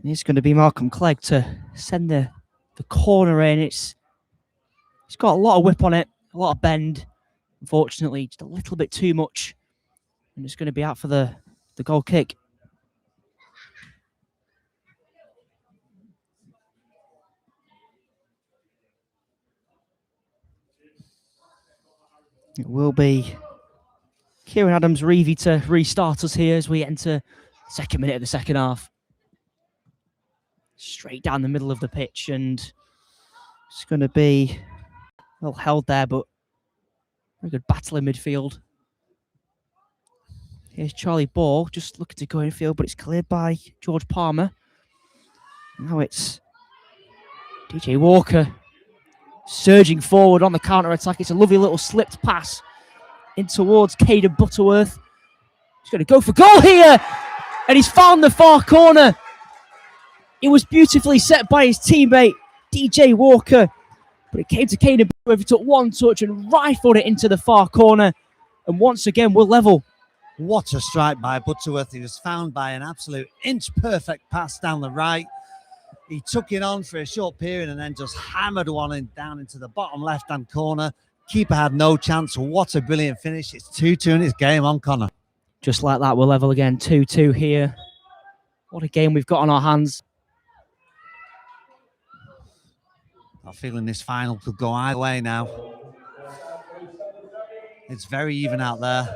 And it's going to be Malcolm Clegg to send the corner in. It's got a lot of whip on it, a lot of bend. Unfortunately, just a little bit too much. And it's going to be out for the goal kick. It will be Kieran Adams-Reevy to restart us here as we enter the second minute of the second half. Straight down the middle of the pitch, and it's going to be well held there, but very good battle in midfield. Here's Charlie Ball, just looking to go in field, but it's cleared by George Palmer. Now it's DJ Walker surging forward on the counter-attack. It's a lovely little slipped pass in towards Caden Butterworth. He's going to go for goal here, and he's found the far corner. It was beautifully set by his teammate, DJ Walker, but it came to Caden Butterworth. He took one touch and rifled it into the far corner, and once again, we're level. What a strike by Butterworth. He was found by an absolute inch-perfect pass down the right. He took it on for a short period and then just hammered one in down into the bottom left-hand corner. Keeper had no chance. What a brilliant finish. It's 2-2 and it's game on, Connor. Just like that, we're level again, 2-2 here. What a game we've got on our hands. I'm feeling this final could go either way now. It's very even out there.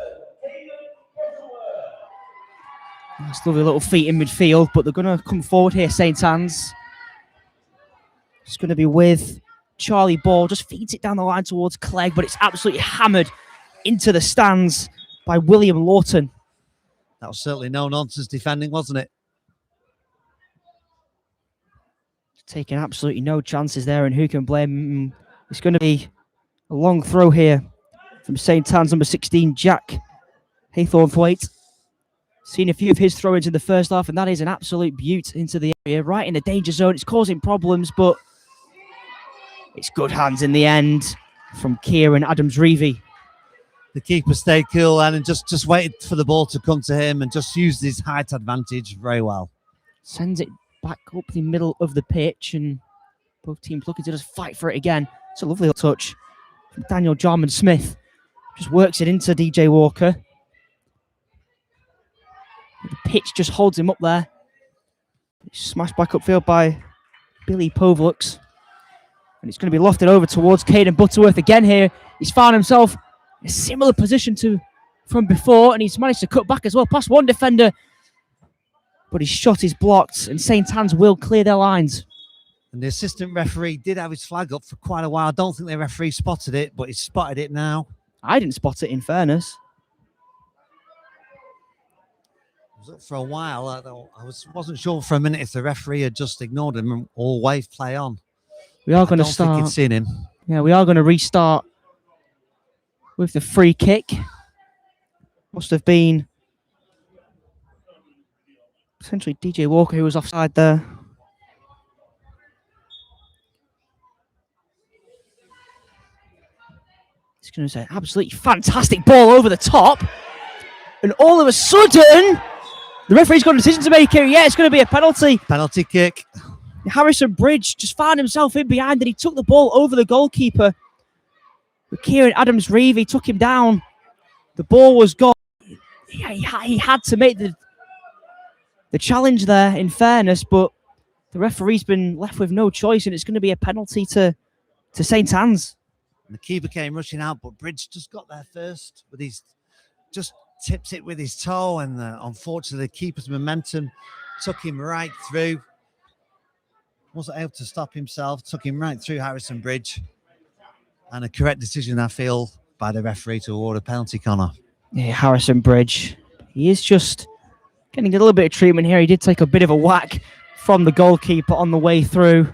Nice lovely little feet in midfield, but they're going to come forward here, St. Anne's. It's going to be with Charlie Ball, just feeds it down the line towards Clegg, but it's absolutely hammered into the stands by William Lawton. That was certainly no-nonsense defending, wasn't it? Taking absolutely no chances there, and who can blame him? It's going to be a long throw here from St. Anne's number 16, Jack Haythornthwaite. Seen a few of his throw-ins in the first half, and that is an absolute beaut into the area, right in the danger zone. It's causing problems, but it's good hands in the end from Kieran Adams-Reevy. The keeper stayed cool and just waited for the ball to come to him and just used his height advantage very well. Sends it back up the middle of the pitch, and both teams looking to just fight for it again. It's a lovely little touch from Daniel Jarman-Smith. Just works it into DJ Walker. The pitch just holds him up there. Smashed back upfield by Billy Povlux. And it's going to be lofted over towards Caden Butterworth again here. He's found himself in a similar position to from before, and he's managed to cut back as well past one defender. But his shot is blocked, and St. Anne's will clear their lines. And the assistant referee did have his flag up for quite a while. I don't think the referee spotted it, but he's spotted it now. I didn't spot it, in fairness. It was up for a while. I wasn't sure for a minute if the referee had just ignored him or waved play on. We are going to I don't think he'd start. seen him. Yeah, we are going to restart with the free kick. Must have been essentially DJ Walker who was offside there. It's going to say absolutely fantastic ball over the top. And all of a sudden, the referee's got a decision to make here. Yeah, it's going to be a penalty. Penalty kick. Harrison Bridge just found himself in behind and he took the ball over the goalkeeper. But Kieran Adams-Reevy took him down. The ball was gone. He had to make the challenge there, in fairness, but the referee's been left with no choice, and it's going to be a penalty to St. Anne's. And the keeper came rushing out, but Bridge just got there first with his just tips it with his toe, and unfortunately, the keeper's momentum took him right through. Wasn't able to stop himself, took him right through Harrison Bridge. And a correct decision, I feel, by the referee to award a penalty, Connor. Yeah, Harrison Bridge. He is just getting a little bit of treatment here. He did take a bit of a whack from the goalkeeper on the way through.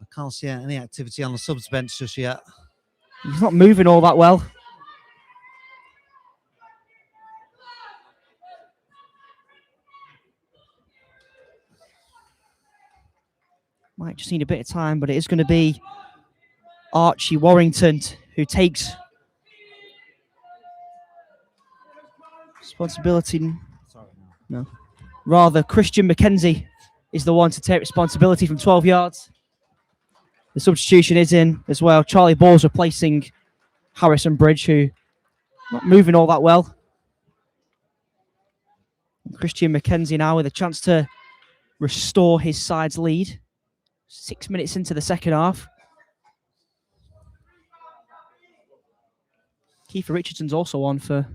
I can't see any activity on the subs bench just yet. He's not moving all that well. Might just need a bit of time, but it is going to be Archie Warrington who takes responsibility. No. Rather, Christian McKenzie is the one to take responsibility from 12 yards. The substitution is in as well. Charlie Ball's replacing Harrison Bridge, who not moving all that well. And Christian McKenzie now with a chance to restore his side's lead. 6 minutes into the second half. Kiefer Richardson's also on for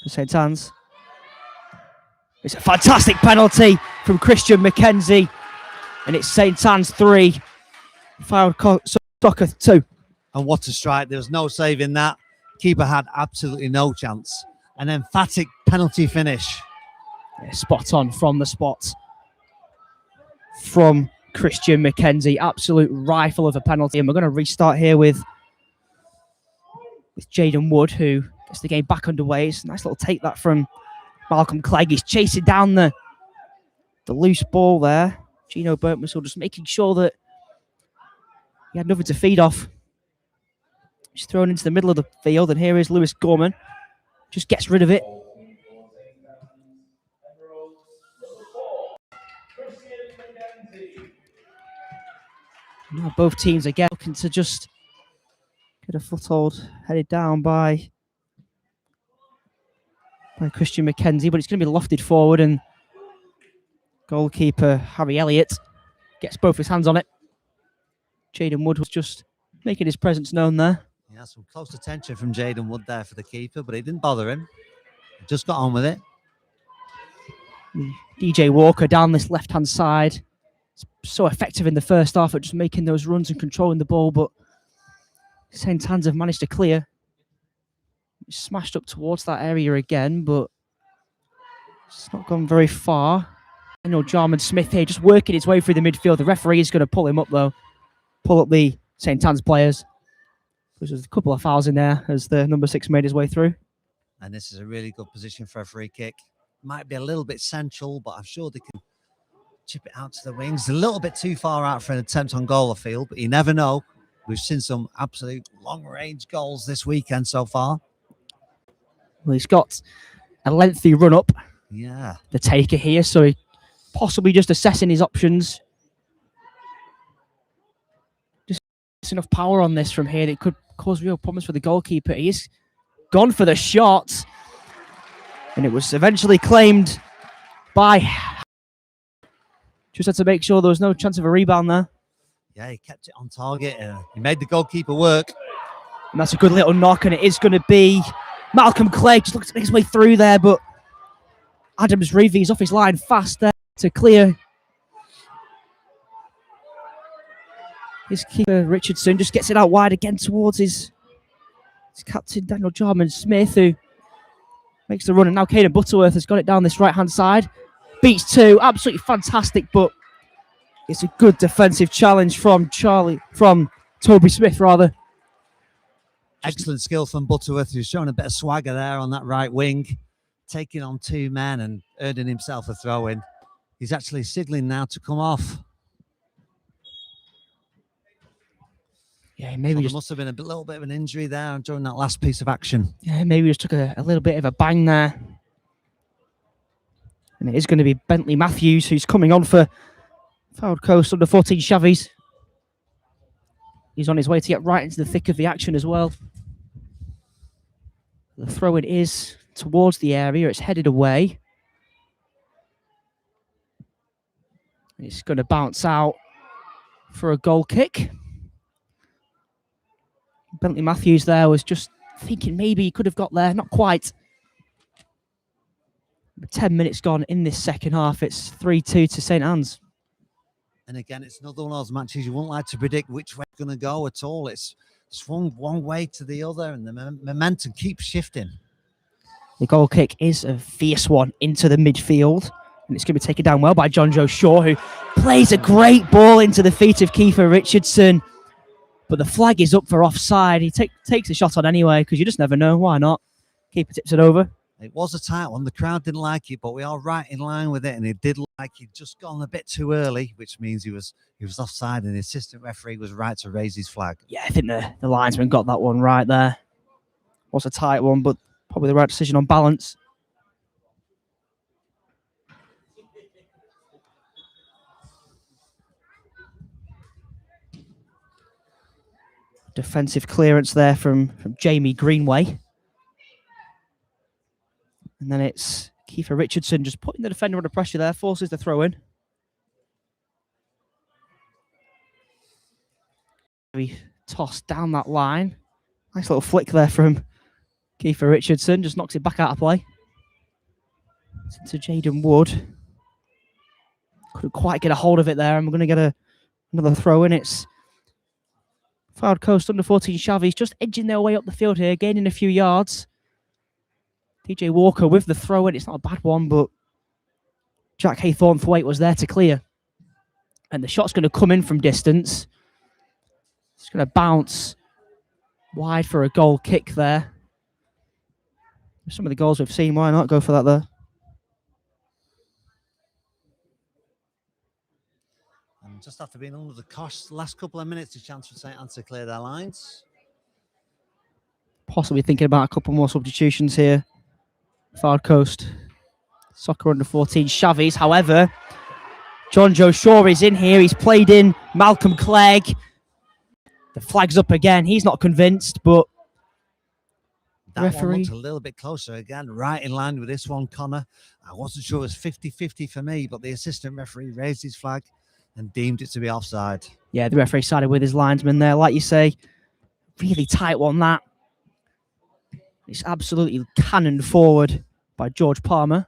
St. Anne's. It's a fantastic penalty from Christian McKenzie. And it's St. Anne's 3. Soccer 2. And what a strike. There was no saving that. Keeper had absolutely no chance. An emphatic penalty finish. Yeah, spot on from the spot. From Christian McKenzie. Absolute rifle of a penalty. And we're going to restart here with Jaden Wood, who gets the game back underway. It's a nice little take that from Malcolm Clegg. He's chasing down the loose ball there. Gino Burtmusel just making sure that he had nothing to feed off. He's thrown into the middle of the field, and here is Lewis Gorman. Just gets rid of it. Now both teams again looking to just get a foothold, headed down by Christian McKenzie, but it's going to be lofted forward, and goalkeeper Harry Elliott gets both his hands on it. Jaden Wood was just making his presence known there. Yeah, some close attention from Jaden Wood there for the keeper, but it didn't bother him. He just got on with it. DJ Walker down this left-hand side. So effective in the first half at just making those runs and controlling the ball, but St. Anne's have managed to clear. Smashed up towards that area again, but it's not gone very far. I know Jarman Smith here just working his way through the midfield. The referee is going to pull him up though. Pull up the St. Anne's players. There's a couple of fouls in there as the number 6 made his way through. And this is a really good position for a free kick. Might be a little bit central, but I'm sure they can chip it out to the wings. A little bit too far out for an attempt on goal, I feel, but you never know. We've seen some absolute long-range goals this weekend so far. Well, he's got a lengthy run-up. Yeah. The taker here, so he possibly just assessing his options. Just enough power on this from here that it could cause real problems for the goalkeeper. He is gone for the shot, and it was eventually claimed by... Just had to make sure there was no chance of a rebound there. Yeah, he kept it on target. He made the goalkeeper work. And that's a good little knock, and it is going to be Malcolm Clegg. Just looks to make his way through there, but Adams Reeve is off his line fast there to clear. His keeper, Richardson, just gets it out wide again towards his captain, Daniel Jarman Smith, who makes the run. And now Caden Butterworth has got it down this right-hand side. Beats two. Absolutely fantastic, but it's a good defensive challenge from Toby Smith, rather. Excellent skill from Butterworth, who's showing a bit of swagger there on that right wing, taking on 2 men and earning himself a throw-in. He's actually signalling now to come off. Yeah, maybe so just there must have been a little bit of an injury there during that last piece of action. Yeah, maybe just took a little bit of a bang there. And it is going to be Bentley Matthews who's coming on for Fylde Coast under 14 Chavies. He's on his way to get right into the thick of the action as well. The throw-in is towards the area. It's headed away. It's going to bounce out for a goal kick. Bentley Matthews there was just thinking maybe he could have got there. Not quite. 10 minutes gone in this second half. It's 3-2 to St. Anne's. And again, it's another one of those matches you wouldn't like to predict which way it's going to go at all. It's swung one way to the other, and the momentum keeps shifting. The goal kick is a fierce one into the midfield, and it's going to be taken down well by John Joe Shaw, who plays a great ball into the feet of Kiefer Richardson. But the flag is up for offside. He takes a shot on anyway, because you just never know. Why not? Keeper tips it over. It was a tight one. The crowd didn't like it, but we are right in line with it. And it did look like he'd just gone a bit too early, which means he was offside, and the assistant referee was right to raise his flag. Yeah, I think the linesman got that one right there. Was a tight one, but probably the right decision on balance. Defensive clearance there from Jamie Greenway. And then it's Kiefer Richardson just putting the defender under pressure there, forces the throw in. We toss down that line. Nice little flick there from Kiefer Richardson, just knocks it back out of play. It's into Jaden Wood. Couldn't quite get a hold of it there, and we're going to get another throw in. It's Fylde Coast under 14 Chavies just edging their way up the field here, gaining a few yards. TJ Walker with the throw in. It's not a bad one, but Jack Haythornthwaite was there to clear. And the shot's going to come in from distance. It's going to bounce wide for a goal kick there. Some of the goals we've seen, why not go for that there? And just after being under the cosh, the last couple of minutes, a chance for St. Anne to clear their lines. Possibly thinking about a couple more substitutions here. Fylde Coast soccer under 14 Chavies. However, John Joe Shaw is in here. He's played in Malcolm Clegg. The flag's up again. He's not convinced, but that referee one looked a little bit closer again, right in line with this one, Connor. I wasn't sure it was 50-50 for me, but the assistant referee raised his flag and deemed it to be offside. Yeah, the referee sided with his linesman there. Like you say, really tight one, that. It's absolutely cannoned forward by George Palmer.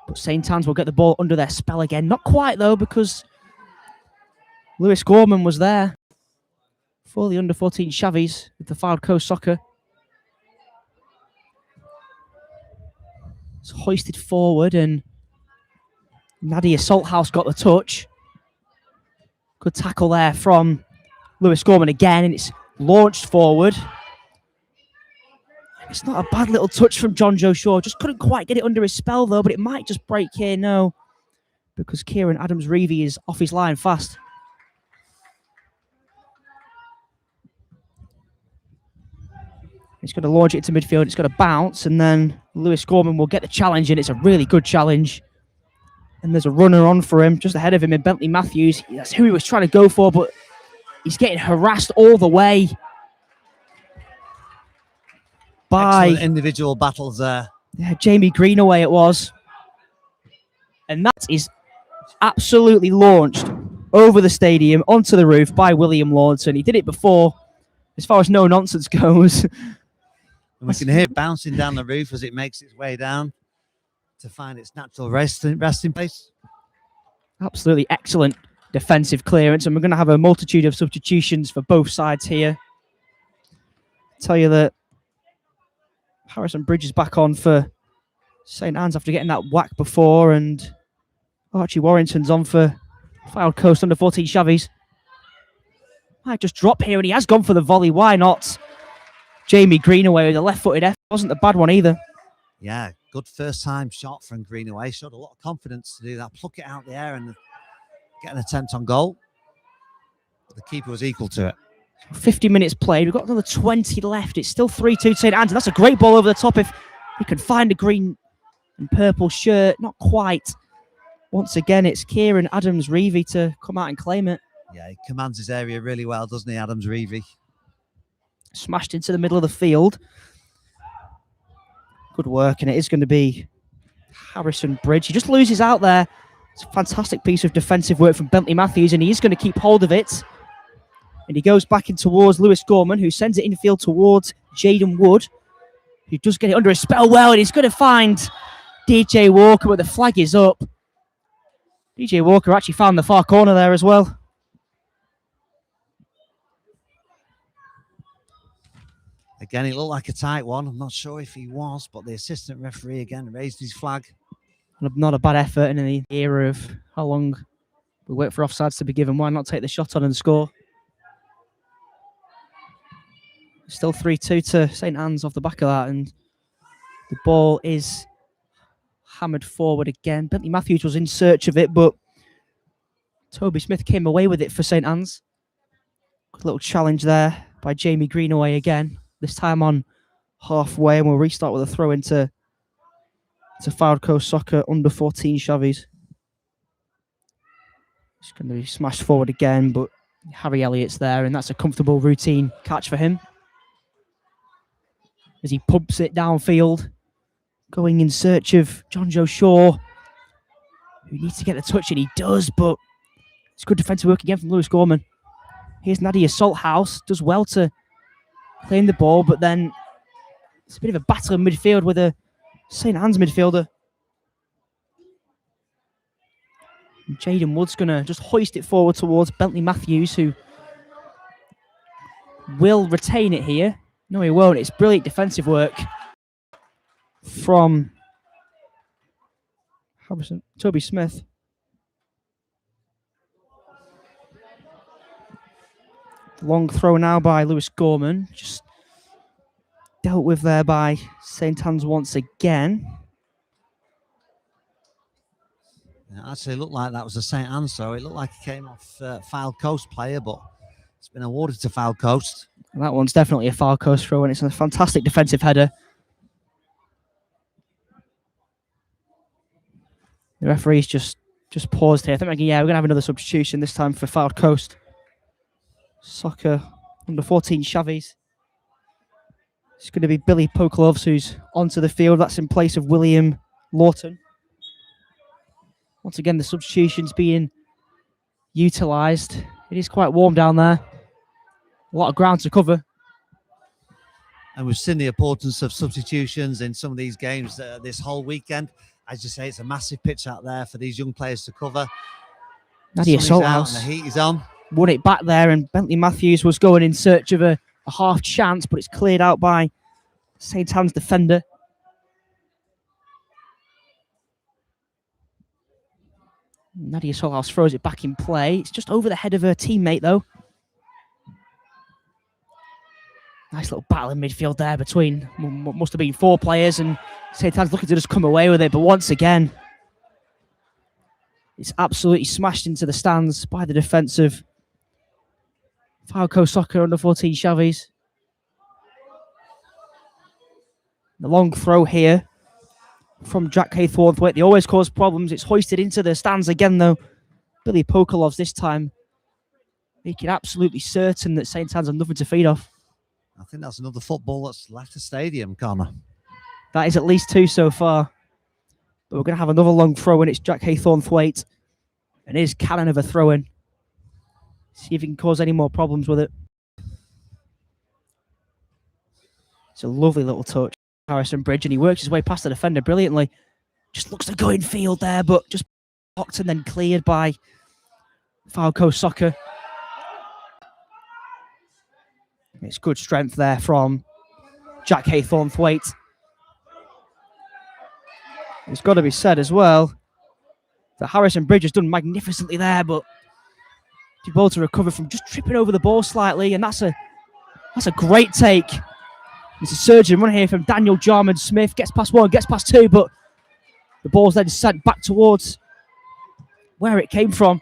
But St. Anne's will get the ball under their spell again. Not quite, though, because Lewis Gorman was there for the under-14 Chavies with the Fylde Coast soccer. It's hoisted forward, and Nadia Salthouse got the touch. Good tackle there from Lewis Gorman again, and it's launched forward. It's not a bad little touch from John Joe Shaw. Just couldn't quite get it under his spell, though, but it might just break here. No, because Kieran Adams-Reevy is off his line fast. He's going to launch it to midfield. It's going to bounce, and then Lewis Gorman will get the challenge, and it's a really good challenge. And there's a runner on for him, just ahead of him in Bentley Matthews. That's who he was trying to go for, but he's getting harassed all the way by excellent individual battles there. Yeah, Jamie Greenaway it was. And that is absolutely launched over the stadium onto the roof by William Lawson. He did it before, as far as no nonsense goes. And we can hear it bouncing down the roof as it makes its way down to find its natural resting place. Absolutely excellent defensive clearance, and we're going to have a multitude of substitutions for both sides here. Tell you that Harrison Bridge is back on for St. Anne's after getting that whack before, and Archie Warrington's on for Fylde Coast under 14 Chavies. Might just drop here, and he has gone for the volley. Why not? Jamie Greenaway with a left-footed F. Wasn't a bad one either. Yeah, good first-time shot from Greenaway. Showed a lot of confidence to do that. Pluck it out the air and get an attempt on goal. The keeper was equal to it. 50 minutes played. We've got another 20 left. It's still 3-2 St. Anne's. That's a great ball over the top if he can find a green and purple shirt. Not quite. Once again, it's Kieran Adams-Reevy to come out and claim it. Yeah, he commands his area really well, doesn't he, Adams-Reevy? Smashed into the middle of the field. Good work, and it is going to be Harrison Bridge. He just loses out there. It's a fantastic piece of defensive work from Bentley Matthews, and he is going to keep hold of it. And he goes back in towards Lewis Gorman, who sends it infield towards Jaden Wood, who does get it under a spell well, and he's going to find DJ Walker, but the flag is up. DJ Walker actually found the far corner there as well. Again, it looked like a tight one. I'm not sure if he was, but the assistant referee again raised his flag. Not a bad effort in the era of how long we wait for offsides to be given. Why not take the shot on and score? Still 3-2 to St Anne's off the back of that, and the ball is hammered forward again. Bentley Matthews was in search of it, but Toby Smith came away with it for St Anne's. Good little challenge there by Jamie Greenaway again. This time on halfway, and we'll restart with a throw into Fylde Coast Soccer under 14 Chavies. It's going to be smashed forward again, but Harry Elliott's there, and that's a comfortable routine catch for him. As he pumps it downfield, going in search of John Joe Shaw, who needs to get the touch, and he does, but it's good defensive work again from Lewis Gorman. Here's Nadia Salthouse, does well to claim the ball, but then it's a bit of a battle in midfield with a St Anne's midfielder. Jaden Wood's going to just hoist it forward towards Bentley Matthews, who will retain it here. No, he won't. It's brilliant defensive work from Toby Smith. Long throw now by Lewis Gorman. Just dealt with there by St Anne's once again. It actually looked like that was a St Anne's throw. It looked like it came off Fylde Coast player, but it's been awarded to Fylde Coast. And that one's definitely a Fylde Coast throw, and it's a fantastic defensive header. The referee's just paused here. I think, yeah, we're going to have another substitution this time for Fylde Coast Soccer under 14 Chavies. It's going to be Billy Pokeloves who's onto the field. That's in place of William Lawton. Once again, the substitution's being utilised. It is quite warm down there. A lot of ground to cover. And we've seen the importance of substitutions in some of these games this whole weekend. As you say, it's a massive pitch out there for these young players to cover. Nadia Salthouse. Salthouse The heat is on. won it back there, and Bentley Matthews was going in search of a half chance, but it's cleared out by St Anne's defender. Nadia Salthouse throws it back in play. It's just over the head of her teammate, though. Nice little battle in midfield there between what must have been four players, and St Anne's looking to just come away with it. But once again, it's absolutely smashed into the stands by the defence of Fylde Coast Soccer under 14 Chavies. The long throw here from Jack Haythornthwaite. They always cause problems. It's hoisted into the stands again, though. Billy Pokelovs this time making absolutely certain that St Anne's have nothing to feed off. I think that's another football that's left the stadium, Connor. That is at least two so far. But we're going to have another long throw, and it's Jack Haythornthwaite. And it is cannon of a throw-in. See if he can cause any more problems with it. It's a lovely little touch. Harrison Bridge, and he works his way past the defender brilliantly. Just looks to go in field there, but just blocked and then cleared by Fylde Coast Soccer. It's good strength there from Jack Haythornthwaite. It's got to be said as well that Harrison Bridge has done magnificently there, but did well to recover from just tripping over the ball slightly, and that's a great take. It's a surging run here from Daniel Jarman Smith. Gets past one, gets past two, but the ball's then sent back towards where it came from.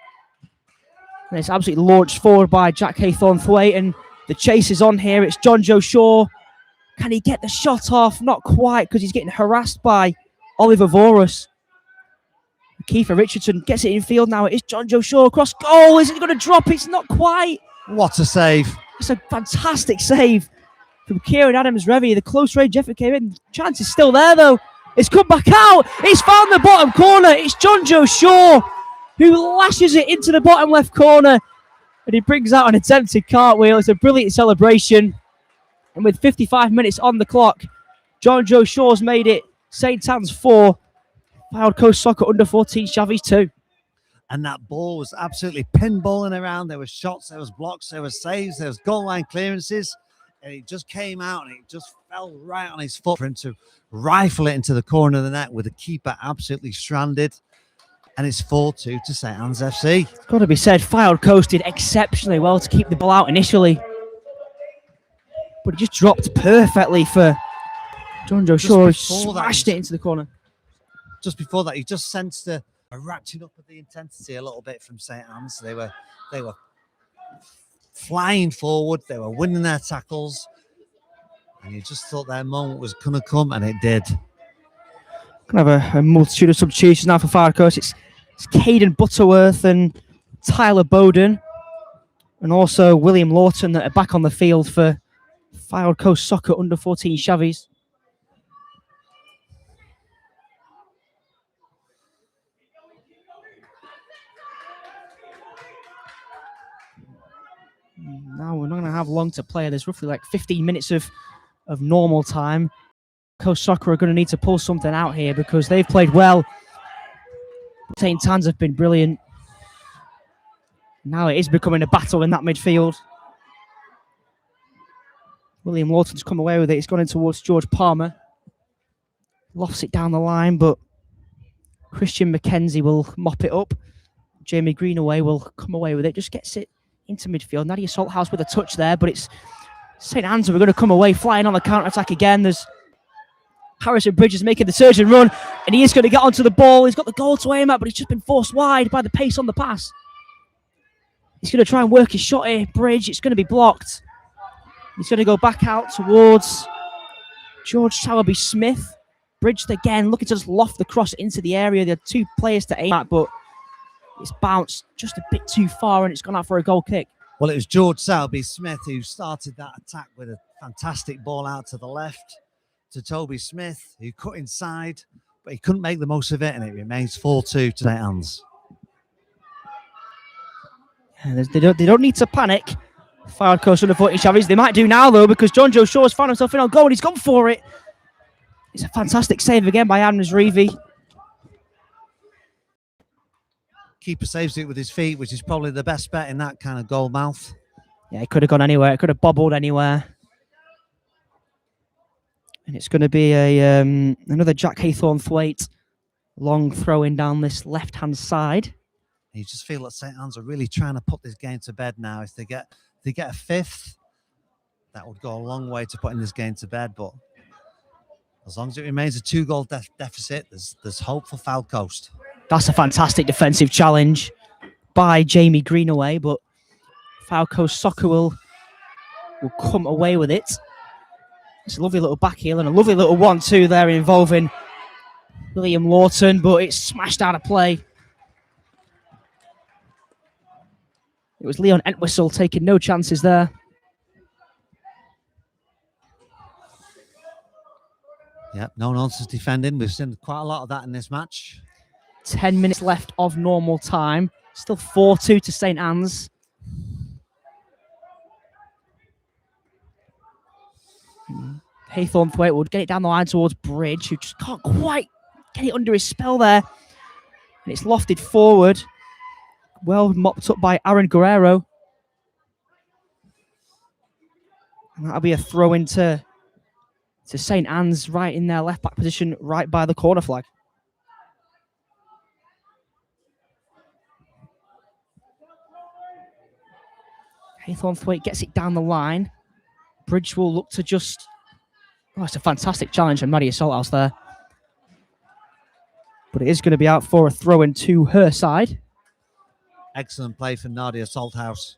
And it's absolutely launched forward by Jack Haythornthwaite, and the chase is on here. It's John Joe Shaw. Can he get the shot off? Not quite, because he's getting harassed by Oliver Vorus. Kiefer Richardson gets it in field now. It is John Joe Shaw across goal. Is it going to drop? It's not quite. What a save. It's a fantastic save from Kieran Adams-Revy. The close range effort came in. Chance is still there, though. It's come back out. It's found the bottom corner. It's John Joe Shaw who lashes it into the bottom left corner. And he brings out an attempted cartwheel. It's a brilliant celebration. And with 55 minutes on the clock, John Joe Shaw's made it St. Anne's 4, Fylde Coast Soccer under 14 Chavies 2. And that ball was absolutely pinballing around. There were shots, there was blocks, there was saves, there was goal line clearances. And it just came out and it just fell right on his foot for him to rifle it into the corner of the net with the keeper absolutely stranded. And it's 4-2 to St. Anne's FC. It's got to be said, Fylde Coast did exceptionally well to keep the ball out initially. But it just dropped perfectly for John Joe Shaw, who smashed it into the corner. Just before that, he just sensed a ratcheting up of the intensity a little bit from St. Anne's. They were flying forward, they were winning their tackles, and you just thought their moment was going to come, and it did. Going to have a multitude of substitutions now for Fylde Coast. It's Caden Butterworth and Tyler Bowden, and also William Lawton that are back on the field for Fylde Coast Soccer under 14 Chavies. Now we're not going to have long to play. There's roughly like 15 minutes of normal time. Coast Soccer are going to need to pull something out here because they've played well. St. Anne's have been brilliant. Now it is becoming a battle in that midfield. William Lawton's come away with it. It's gone in towards George Palmer. Lofts it down the line, but Christian McKenzie will mop it up. Jamie Greenaway will come away with it. Just gets it into midfield. Nadia Salthouse with a touch there, but it's St. Anne's who are going to come away flying on the counter-attack again. There's Harrison Bridges making the surge and run, and he is going to get onto the ball. He's got the goal to aim at, but he's just been forced wide by the pace on the pass. He's going to try and work his shot here. Bridge, it's going to be blocked. He's going to go back out towards George Sowerby Smith. Bridged again, looking to just loft the cross into the area. There are two players to aim at, but it's bounced just a bit too far and it's gone out for a goal kick. Well, it was George Sowerby Smith who started that attack with a fantastic ball out to the left to Toby Smith, who cut inside, but he couldn't make the most of it, and it remains 4-2 to St. Anne's. They don't need to panic. Fylde Coast under 14 Chavies. They might do now, though, because John Joe Shaw's found himself in on goal and he's gone for it. It's a fantastic save again by Adams Reevy. Keeper saves it with his feet, which is probably the best bet in that kind of goal mouth. Yeah, it could have gone anywhere. It could have bobbled anywhere. And it's going to be a another Jack Haythorne-Thwaite long throwing down this left-hand side. You just feel that St. Anne's are really trying to put this game to bed now. If they get a fifth, that would go a long way to putting this game to bed. But as long as it remains a 2-goal deficit, there's hope for Fylde Coast. That's a fantastic defensive challenge by Jamie Greenaway, but Fylde Coast Soccer will come away with it. It's a lovely little back heel and a lovely little 1-2 there involving William Lawton, but it's smashed out of play. It was Leon Entwistle taking no chances there. Yeah, no nonsense defending. We've seen quite a lot of that in this match. 10 minutes left of normal time. Still 4-2 to St. Anne's. Haythorne-Thwaite would get it down the line towards Bridge, who just can't quite get it under his spell there. And it's lofted forward. Well mopped up by Aaron Guerrero. And that'll be a throw into St. Anne's right in their left back position, right by the corner flag. Haythorne-Thwaite gets it down the line. Bridge will look to just... Oh, it's a fantastic challenge from Nadia Salthouse there. But it is going to be out for a throw-in to her side. Excellent play for Nadia Salthouse.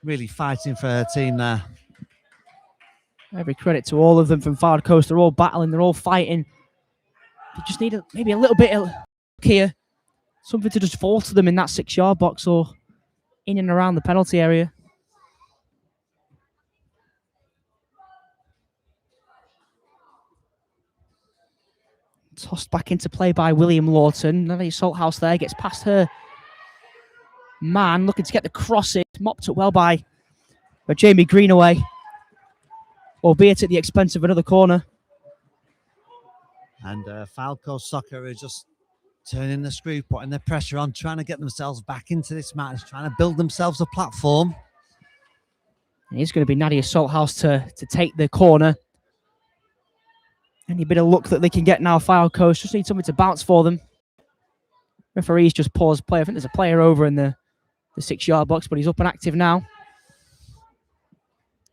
Really fighting for her team there. Every credit to all of them from Fylde Coast. They're all battling. They're all fighting. They just need maybe a little bit of here. Something to just fall to them in that 6-yard box or in and around the penalty area. Tossed back into play by William Lawton. Nadia Salthouse there gets past her man, looking to get the cross in. Mopped up well by Jamie Greenaway. albeit at the expense of another corner. And Falco Soccer are just turning the screw, putting the pressure on, trying to get themselves back into this match, trying to build themselves a platform. And it's going to be Nadia Salthouse to take the corner. Any bit of luck that they can get now, Falco just need something to bounce for them. Referee's just paused play. I think there's a player over in the 6-yard box, but he's up and active now.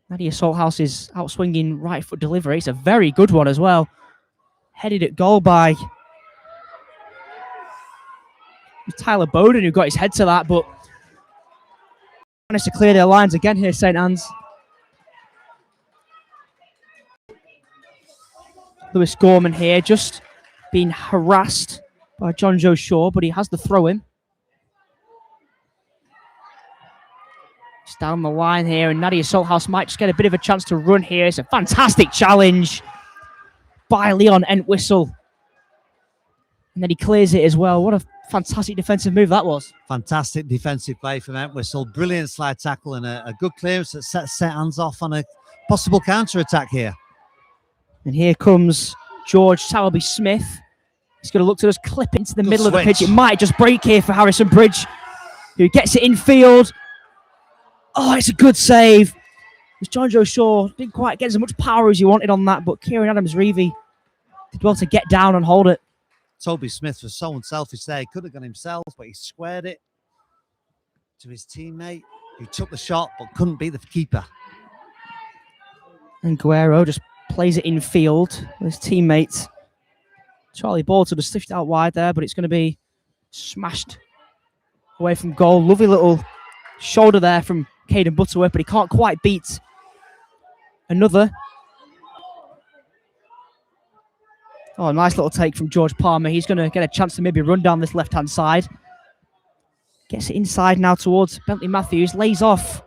Nadia Salthouse is out swinging right foot delivery. It's a very good one as well. Headed at goal by Tyler Bowden, who got his head to that, but managed to clear their lines again here, St. Anne's. Lewis Gorman here, just being harassed by John Joe Shaw, but he has the throw in. It's down the line here, and Nadia Salthouse might just get a bit of a chance to run here. It's a fantastic challenge by Leon Entwistle. And then he clears it as well. What a fantastic defensive move that was. Fantastic defensive play from Entwistle. Brilliant slide tackle and a good clearance that sets St. Anne's off on a possible counter-attack here. And here comes George Sowerby Smith. He's going to look to just clip it into the middle of the pitch. It might just break here for Harrison Bridge, who gets it in field. Oh, it's a good save. John Joe Shaw didn't quite get as much power as he wanted on that, but Kieran Adams-Reevy did well to get down and hold it. Toby Smith was so unselfish there. He could have gone himself, but he squared it to his teammate, who took the shot but couldn't beat the keeper. And Guerrero just plays it in field with his teammate Charlie Ball to just lift it out wide there, but it's going to be smashed away from goal. Lovely little shoulder there from Caden Butterworth, but he can't quite beat another. Oh, nice little take from George Palmer. He's going to get a chance to maybe run down this left-hand side. Gets it inside now towards Bentley Matthews. Lays off.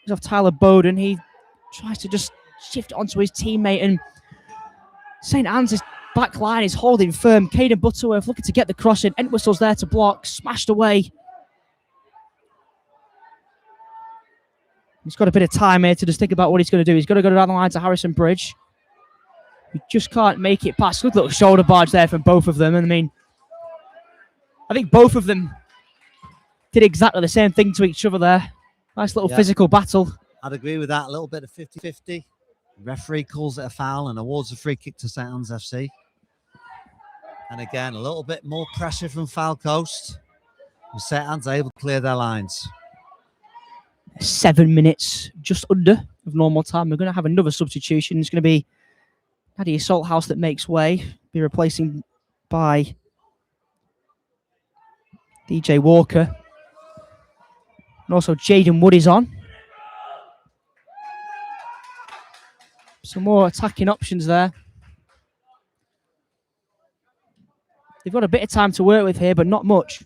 Lays off Tyler Bowden. He tries to just shift it onto his teammate, and St. Anne's back line is holding firm. Caden Butterworth looking to get the cross in. Entwistle's there to block. Smashed away. He's got a bit of time here to just think about what he's going to do. He's got to go down the line to Harrison Bridge. He just can't make it past. Good little shoulder barge there from both of them. And I mean, I think both of them did exactly the same thing to each other there. Nice little physical battle. I'd agree with that. A little bit of 50-50. Referee calls it a foul and awards a free kick to St. Anne's FC. And again, a little bit more pressure from Foul Coast. And St. Anne's able to clear their lines. 7 minutes, just under, of normal time. We're going to have another substitution. It's going to be Nadia Salthouse that makes way. Be replacing by DJ Walker. And also Jaden Wood is on. Some more attacking options there. They've got a bit of time to work with here, but not much.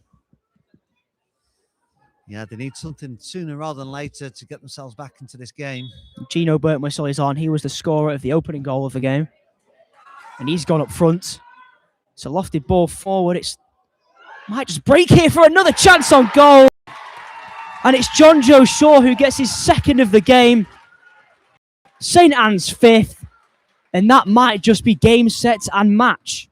Yeah, they need something sooner rather than later to get themselves back into this game. Gino Burntwhistle is on. He was the scorer of the opening goal of the game. And he's gone up front. It's a lofted ball forward. It's might just break here for another chance on goal. And it's John Joe Shaw who gets his second of the game. St. Anne's fifth. And that might just be game, set and match.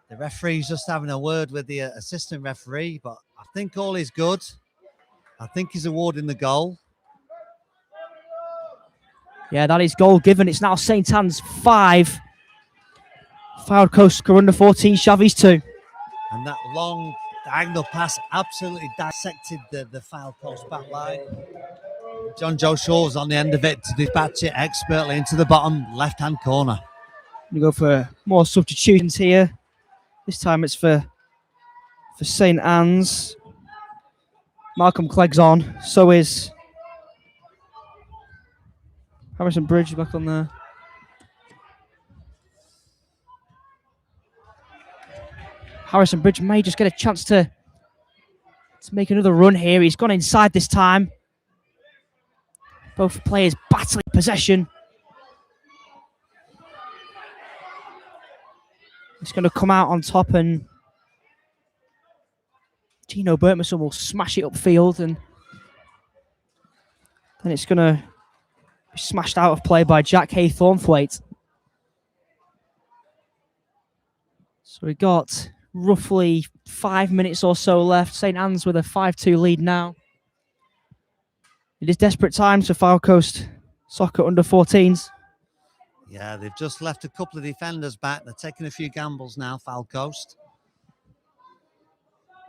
The referee's just having a word with the assistant referee, but I think all is good. I think he's awarding the goal. Yeah, that is goal given. It's now St. Anne's 5. Foul Coast under 14, Chavies 2. And that long diagonal pass absolutely dissected the Foul Coast back line. John Joe Shaw was on the end of it to dispatch it expertly into the bottom left-hand corner. We go for more substitutions here. This time it's for St. Anne's. Malcolm Clegg's on. So is Harrison Bridge back on there. Harrison Bridge may just get a chance to make another run here. He's gone inside this time. Both players battling possession. He's going to come out on top, and Gino Burtmason will smash it upfield, and then it's going to Smashed out of play by Jack Hay-Thornthwaite. So we got roughly 5 minutes or so left. St Anne's with a 5-2 lead now. It is desperate times for Foul Coast Soccer under 14s. Yeah, they've just left a couple of defenders back. They're taking a few gambles now, Foul Coast,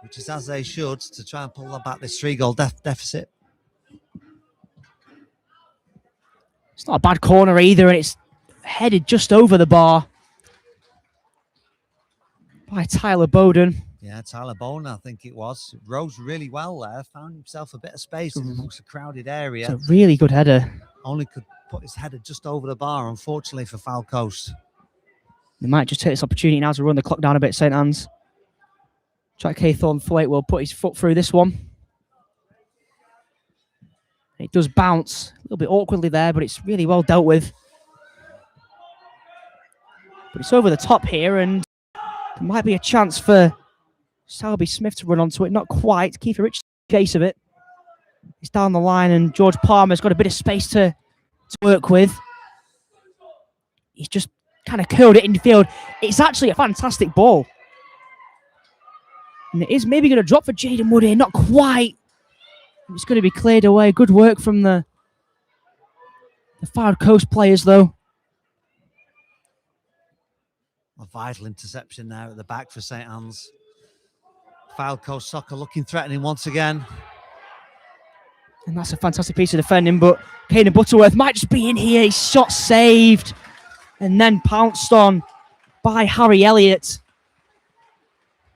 which is as they should, to try and pull back this 3-goal deficit. It's not a bad corner either, and it's headed just over the bar by Tyler Bowden. Yeah, Tyler Bowden, I think it was. Rose really well there, found himself a bit of space in amongst a crowded area. It's a really good header. Only could put his header just over the bar, unfortunately, for Foul Coast. They might just take this opportunity now to run the clock down a bit, St Anne's. Jack Hay-Thornthwaite will put his foot through this one. It does bounce a little bit awkwardly there, but it's really well dealt with. But it's over the top here, and there might be a chance for Selby Smith to run onto it. Not quite. Keith Rich case of it. He's down the line, and George Palmer's got a bit of space to work with. He's just kind of curled it in the field. It's actually a fantastic ball. And it is maybe going to drop for Jaden Wood here. Not quite. It's going to be cleared away. Good work from the Foul Coast players, though. A vital interception there at the back for St Anne's. Foul Coast Soccer looking threatening once again. And that's a fantastic piece of defending, but Caden Butterworth might just be in here. His shot saved and then pounced on by Harry Elliott.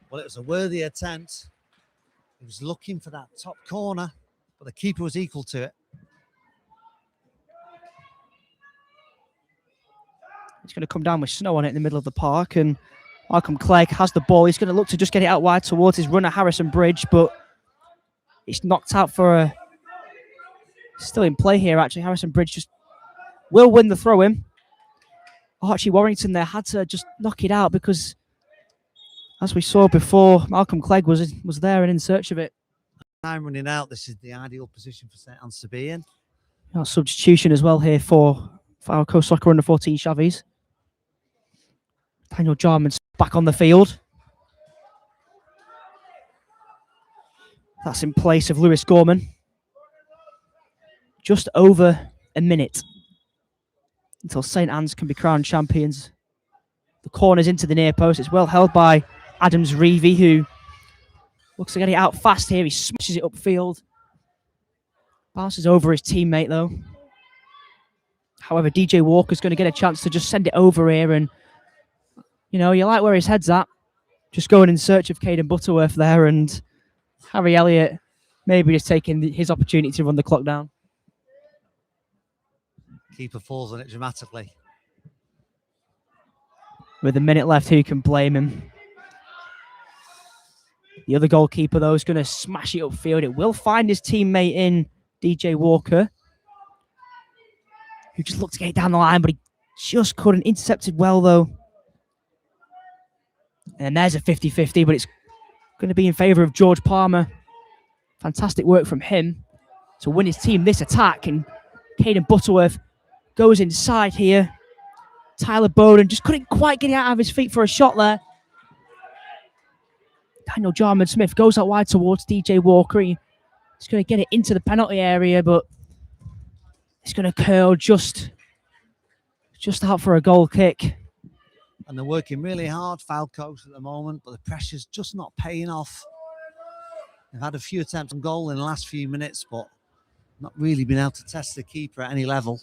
Well, it was a worthy attempt. He was looking for that top corner, but the keeper was equal to it. It's going to come down with snow on it in the middle of the park, and Malcolm Clegg has the ball. He's going to look to just get it out wide towards his runner, Harrison Bridge, but it's knocked out for a... Still in play here, actually. Harrison Bridge just will win the throw-in. Archie Warrington there had to just knock it out because, as we saw before, Malcolm Clegg was there and in search of it. Time running out. This is the ideal position for St Anne's to be in. Substitution as well here for Foul Coast Soccer under 14 Chavies. Daniel Jarman's back on the field. That's in place of Lewis Gorman. Just over a minute until St Anne's can be crowned champions. The corner's into the near post. It's well held by Adams Reevy, who looks to get it out fast here. He smashes it upfield. Bounces over his teammate, though. However, DJ Walker's going to get a chance to just send it over here. And, you know, you like where his head's at. Just going in search of Caden Butterworth there. And Harry Elliott maybe just taking his opportunity to run the clock down. Keeper falls on it dramatically. With a minute left, who can blame him? The other goalkeeper, though, is going to smash it upfield. It will find his teammate in DJ Walker, who just looked to get it down the line, but he just couldn't. Intercepted well, though. And there's a 50-50, but it's going to be in favour of George Palmer. Fantastic work from him to win his team this attack. And Caden Butterworth goes inside here. Tyler Bowden just couldn't quite get it out of his feet for a shot there. Daniel Jarman Smith goes out wide towards DJ Walker. He's going to get it into the penalty area, but it's going to curl just out for a goal kick. And they're working really hard, Foul Coast at the moment, but the pressure's just not paying off. They've had a few attempts on goal in the last few minutes, but not really been able to test the keeper at any level.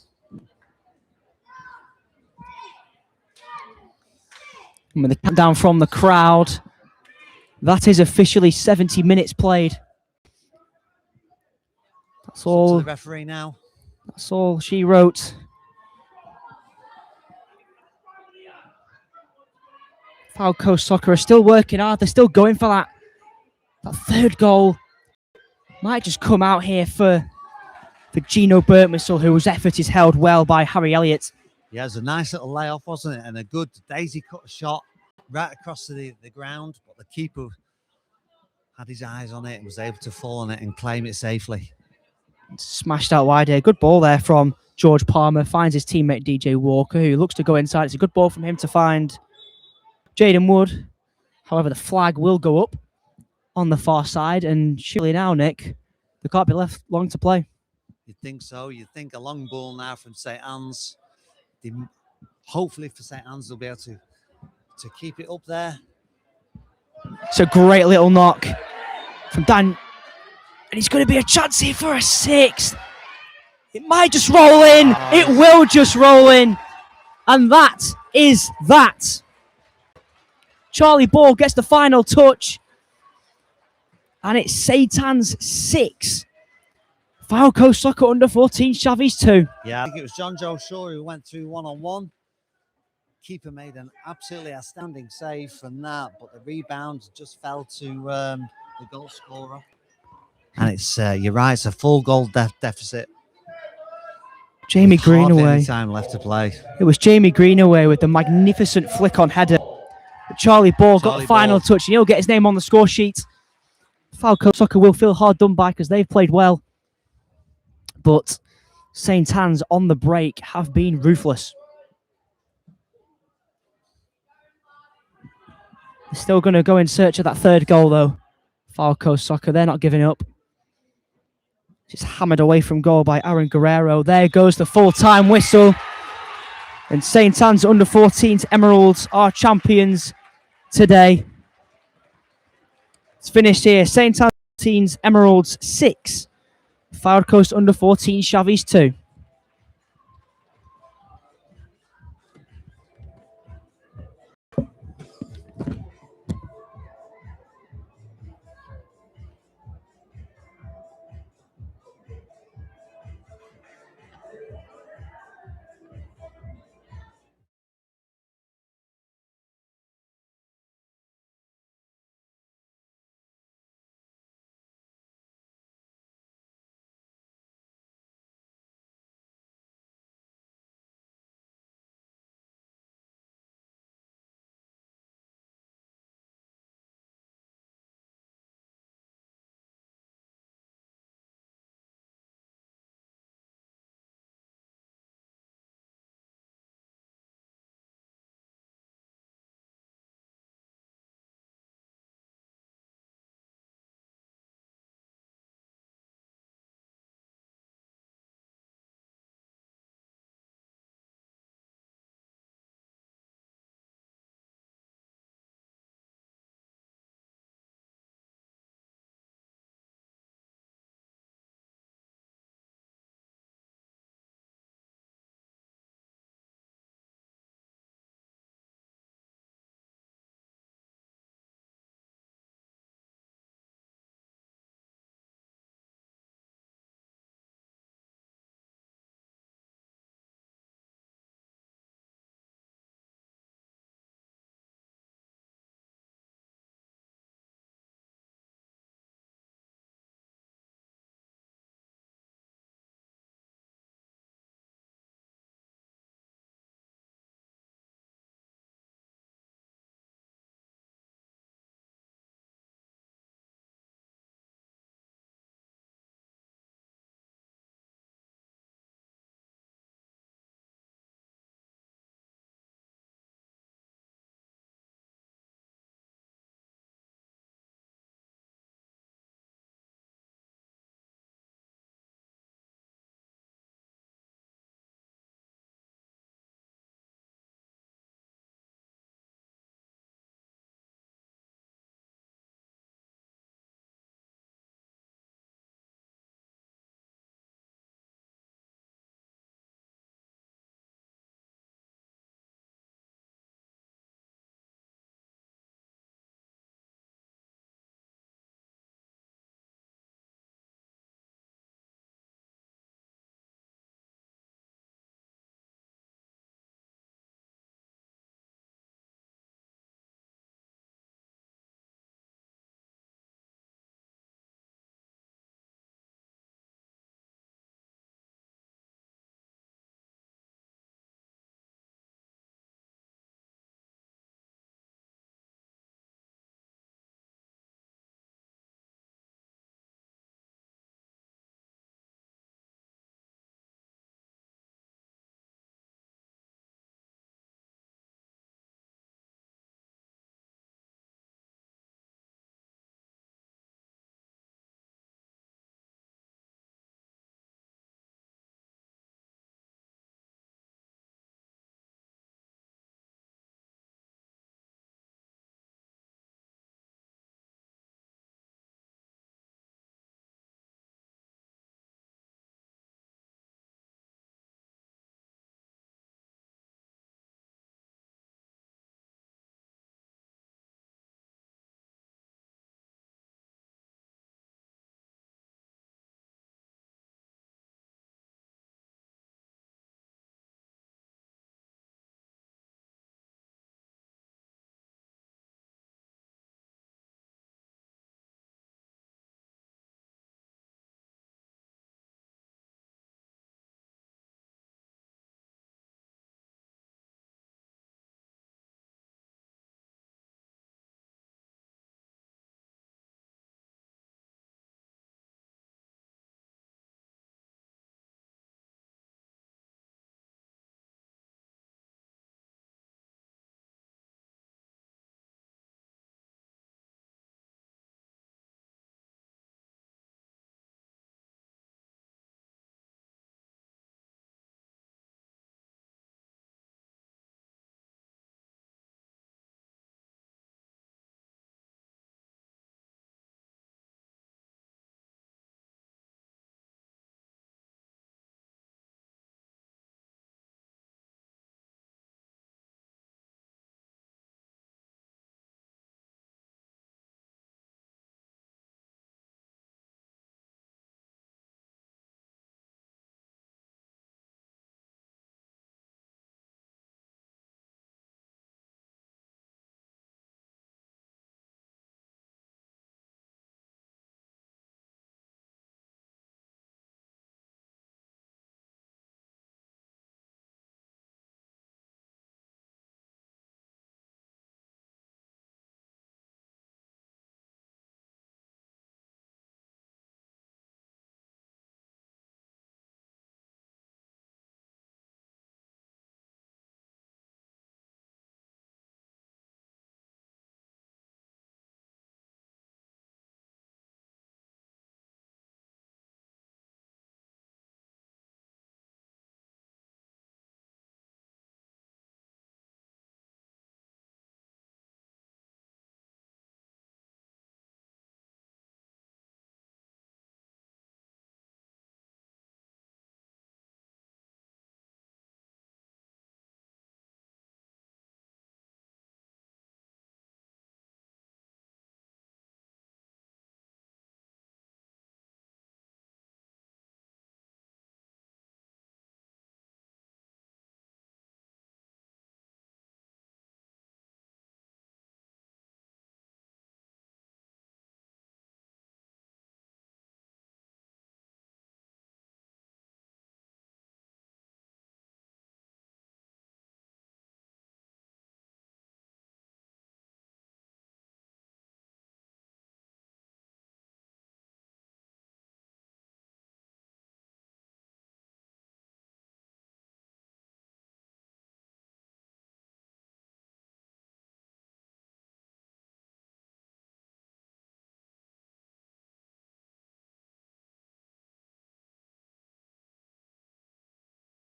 And with the countdown from the crowd, that is officially 70 minutes played. That's all. To the referee now. That's all she wrote. Foul Coast Soccer are still working hard. They're still going for that third goal. Might just come out here for Gino Burtmissel, whose effort is held well by Harry Elliott. Yeah, it was a nice little layoff, wasn't it? And a good daisy cut shot right across the ground. But the keeper had his eyes on it and was able to fall on it and claim it safely. Smashed out wide here. Good ball there from George Palmer. Finds his teammate DJ Walker, who looks to go inside. It's a good ball from him to find Jaden Wood. However, the flag will go up on the far side. And surely now, Nick, there can't be left long to play. You'd think so. You'd think a long ball now from St. Anne's. Hopefully for St. Anne's, they'll be able to keep it up there. It's a great little knock from Dan. And it's going to be a chance here for a sixth. It might just roll in. It will just roll in. And that is that. Charlie Ball gets the final touch. And it's St. Anne's 6. File Coast Soccer under 14 Chavies 2. Yeah, I think it was John Joe Shaw who went through one-on-one. Keeper made an absolutely outstanding save from that, but the rebound just fell to the goal scorer. And it's, you're right, it's a full goal deficit. Jamie With hardly Greenaway. any time left to play. It was Jamie Greenaway with the magnificent flick on header. But Charlie Ball got the final touch, and he'll get his name on the score sheet. Falco Soccer will feel hard done by because they've played well. But St. Anne's on the break have been ruthless. They're still going to go in search of that third goal, though. Falco Soccer, they're not giving up. It's hammered away from goal by Aaron Guerrero. There goes the full-time whistle. And St. Anne's under 14s Emeralds are champions today. It's finished here. St. Anne's Emeralds 6. Fylde Coast under 14 Chavies 2.